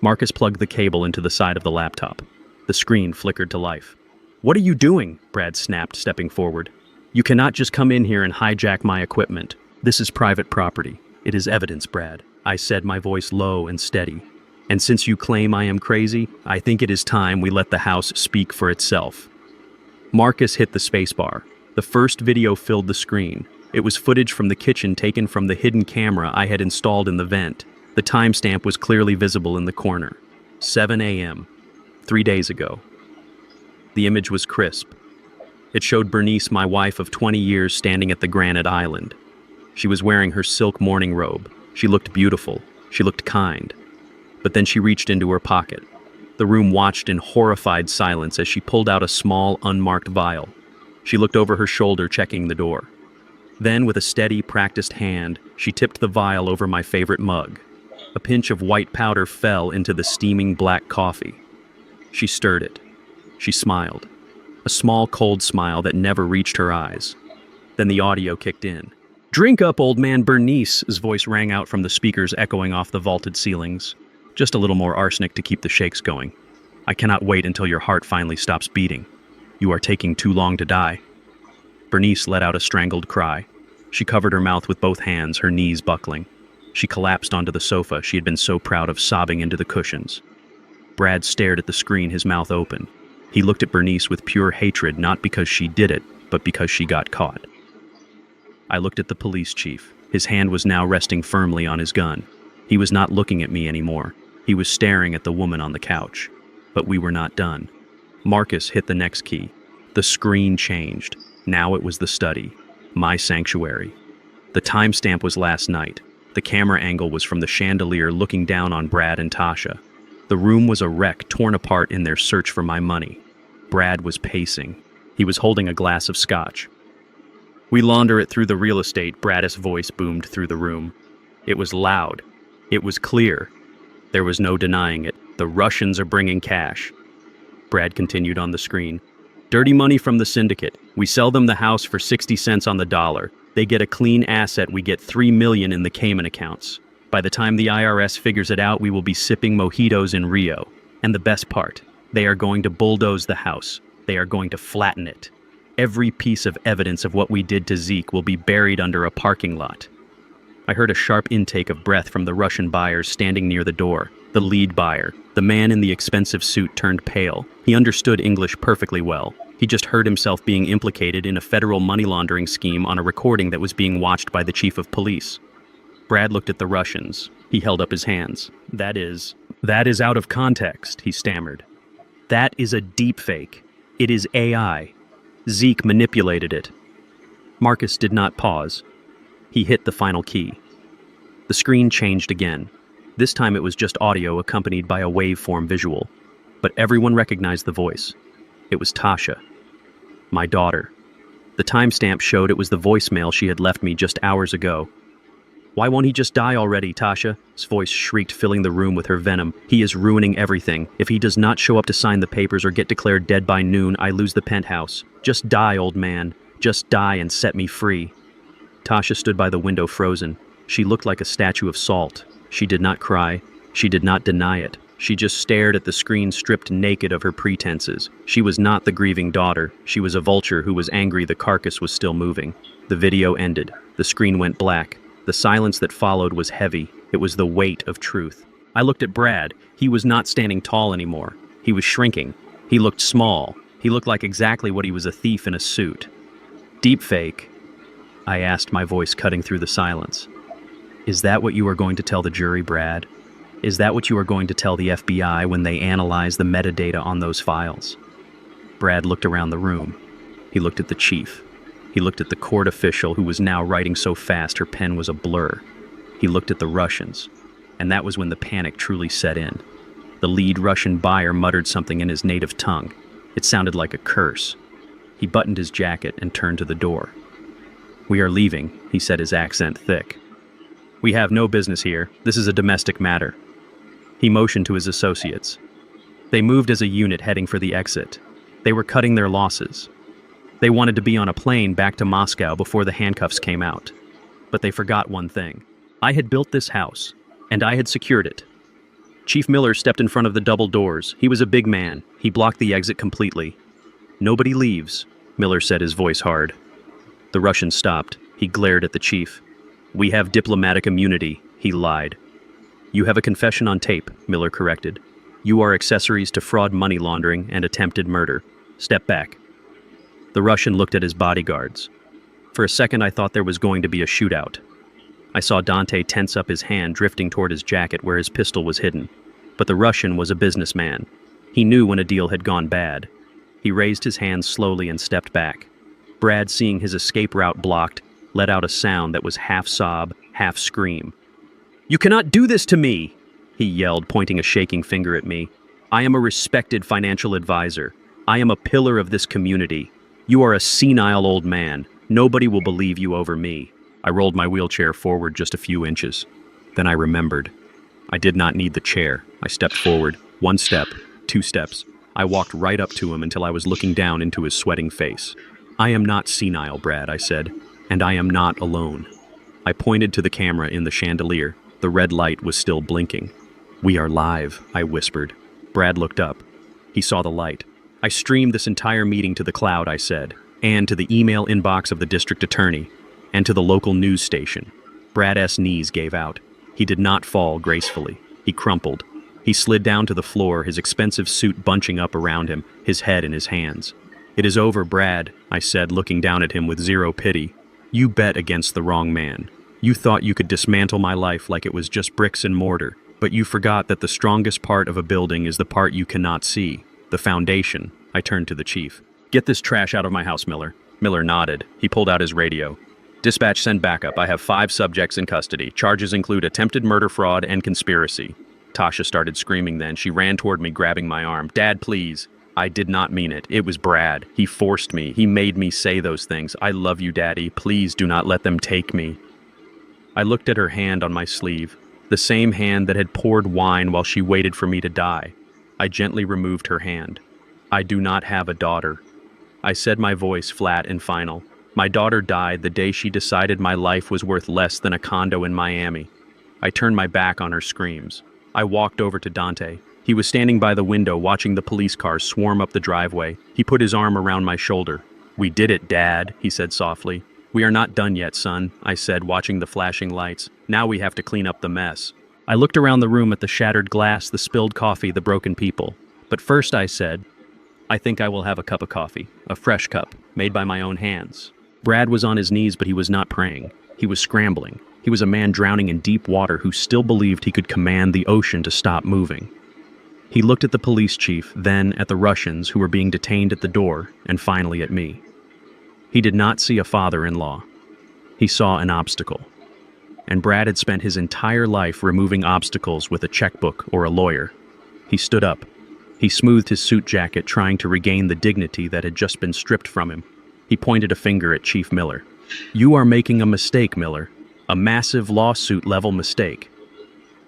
Marcus plugged the cable into the side of the laptop. The screen flickered to life. "What are you doing?" Brad snapped, stepping forward. "You cannot just come in here and hijack my equipment. This is private property. It is evidence, Brad," I said, my voice low and steady. "And since you claim I am crazy, I think it is time we let the house speak for itself." Marcus hit the spacebar. The first video filled the screen. It was footage from the kitchen taken from the hidden camera I had installed in the vent. The timestamp was clearly visible in the corner. 7 a.m., 3 days ago. The image was crisp. It showed Bernice, my wife of 20 years, standing at the granite island. She was wearing her silk morning robe. She looked beautiful. She looked kind. But then she reached into her pocket. The room watched in horrified silence as she pulled out a small, unmarked vial. She looked over her shoulder, checking the door. Then, with a steady, practiced hand, she tipped the vial over my favorite mug. A pinch of white powder fell into the steaming black coffee. She stirred it. She smiled. A small, cold smile that never reached her eyes. Then the audio kicked in. "Drink up, old man." Bernice's voice rang out from the speakers, echoing off the vaulted ceilings. "Just a little more arsenic to keep the shakes going. I cannot wait until your heart finally stops beating. You are taking too long to die." Bernice let out a strangled cry. She covered her mouth with both hands, her knees buckling. She collapsed onto the sofa she had been so proud of, sobbing into the cushions. Brad stared at the screen, his mouth open. He looked at Bernice with pure hatred, not because she did it, but because she got caught. I looked at the police chief. His hand was now resting firmly on his gun. He was not looking at me anymore. He was staring at the woman on the couch. But we were not done. Marcus hit the next key. The screen changed. Now it was the study. My sanctuary. The timestamp was last night. The camera angle was from the chandelier looking down on Brad and Tasha. The room was a wreck, torn apart in their search for my money. Brad was pacing. He was holding a glass of scotch. "We launder it through the real estate," Brad's voice boomed through the room. It was loud. It was clear. There was no denying it. "The Russians are bringing cash." Brad continued on the screen. "Dirty money from the syndicate. We sell them the house for 60 cents on the dollar. They get a clean asset. We get $3 million in the Cayman accounts. By the time the IRS figures it out, we will be sipping mojitos in Rio. And the best part, they are going to bulldoze the house. They are going to flatten it. Every piece of evidence of what we did to Zeke will be buried under a parking lot." I heard a sharp intake of breath from the Russian buyers standing near the door. The lead buyer, the man in the expensive suit, turned pale. He understood English perfectly well. He just heard himself being implicated in a federal money laundering scheme on a recording that was being watched by the chief of police. Brad looked at the Russians. He held up his hands. That is out of context," he stammered. "That is a deepfake. It is AI. Zeke manipulated it." Marcus did not pause. He hit the final key. The screen changed again. This time it was just audio accompanied by a waveform visual. But everyone recognized the voice. It was Tasha. My daughter. The timestamp showed it was the voicemail she had left me just hours ago. "Why won't he just die already, Tasha?" His voice shrieked, filling the room with her venom. "He is ruining everything. If he does not show up to sign the papers or get declared dead by noon, I lose the penthouse. Just die, old man. Just die and set me free." Tasha stood by the window, frozen. She looked like a statue of salt. She did not cry. She did not deny it. She just stared at the screen, stripped naked of her pretenses. She was not the grieving daughter. She was a vulture who was angry the carcass was still moving. The video ended. The screen went black. The silence that followed was heavy. It was the weight of truth. I looked at Brad. He was not standing tall anymore. He was shrinking. He looked small. He looked like exactly what he was, a thief in a suit. "Deepfake?" I asked, my voice cutting through the silence. "Is that what you are going to tell the jury, Brad? Is that what you are going to tell the FBI when they analyze the metadata on those files?" Brad looked around the room. He looked at the chief. He looked at the court official who was now writing so fast her pen was a blur. He looked at the Russians. And that was when the panic truly set in. The lead Russian buyer muttered something in his native tongue. It sounded like a curse. He buttoned his jacket and turned to the door. "We are leaving," he said, his accent thick. We have no business here. This is a domestic matter. He motioned to his associates. They moved as a unit heading for the exit. They were cutting their losses. They wanted to be on a plane back to Moscow before the handcuffs came out. But they forgot one thing. I had built this house, and I had secured it. Chief Miller stepped in front of the double doors. He was a big man. He blocked the exit completely. "Nobody leaves," Miller said, his voice hard. The Russian stopped. He glared at the chief. "We have diplomatic immunity," he lied. "You have a confession on tape," Miller corrected. "You are accessories to fraud, money laundering, and attempted murder. Step back." The Russian looked at his bodyguards. For a second, I thought there was going to be a shootout. I saw Dante tense up his hand, drifting toward his jacket where his pistol was hidden. But the Russian was a businessman. He knew when a deal had gone bad. He raised his hands slowly and stepped back. Brad, seeing his escape route blocked, let out a sound that was half sob, half scream. "You cannot do this to me!" he yelled, pointing a shaking finger at me. "I am a respected financial advisor. I am a pillar of this community. You are a senile old man. Nobody will believe you over me." I rolled my wheelchair forward just a few inches. Then I remembered. I did not need the chair. I stepped forward. 1 step, 2 steps. I walked right up to him until I was looking down into his sweating face. "I am not senile, Brad," I said, "and I am not alone." I pointed to the camera in the chandelier. The red light was still blinking. "We are live," I whispered. Brad looked up. He saw the light. "I streamed this entire meeting to the cloud," I said, "and to the email inbox of the district attorney, and to the local news station." Brad's knees gave out. He did not fall gracefully. He crumpled. He slid down to the floor, his expensive suit bunching up around him, his head in his hands. "It is over, Brad," I said, looking down at him with zero pity. "You bet against the wrong man. You thought you could dismantle my life like it was just bricks and mortar, but you forgot that the strongest part of a building is the part you cannot see, the foundation." I turned to the chief. "Get this trash out of my house, Miller." Miller nodded. He pulled out his radio. "Dispatch, send backup. I have 5 subjects in custody. Charges include attempted murder, fraud, and conspiracy." Tasha started screaming then. She ran toward me, grabbing my arm. "Dad, please." I did not mean it. It was Brad. He forced me. He made me say those things. "I love you, Daddy. Please do not let them take me." I looked at her hand on my sleeve, the same hand that had poured wine while she waited for me to die. I gently removed her hand. "I do not have a daughter." I said, my voice flat and final. "My daughter died the day she decided my life was worth less than a condo in Miami." I turned my back on her screams. I walked over to Dante. He was standing by the window watching the police cars swarm up the driveway. He put his arm around my shoulder. "We did it, Dad," he said softly. "We are not done yet, son," I said, watching the flashing lights. "Now we have to clean up the mess." I looked around the room at the shattered glass, the spilled coffee, the broken people. But first I said, "I think I will have a cup of coffee, a fresh cup, made by my own hands." Brad was on his knees, but he was not praying. He was scrambling. He was a man drowning in deep water who still believed he could command the ocean to stop moving. He looked at the police chief, then at the Russians who were being detained at the door, and finally at me. He did not see a father-in-law. He saw an obstacle. And Brad had spent his entire life removing obstacles with a checkbook or a lawyer. He stood up. He smoothed his suit jacket, trying to regain the dignity that had just been stripped from him. He pointed a finger at Chief Miller. "You are making a mistake, Miller. A massive lawsuit-level mistake."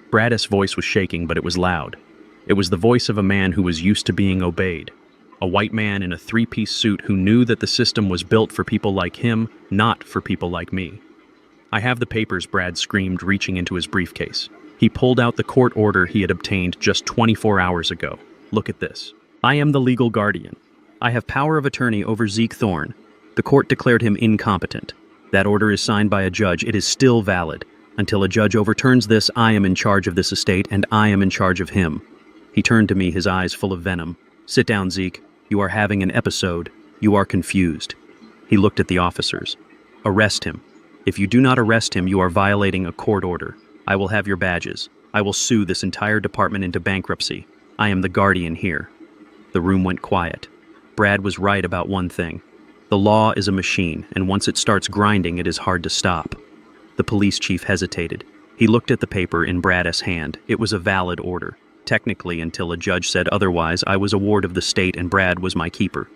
Brad's voice was shaking, but it was loud. It was the voice of a man who was used to being obeyed. A white man in a 3-piece suit who knew that the system was built for people like him, not for people like me. "I have the papers," Brad screamed, reaching into his briefcase. He pulled out the court order he had obtained just 24 hours ago. "Look at this. I am the legal guardian. I have power of attorney over Zeke Thorne. The court declared him incompetent. That order is signed by a judge. It is still valid. Until a judge overturns this, I am in charge of this estate, and I am in charge of him." He turned to me, his eyes full of venom. "Sit down, Zeke. You are having an episode. You are confused." He looked at the officers. "Arrest him. If you do not arrest him, you are violating a court order. I will have your badges. I will sue this entire department into bankruptcy. I am the guardian here." The room went quiet. Brad was right about one thing. The law is a machine, and once it starts grinding, it is hard to stop. The police chief hesitated. He looked at the paper in Brad's hand. It was a valid order. Technically, until a judge said otherwise, I was a ward of the state and Brad was my keeper.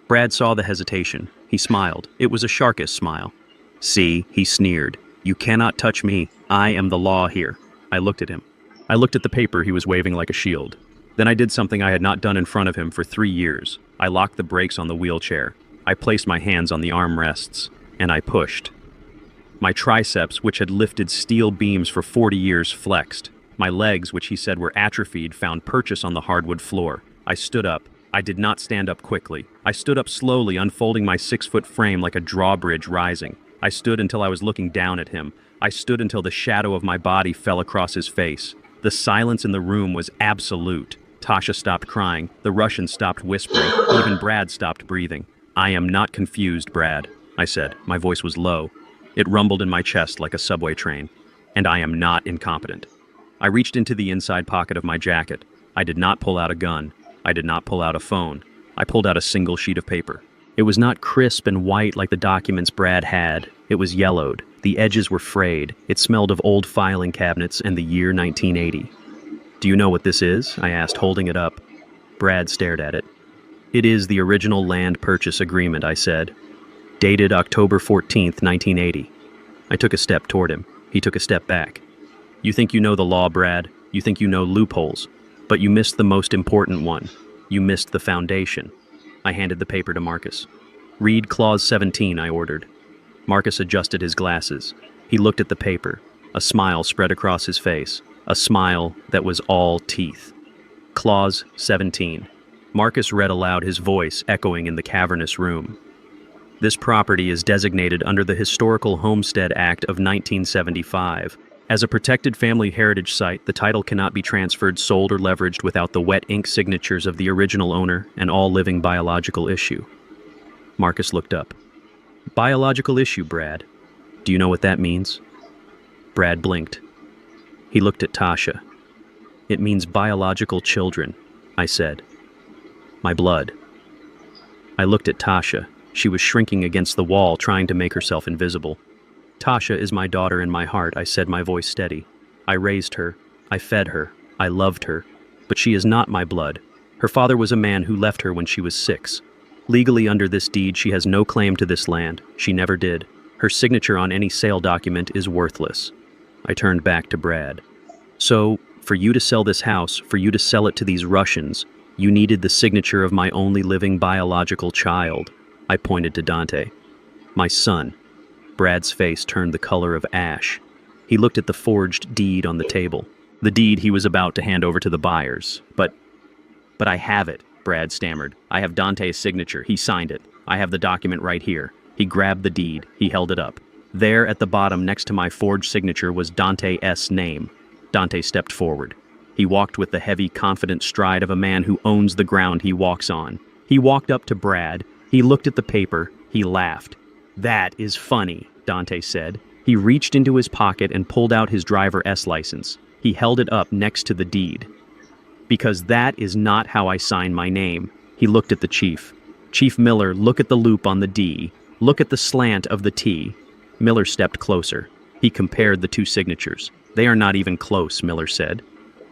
Brad saw the hesitation. He smiled. It was a sharkish smile. "See," he sneered. "You cannot touch me. I am the law here. I looked at him. I looked at the paper he was waving like a shield. Then I did something I had not done in front of him for 3 years. I locked the brakes on the wheelchair. I placed my hands on the armrests, and I pushed. My triceps, which had lifted steel beams for 40 years, flexed. My legs, which he said were atrophied, found purchase on the hardwood floor. I stood up. I did not stand up quickly. I stood up slowly, unfolding my 6-foot frame like a drawbridge rising. I stood until I was looking down at him. I stood until the shadow of my body fell across his face. The silence in the room was absolute. Tasha stopped crying. The Russian stopped whispering. Even Brad stopped breathing. I am not confused, Brad, I said. My voice was low. It rumbled in my chest like a subway train. And I am not incompetent. I reached into the inside pocket of my jacket. I did not pull out a gun. I did not pull out a phone. I pulled out a single sheet of paper. It was not crisp and white like the documents Brad had. It was yellowed. The edges were frayed. It smelled of old filing cabinets and the year 1980. Do you know what this is? I asked, holding it up. Brad stared at it. It is the original land purchase agreement, I said. Dated October 14th, 1980. I took a step toward him. He took a step back. You think you know the law, Brad. You think you know loopholes. But you missed the most important one. You missed the foundation. I handed the paper to Marcus. Read Clause 17, I ordered. Marcus adjusted his glasses. He looked at the paper. A smile spread across his face. A smile that was all teeth. Clause 17. Marcus read aloud, his voice echoing in the cavernous room. This property is designated under the Historical Homestead Act of 1975. As a protected family heritage site, the title cannot be transferred, sold, or leveraged without the wet ink signatures of the original owner and all living biological issue. Marcus looked up. Biological issue, Brad. Do you know what that means? Brad blinked. He looked at Tasha. It means biological children, I said. My blood. I looked at Tasha. She was shrinking against the wall, trying to make herself invisible. Tasha is my daughter in my heart, I said, my voice steady. I raised her. I fed her. I loved her. But she is not my blood. Her father was a man who left her when she was 6. Legally, under this deed, she has no claim to this land. She never did. Her signature on any sale document is worthless. I turned back to Brad. So, for you to sell this house, for you to sell it to these Russians, you needed the signature of my only living biological child. I pointed to Dante. My son. Brad's face turned the color of ash. He looked at the forged deed on the table. The deed he was about to hand over to the buyers. But I have it, Brad stammered. I have Dante's signature. He signed it. I have the document right here. He grabbed the deed. He held it up. There at the bottom next to my forged signature was Dante S.'s name. Dante stepped forward. He walked with the heavy, confident stride of a man who owns the ground he walks on. He walked up to Brad. He looked at the paper. He laughed. That is funny, Dante said. He reached into his pocket and pulled out his driver S license. He held it up next to the deed. Because that is not how I sign my name. He looked at the chief. Chief Miller, look at the loop on the D. Look at the slant of the T. Miller stepped closer. He compared the two signatures. They are not even close, Miller said.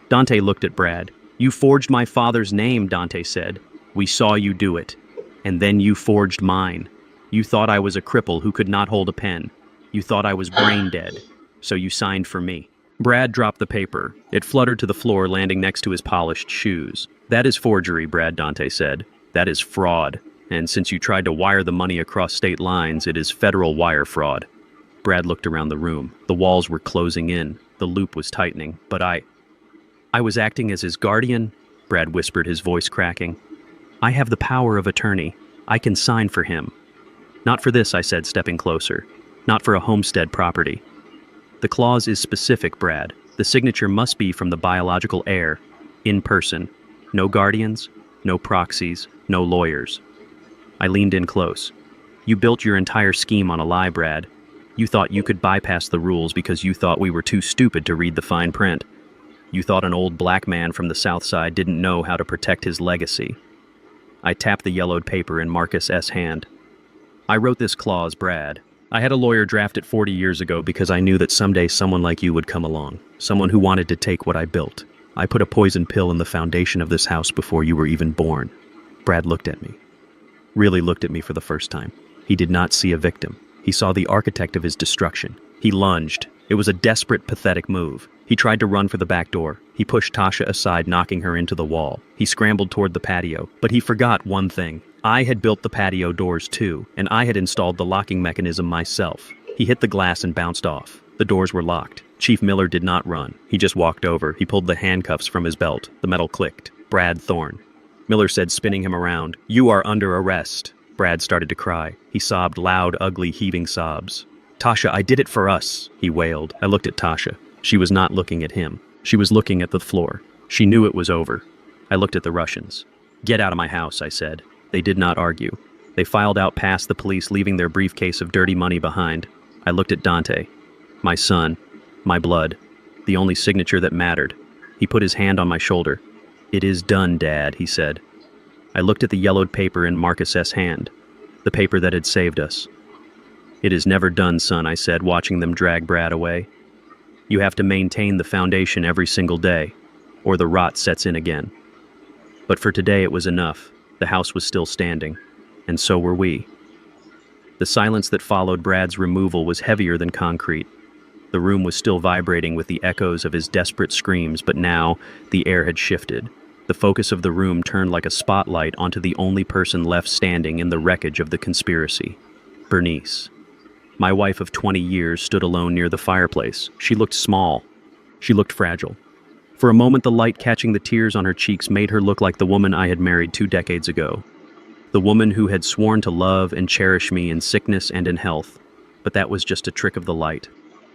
Dante looked at Brad. You forged my father's name, Dante said. We saw you do it. And then you forged mine. You thought I was a cripple who could not hold a pen. You thought I was brain dead. So you signed for me. Brad dropped the paper. It fluttered to the floor, landing next to his polished shoes. That is forgery, Brad, Dante said. That is fraud. And since you tried to wire the money across state lines, it is federal wire fraud. Brad looked around the room. The walls were closing in. The loop was tightening. But I was acting as his guardian, Brad whispered, his voice cracking. I have the power of attorney. I can sign for him. Not for this, I said, stepping closer. Not for a homestead property. The clause is specific, Brad. The signature must be from the biological heir, in person. No guardians, no proxies, no lawyers. I leaned in close. You built your entire scheme on a lie, Brad. You thought you could bypass the rules because you thought we were too stupid to read the fine print. You thought an old black man from the South Side didn't know how to protect his legacy. I tapped the yellowed paper in Marcus S. hand. I wrote this clause, Brad. I had a lawyer draft it 40 years ago because I knew that someday someone like you would come along. Someone who wanted to take what I built. I put a poison pill in the foundation of this house before you were even born. Brad looked at me. Really looked at me for the first time. He did not see a victim. He saw the architect of his destruction. He lunged. It was a desperate, pathetic move. He tried to run for the back door. He pushed Tasha aside, knocking her into the wall. He scrambled toward the patio, but he forgot one thing. I had built the patio doors too, and I had installed the locking mechanism myself. He hit the glass and bounced off. The doors were locked. Chief Miller did not run. He just walked over. He pulled the handcuffs from his belt. The metal clicked. Brad Thorne. Miller said, spinning him around, "You are under arrest." Brad started to cry. He sobbed loud, ugly, heaving sobs. "Tasha, I did it for us," he wailed. I looked at Tasha. She was not looking at him. She was looking at the floor. She knew it was over. I looked at the Russians. "Get out of my house," I said. They did not argue. They filed out past the police, leaving their briefcase of dirty money behind. I looked at Dante. My son. My blood. The only signature that mattered. He put his hand on my shoulder. "It is done, Dad," he said. I looked at the yellowed paper in Marcus's hand. The paper that had saved us. "It is never done, son," I said, watching them drag Brad away. "You have to maintain the foundation every single day, or the rot sets in again." But for today it was enough. The house was still standing, and so were we. The silence that followed Brad's removal was heavier than concrete. The room was still vibrating with the echoes of his desperate screams, but now the air had shifted. The focus of the room turned like a spotlight onto the only person left standing in the wreckage of the conspiracy. Bernice. My wife of 20 years stood alone near the fireplace. She looked small. She looked fragile. For a moment, the light catching the tears on her cheeks made her look like the woman I had married 2 decades ago. The woman who had sworn to love and cherish me in sickness and in health. But that was just a trick of the light.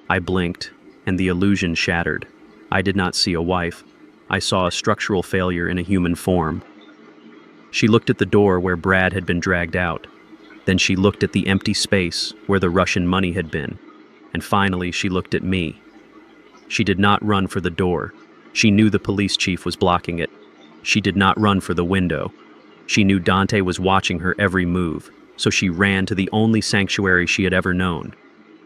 I blinked, and the illusion shattered. I did not see a wife. I saw a structural failure in a human form. She looked at the door where Brad had been dragged out. Then she looked at the empty space where the Russian money had been. And finally, she looked at me. She did not run for the door. She knew the police chief was blocking it. She did not run for the window. She knew Dante was watching her every move, so she ran to the only sanctuary she had ever known.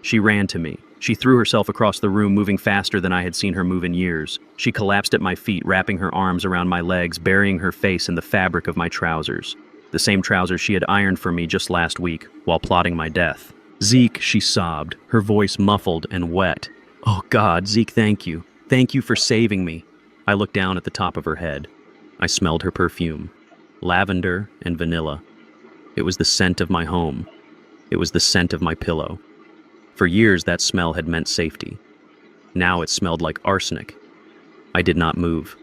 She ran to me. She threw herself across the room, moving faster than I had seen her move in years. She collapsed at my feet, wrapping her arms around my legs, burying her face in the fabric of my trousers. The same trousers she had ironed for me just last week, while plotting my death. "Zeke," she sobbed, her voice muffled and wet. "Oh God, Zeke, thank you. Thank you for saving me." I looked down at the top of her head. I smelled her perfume. Lavender and vanilla. It was the scent of my home. It was the scent of my pillow. For years, that smell had meant safety. Now it smelled like arsenic. I did not move.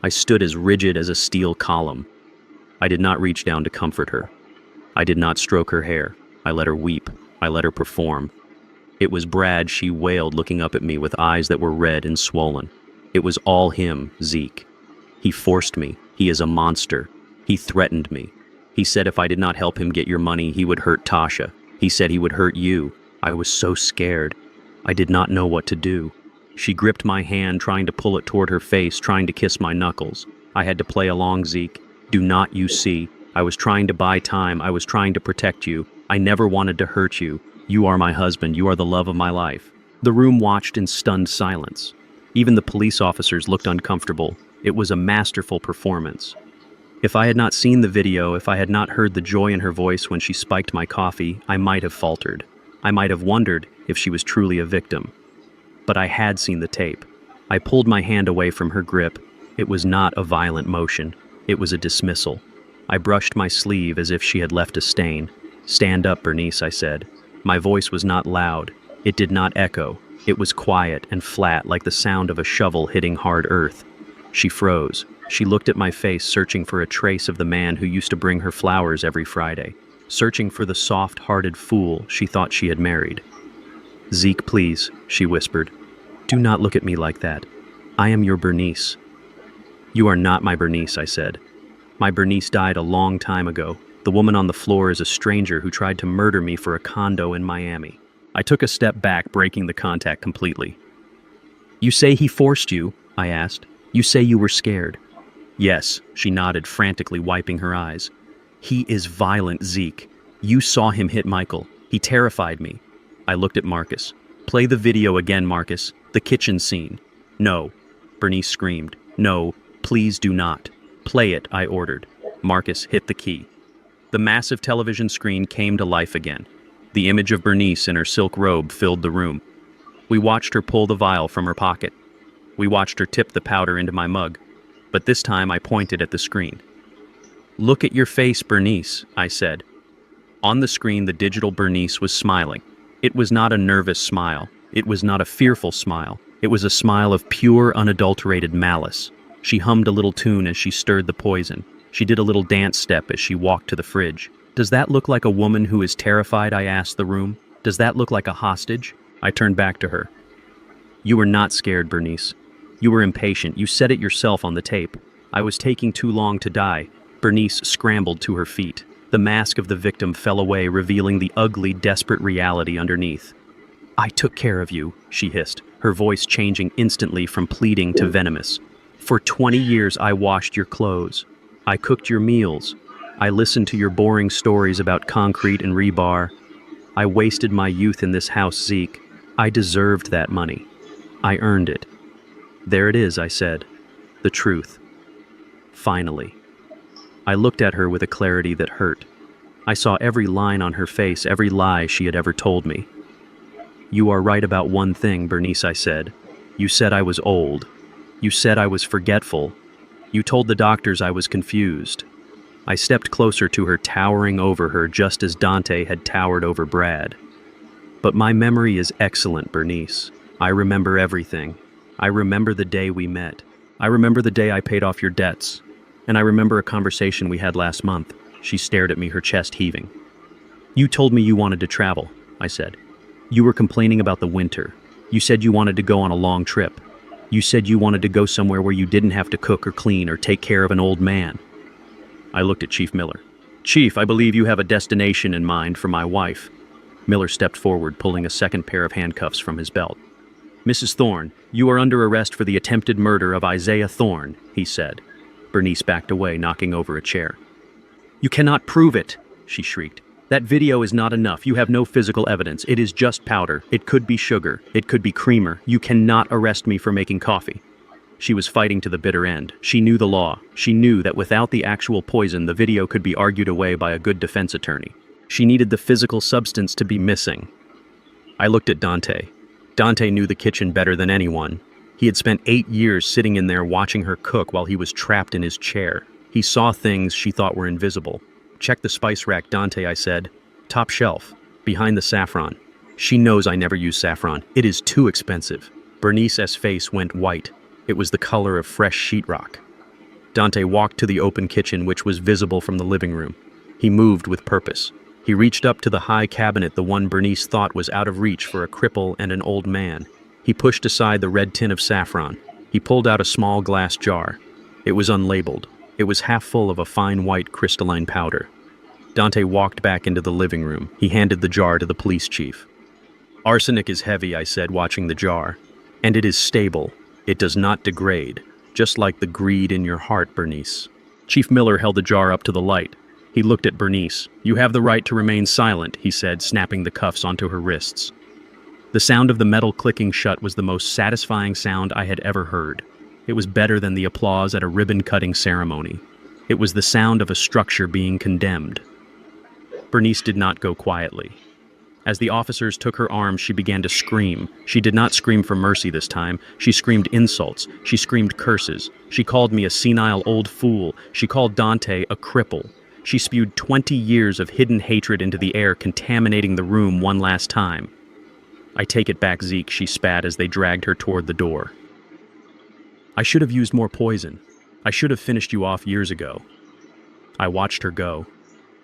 I stood as rigid as a steel column. I did not reach down to comfort her. I did not stroke her hair. I let her weep. I let her perform. It was Brad, she wailed, looking up at me with eyes that were red and swollen. It was all him, Zeke. He forced me. He is a monster. He threatened me. He said if I did not help him get your money, he would hurt Tasha. He said he would hurt you. I was so scared. I did not know what to do. She gripped my hand, trying to pull it toward her face, trying to kiss my knuckles. I had to play along, Zeke. Do not you see? I was trying to buy time. I was trying to protect you. I never wanted to hurt you. You are my husband. You are the love of my life. The room watched in stunned silence. Even the police officers looked uncomfortable. It was a masterful performance. If I had not seen the video, if I had not heard the joy in her voice when she spiked my coffee, I might have faltered. I might have wondered if she was truly a victim. But I had seen the tape. I pulled my hand away from her grip. It was not a violent motion. It was a dismissal. I brushed my sleeve as if she had left a stain. "Stand up, Bernice," I said. My voice was not loud. It did not echo. It was quiet and flat, like the sound of a shovel hitting hard earth. She froze. She looked at my face, searching for a trace of the man who used to bring her flowers every Friday. Searching for the soft-hearted fool she thought she had married. "Zeke, please," she whispered. "Do not look at me like that. I am your Bernice." "You are not my Bernice," I said. "My Bernice died a long time ago. The woman on the floor is a stranger who tried to murder me for a condo in Miami." I took a step back, breaking the contact completely. "You say he forced you?" I asked. "You say you were scared?" "Yes," she nodded, frantically wiping her eyes. "He is violent, Zeke. You saw him hit Michael. He terrified me." I looked at Marcus. "Play the video again, Marcus. The kitchen scene." "No," Bernice screamed. "No, please do not." "Play it," I ordered. Marcus hit the key. The massive television screen came to life again. The image of Bernice in her silk robe filled the room. We watched her pull the vial from her pocket. We watched her tip the powder into my mug. But this time I pointed at the screen. "Look at your face, Bernice," I said. On the screen, the digital Bernice was smiling. It was not a nervous smile. It was not a fearful smile. It was a smile of pure, unadulterated malice. She hummed a little tune as she stirred the poison. She did a little dance step as she walked to the fridge. "Does that look like a woman who is terrified?" I asked the room. "Does that look like a hostage?" I turned back to her. "You were not scared, Bernice. You were impatient. You said it yourself on the tape. I was taking too long to die." Bernice scrambled to her feet. The mask of the victim fell away, revealing the ugly, desperate reality underneath. "I took care of you," she hissed, her voice changing instantly from pleading to venomous. "For 20 years I washed your clothes. I cooked your meals. I listened to your boring stories about concrete and rebar. I wasted my youth in this house, Zeke. I deserved that money. I earned it." "There it is," I said. "The truth. Finally." I looked at her with a clarity that hurt. I saw every line on her face, every lie she had ever told me. "You are right about one thing, Bernice," I said. "You said I was old. You said I was forgetful. You told the doctors I was confused." I stepped closer to her, towering over her just as Dante had towered over Brad. "But my memory is excellent, Bernice. I remember everything. I remember the day we met. I remember the day I paid off your debts. And I remember a conversation we had last month." She stared at me, her chest heaving. "You told me you wanted to travel," I said. "You were complaining about the winter. You said you wanted to go on a long trip. You said you wanted to go somewhere where you didn't have to cook or clean or take care of an old man." I looked at Chief Miller. "Chief, I believe you have a destination in mind for my wife." Miller stepped forward, pulling a second pair of handcuffs from his belt. "Mrs. Thorne, you are under arrest for the attempted murder of Isaiah Thorne," he said. Bernice backed away, knocking over a chair. "You cannot prove it," she shrieked. "That video is not enough. You have no physical evidence. It is just powder. It could be sugar. It could be creamer. You cannot arrest me for making coffee." She was fighting to the bitter end. She knew the law. She knew that without the actual poison, the video could be argued away by a good defense attorney. She needed the physical substance to be missing. I looked at Dante. Dante knew the kitchen better than anyone. He had spent 8 years sitting in there watching her cook while he was trapped in his chair. He saw things she thought were invisible. "Check the spice rack, Dante," I said. "Top shelf, behind the saffron." "She knows I never use saffron. It is too expensive." Bernice's face went white. It was the color of fresh sheetrock. Dante walked to the open kitchen, which was visible from the living room. He moved with purpose. He reached up to the high cabinet, the one Bernice thought was out of reach for a cripple and an old man. He pushed aside the red tin of saffron. He pulled out a small glass jar. It was unlabeled. It was half full of a fine white crystalline powder. Dante walked back into the living room. He handed the jar to the police chief. "Arsenic is heavy," I said, watching the jar. "And it is stable. It does not degrade, just like the greed in your heart, Bernice." Chief Miller held the jar up to the light. He looked at Bernice. "You have the right to remain silent," he said, snapping the cuffs onto her wrists. The sound of the metal clicking shut was the most satisfying sound I had ever heard. It was better than the applause at a ribbon-cutting ceremony. It was the sound of a structure being condemned. Bernice did not go quietly. As the officers took her arms, she began to scream. She did not scream for mercy this time. She screamed insults. She screamed curses. She called me a senile old fool. She called Dante a cripple. She spewed 20 years of hidden hatred into the air, contaminating the room one last time. "I take it back, Zeke," she spat as they dragged her toward the door. "I should have used more poison. I should have finished you off years ago." I watched her go.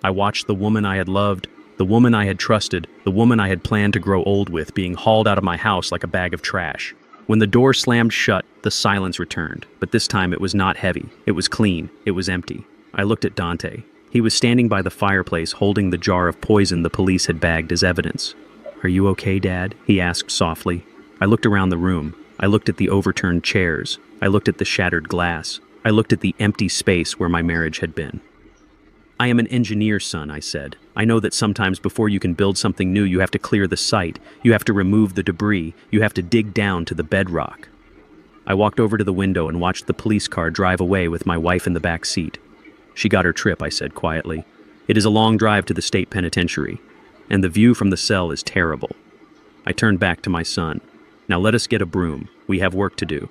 I watched the woman I had loved, the woman I had trusted, the woman I had planned to grow old with, being hauled out of my house like a bag of trash. When the door slammed shut, the silence returned, but this time it was not heavy. It was clean. It was empty. I looked at Dante. He was standing by the fireplace holding the jar of poison the police had bagged as evidence. "Are you okay, Dad?" he asked softly. I looked around the room. I looked at the overturned chairs. I looked at the shattered glass. I looked at the empty space where my marriage had been. "I am an engineer, son," I said. "I know that sometimes before you can build something new, you have to clear the site. You have to remove the debris. You have to dig down to the bedrock." I walked over to the window and watched the police car drive away with my wife in the back seat. "She got her trip," I said quietly. "It is a long drive to the state penitentiary, and the view from the cell is terrible." I turned back to my son. Now let us get a broom. We have work to do.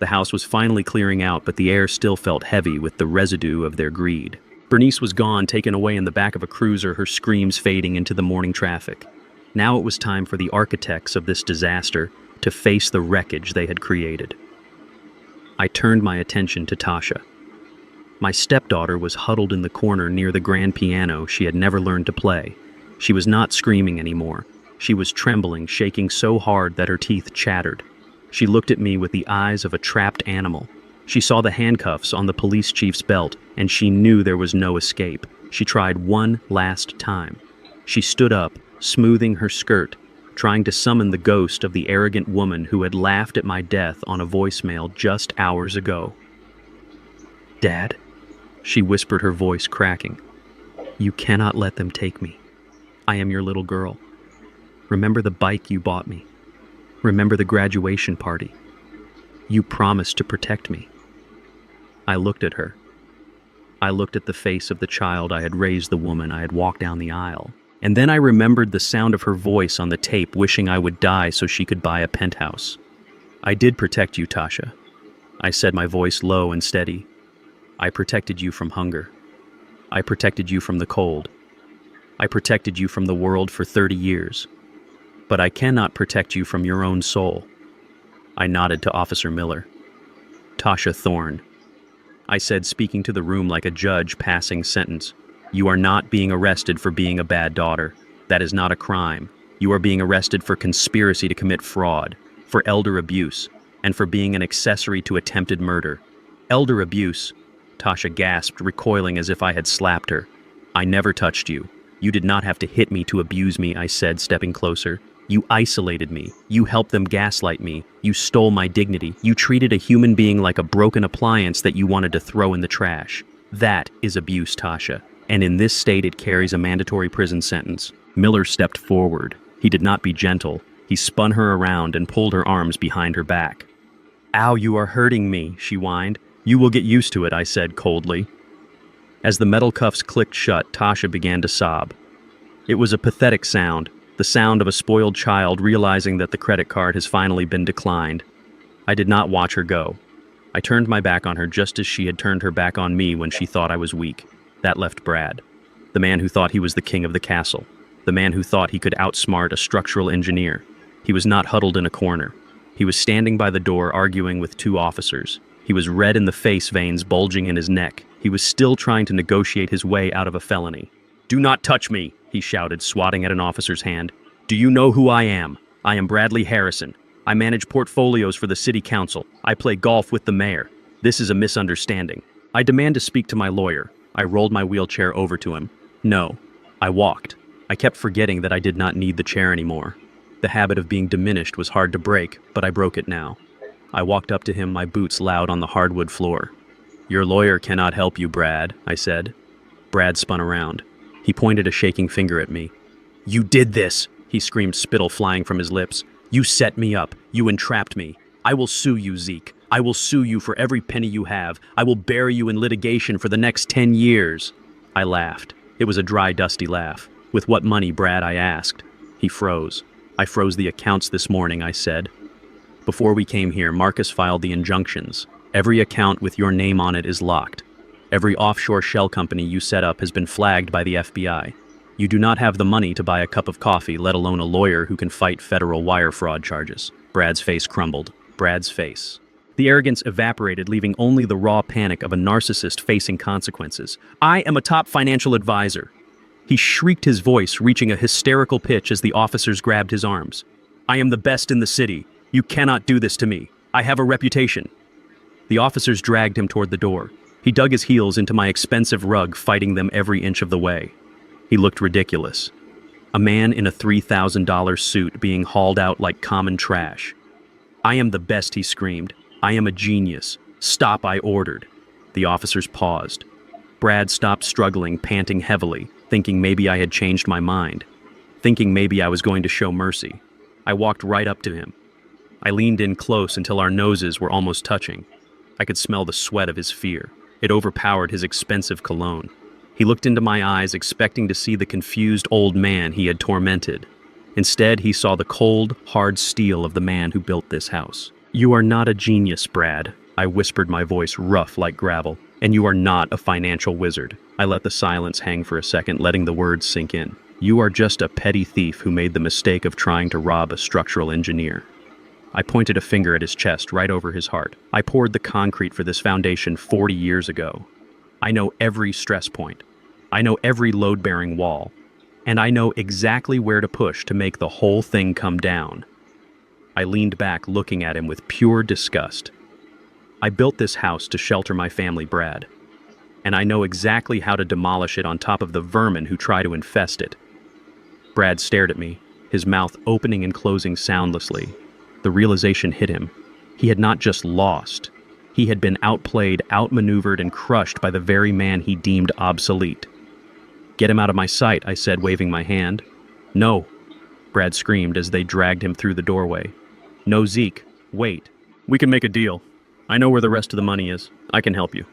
The house was finally clearing out, but the air still felt heavy with the residue of their greed. Bernice was gone, taken away in the back of a cruiser, her screams fading into the morning traffic. Now it was time for the architects of this disaster to face the wreckage they had created. I turned my attention to Tasha. My stepdaughter was huddled in the corner near the grand piano she had never learned to play. She was not screaming anymore. She was trembling, shaking so hard that her teeth chattered. She looked at me with the eyes of a trapped animal. She saw the handcuffs on the police chief's belt, and she knew there was no escape. She tried one last time. She stood up, smoothing her skirt, trying to summon the ghost of the arrogant woman who had laughed at my death on a voicemail just hours ago. "Dad," she whispered, her voice cracking. "You cannot let them take me. I am your little girl. Remember the bike you bought me. Remember the graduation party. You promised to protect me." I looked at her. I looked at the face of the child I had raised, the woman I had walked down the aisle. And then I remembered the sound of her voice on the tape, wishing I would die so she could buy a penthouse. "I did protect you, Tasha," I said, my voice low and steady. "I protected you from hunger. I protected you from the cold. I protected you from the world for 30 years. But I cannot protect you from your own soul." I nodded to Officer Miller. "Tasha Thorne," I said, speaking to the room like a judge passing sentence. "You are not being arrested for being a bad daughter. That is not a crime. You are being arrested for conspiracy to commit fraud, for elder abuse, and for being an accessory to attempted murder." "Elder abuse?" Tasha gasped, recoiling as if I had slapped her. "I never touched you. You did not have to hit me to abuse me," I said, stepping closer. "You isolated me. You helped them gaslight me. You stole my dignity. You treated a human being like a broken appliance that you wanted to throw in the trash. That is abuse, Tasha. And in this state, it carries a mandatory prison sentence." Miller stepped forward. He did not be gentle. He spun her around and pulled her arms behind her back. "Ow, you are hurting me," she whined. "You will get used to it," I said coldly. As the metal cuffs clicked shut, Tasha began to sob. It was a pathetic sound, the sound of a spoiled child realizing that the credit card has finally been declined. I did not watch her go. I turned my back on her just as she had turned her back on me when she thought I was weak. That left Brad, the man who thought he was the king of the castle, the man who thought he could outsmart a structural engineer. He was not huddled in a corner. He was standing by the door arguing with two officers. He was red in the face, veins bulging in his neck. He was still trying to negotiate his way out of a felony. "Do not touch me," he shouted, swatting at an officer's hand. "Do you know who I am? I am Bradley Harrison. I manage portfolios for the city council. I play golf with the mayor. This is a misunderstanding. I demand to speak to my lawyer." I rolled my wheelchair over to him. No, I walked. I kept forgetting that I did not need the chair anymore. The habit of being diminished was hard to break, but I broke it now. I walked up to him, my boots loud on the hardwood floor. "Your lawyer cannot help you, Brad," I said. Brad spun around. He pointed a shaking finger at me. "You did this!" he screamed, spittle flying from his lips. "You set me up. You entrapped me. I will sue you, Zeke. I will sue you for every penny you have. I will bury you in litigation for the next 10 years. I laughed. It was a dry, dusty laugh. "With what money, Brad?" I asked. He froze. "I froze the accounts this morning," I said. "Before we came here, Marcus filed the injunctions. Every account with your name on it is locked. Every offshore shell company you set up has been flagged by the FBI. You do not have the money to buy a cup of coffee, let alone a lawyer who can fight federal wire fraud charges." Brad's face crumbled. Brad's face. The arrogance evaporated, leaving only the raw panic of a narcissist facing consequences. "I am a top financial advisor." He shrieked, his voice reaching a hysterical pitch as the officers grabbed his arms. "I am the best in the city. You cannot do this to me. I have a reputation." The officers dragged him toward the door. He dug his heels into my expensive rug, fighting them every inch of the way. He looked ridiculous. A man in a $3,000 suit being hauled out like common trash. "I am the best," he screamed. "I am a genius. Stop," I ordered. The officers paused. Brad stopped struggling, panting heavily, thinking maybe I had changed my mind, thinking maybe I was going to show mercy. I walked right up to him. I leaned in close until our noses were almost touching. I could smell the sweat of his fear. It overpowered his expensive cologne. He looked into my eyes, expecting to see the confused old man he had tormented. Instead, he saw the cold, hard steel of the man who built this house. "You are not a genius, Brad," I whispered, my voice rough like gravel. "And you are not a financial wizard." I let the silence hang for a second, letting the words sink in. "You are just a petty thief who made the mistake of trying to rob a structural engineer." I pointed a finger at his chest, right over his heart. "I poured the concrete for this foundation 40 years ago. I know every stress point. I know every load-bearing wall. And I know exactly where to push to make the whole thing come down." I leaned back, looking at him with pure disgust. "I built this house to shelter my family, Brad. And I know exactly how to demolish it on top of the vermin who try to infest it." Brad stared at me, his mouth opening and closing soundlessly. The realization hit him. He had not just lost. He had been outplayed, outmaneuvered, and crushed by the very man he deemed obsolete. "Get him out of my sight," I said, waving my hand. "No," Brad screamed as they dragged him through the doorway. "No, Zeke, wait. We can make a deal. I know where the rest of the money is. I can help you."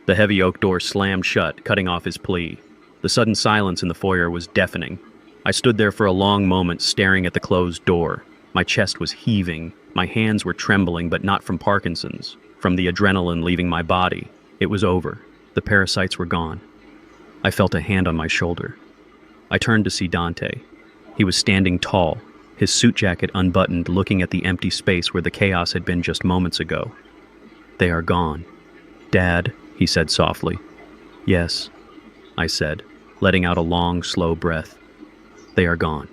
The heavy oak door slammed shut, cutting off his plea. The sudden silence in the foyer was deafening. I stood there for a long moment, staring at the closed door. My chest was heaving. My hands were trembling, but not from Parkinson's, from the adrenaline leaving my body. It was over. The parasites were gone. I felt a hand on my shoulder. I turned to see Dante. He was standing tall, his suit jacket unbuttoned, looking at the empty space where the chaos had been just moments ago. "They are gone. Dad," he said softly. "Yes," I said, letting out a long, slow breath. "They are gone."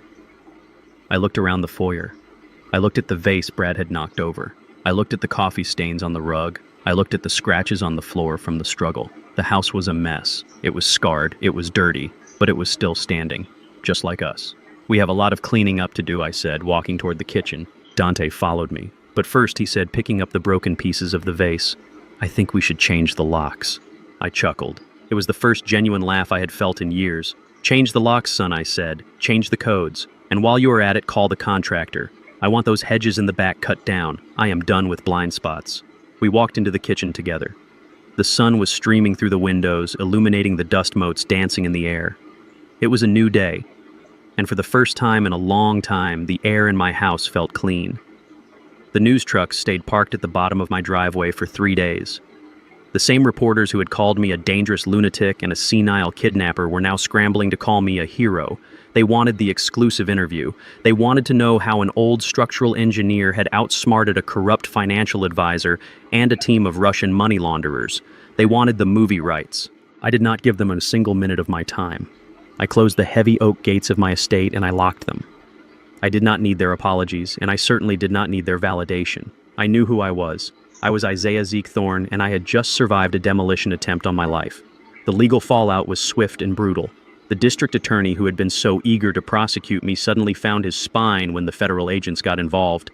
I looked around the foyer. I looked at the vase Brad had knocked over. I looked at the coffee stains on the rug. I looked at the scratches on the floor from the struggle. The house was a mess. It was scarred, it was dirty, but it was still standing, just like us. "We have a lot of cleaning up to do," I said, walking toward the kitchen. Dante followed me. "But first," he said, picking up the broken pieces of the vase, "I think we should change the locks." I chuckled. It was the first genuine laugh I had felt in years. "Change the locks, son," I said. "Change the codes. And while you are at it, call the contractor. I want those hedges in the back cut down. I am done with blind spots." We walked into the kitchen together. The sun was streaming through the windows, illuminating the dust motes dancing in the air. It was a new day, and for the first time in a long time, the air in my house felt clean. The news trucks stayed parked at the bottom of my driveway for 3 days. The same reporters who had called me a dangerous lunatic and a senile kidnapper were now scrambling to call me a hero. They wanted the exclusive interview. They wanted to know how an old structural engineer had outsmarted a corrupt financial advisor and a team of Russian money launderers. They wanted the movie rights. I did not give them a single minute of my time. I closed the heavy oak gates of my estate and I locked them. I did not need their apologies, and I certainly did not need their validation. I knew who I was. I was Isaiah Zeke Thorne, and I had just survived a demolition attempt on my life. The legal fallout was swift and brutal. The district attorney who had been so eager to prosecute me suddenly found his spine when the federal agents got involved.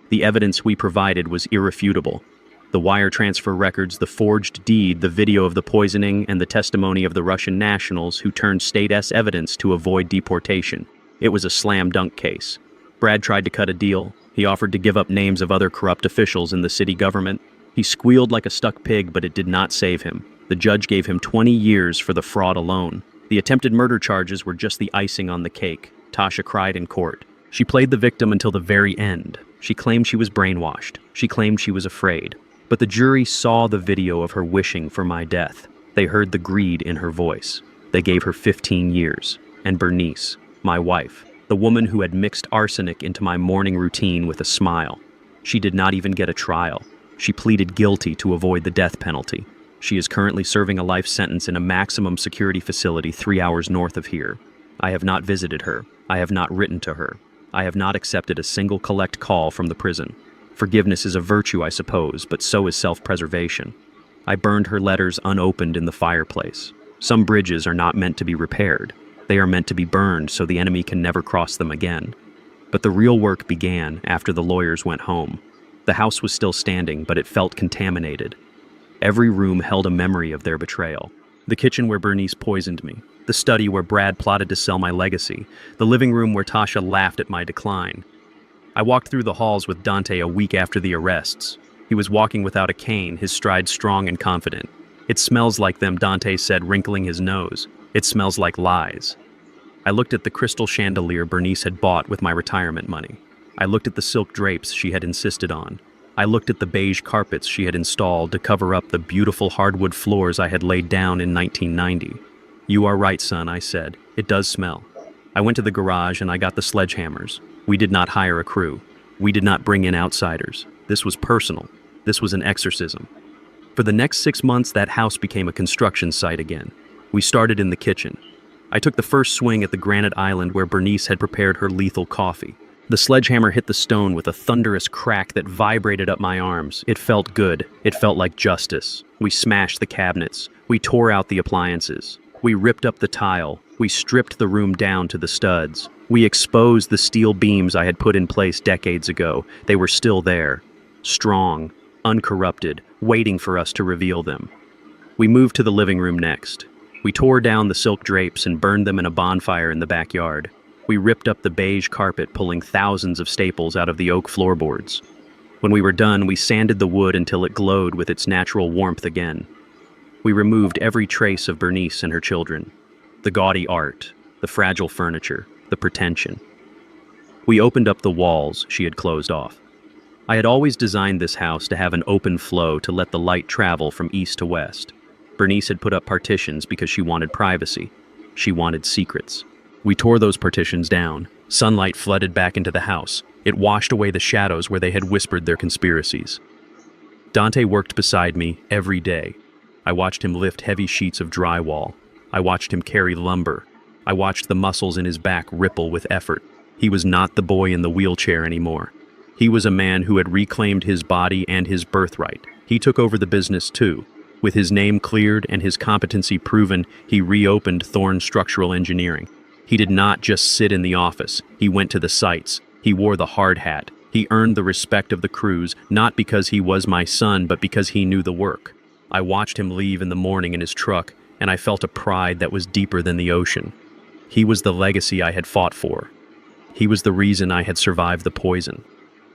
The evidence we provided was irrefutable. The wire transfer records, the forged deed, the video of the poisoning, and the testimony of the Russian nationals who turned state S evidence to avoid deportation. It was a slam-dunk case. Brad tried to cut a deal. He offered to give up names of other corrupt officials in the city government. He squealed like a stuck pig, but it did not save him. The judge gave him 20 years for the fraud alone. The attempted murder charges were just the icing on the cake. Tasha cried in court. She played the victim until the very end. She claimed she was brainwashed. She claimed she was afraid. But the jury saw the video of her wishing for my death. They heard the greed in her voice. They gave her 15 years. And Bernice, my wife, the woman who had mixed arsenic into my morning routine with a smile. She did not even get a trial. She pleaded guilty to avoid the death penalty. She is currently serving a life sentence in a maximum security facility 3 hours north of here. I have not visited her. I have not written to her. I have not accepted a single collect call from the prison. Forgiveness is a virtue, I suppose, but so is self-preservation. I burned her letters unopened in the fireplace. Some bridges are not meant to be repaired. They are meant to be burned so the enemy can never cross them again. But the real work began after the lawyers went home. The house was still standing, but it felt contaminated. Every room held a memory of their betrayal. The kitchen where Bernice poisoned me. The study where Brad plotted to sell my legacy. The living room where Tasha laughed at my decline. I walked through the halls with Dante a week after the arrests. He was walking without a cane, his stride strong and confident. "It smells like them," Dante said, wrinkling his nose. "It smells like lies." I looked at the crystal chandelier Bernice had bought with my retirement money. I looked at the silk drapes she had insisted on. I looked at the beige carpets she had installed to cover up the beautiful hardwood floors I had laid down in 1990. "You are right, son," I said. "It does smell." I went to the garage and I got the sledgehammers. We did not hire a crew. We did not bring in outsiders. This was personal. This was an exorcism. For the next 6 months, that house became a construction site again. We started in the kitchen. I took the first swing at the granite island where Bernice had prepared her lethal coffee. The sledgehammer hit the stone with a thunderous crack that vibrated up my arms. It felt good. It felt like justice. We smashed the cabinets. We tore out the appliances. We ripped up the tile. We stripped the room down to the studs. We exposed the steel beams I had put in place decades ago. They were still there, strong, uncorrupted, waiting for us to reveal them. We moved to the living room next. We tore down the silk drapes and burned them in a bonfire in the backyard. We ripped up the beige carpet, pulling thousands of staples out of the oak floorboards. When we were done, we sanded the wood until it glowed with its natural warmth again. We removed every trace of Bernice and her children. The gaudy art, the fragile furniture, the pretension. We opened up the walls she had closed off. I had always designed this house to have an open flow to let the light travel from east to west. Bernice had put up partitions because she wanted privacy. She wanted secrets. We tore those partitions down. Sunlight flooded back into the house. It washed away the shadows where they had whispered their conspiracies. Dante worked beside me every day. I watched him lift heavy sheets of drywall. I watched him carry lumber. I watched the muscles in his back ripple with effort. He was not the boy in the wheelchair anymore. He was a man who had reclaimed his body and his birthright. He took over the business too. With his name cleared and his competency proven, he reopened Thorne Structural Engineering. He did not just sit in the office. He went to the sites. He wore the hard hat. He earned the respect of the crews, not because he was my son, but because he knew the work. I watched him leave in the morning in his truck, and I felt a pride that was deeper than the ocean. He was the legacy I had fought for. He was the reason I had survived the poison.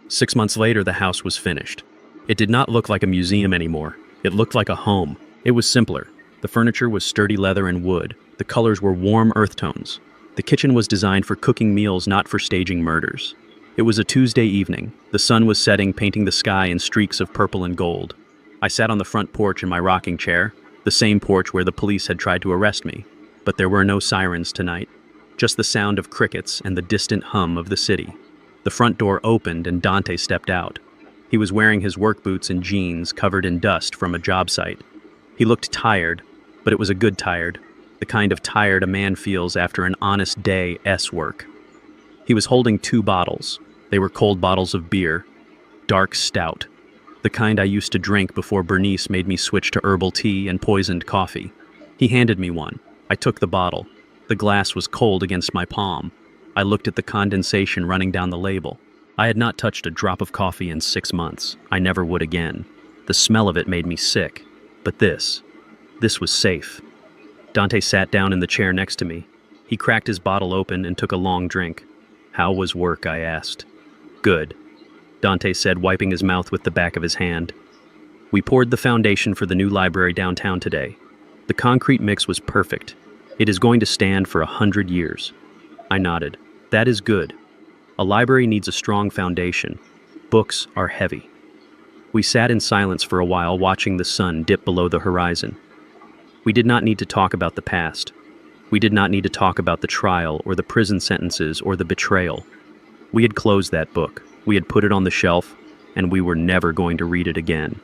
6 months later, the house was finished. It did not look like a museum anymore. It looked like a home. It was simpler. The furniture was sturdy leather and wood. The colors were warm earth tones. The kitchen was designed for cooking meals, not for staging murders. It was a Tuesday evening. The sun was setting, painting the sky in streaks of purple and gold. I sat on the front porch in my rocking chair, the same porch where the police had tried to arrest me. But there were no sirens tonight, just the sound of crickets and the distant hum of the city. The front door opened and Dante stepped out. He was wearing his work boots and jeans covered in dust from a job site. He looked tired, but it was a good tired. The kind of tired a man feels after an honest day's work. He was holding 2 bottles. They were cold bottles of beer, dark stout, the kind I used to drink before Bernice made me switch to herbal tea and poisoned coffee. He handed me one. I took the bottle. The glass was cold against my palm. I looked at the condensation running down the label. I had not touched a drop of coffee in 6 months. I never would again. The smell of it made me sick. But this was safe. Dante sat down in the chair next to me. He cracked his bottle open and took a long drink. "How was work?" I asked. "Good," Dante said, wiping his mouth with the back of his hand. "We poured the foundation for the new library downtown today. The concrete mix was perfect. It is going to stand for 100 years. I nodded. "That is good. A library needs a strong foundation. Books are heavy." We sat in silence for a while, watching the sun dip below the horizon. We did not need to talk about the past. We did not need to talk about the trial or the prison sentences or the betrayal. We had closed that book. We had put it on the shelf, and we were never going to read it again.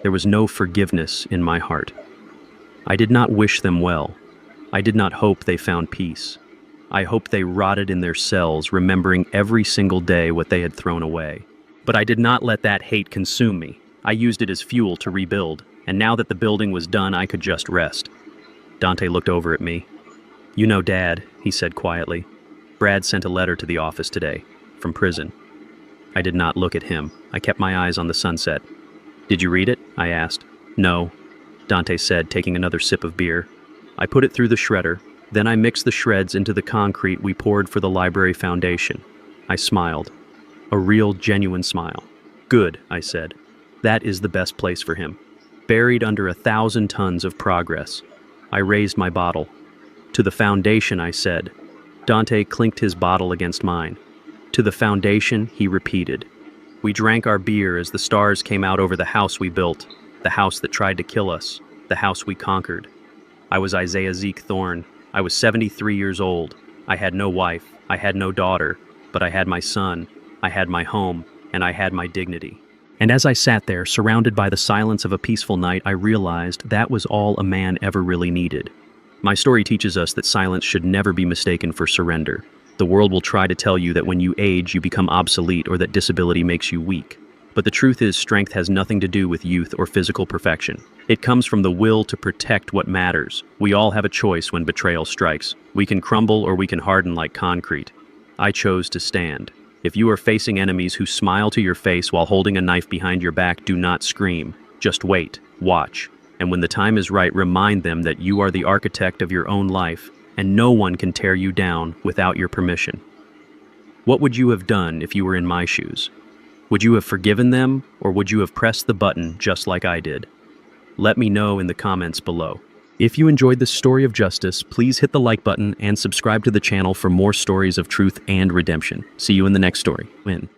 There was no forgiveness in my heart. I did not wish them well. I did not hope they found peace. I hoped they rotted in their cells, remembering every single day what they had thrown away. But I did not let that hate consume me. I used it as fuel to rebuild, and now that the building was done, I could just rest. Dante looked over at me. "You know, Dad," he said quietly. "Brad sent a letter to the office today, from prison." I did not look at him. I kept my eyes on the sunset. "Did you read it?" I asked. "No," Dante said, taking another sip of beer. "I put it through the shredder. Then I mixed the shreds into the concrete we poured for the library foundation." I smiled. A real, genuine smile. "Good," I said. "That is the best place for him. Buried under 1,000 tons of progress." I raised my bottle. "To the foundation," I said. Dante clinked his bottle against mine. To the foundation, he repeated. We drank our beer as the stars came out over the house we built, the house that tried to kill us, the house we conquered. I was Isaiah Zeke Thorne. I was 73 years old. I had no wife, I had no daughter, but I had my son, I had my home, and I had my dignity. And as I sat there, surrounded by the silence of a peaceful night, I realized that was all a man ever really needed. My story teaches us that silence should never be mistaken for surrender. The world will try to tell you that when you age, you become obsolete or that disability makes you weak. But the truth is, strength has nothing to do with youth or physical perfection. It comes from the will to protect what matters. We all have a choice when betrayal strikes. We can crumble or we can harden like concrete. I chose to stand. If you are facing enemies who smile to your face while holding a knife behind your back, do not scream. Just wait, watch, and when the time is right, remind them that you are the architect of your own life, and no one can tear you down without your permission. What would you have done if you were in my shoes? Would you have forgiven them, or would you have pressed the button just like I did? Let me know in the comments below. If you enjoyed this story of justice, please hit the like button and subscribe to the channel for more stories of truth and redemption. See you in the next story. Win.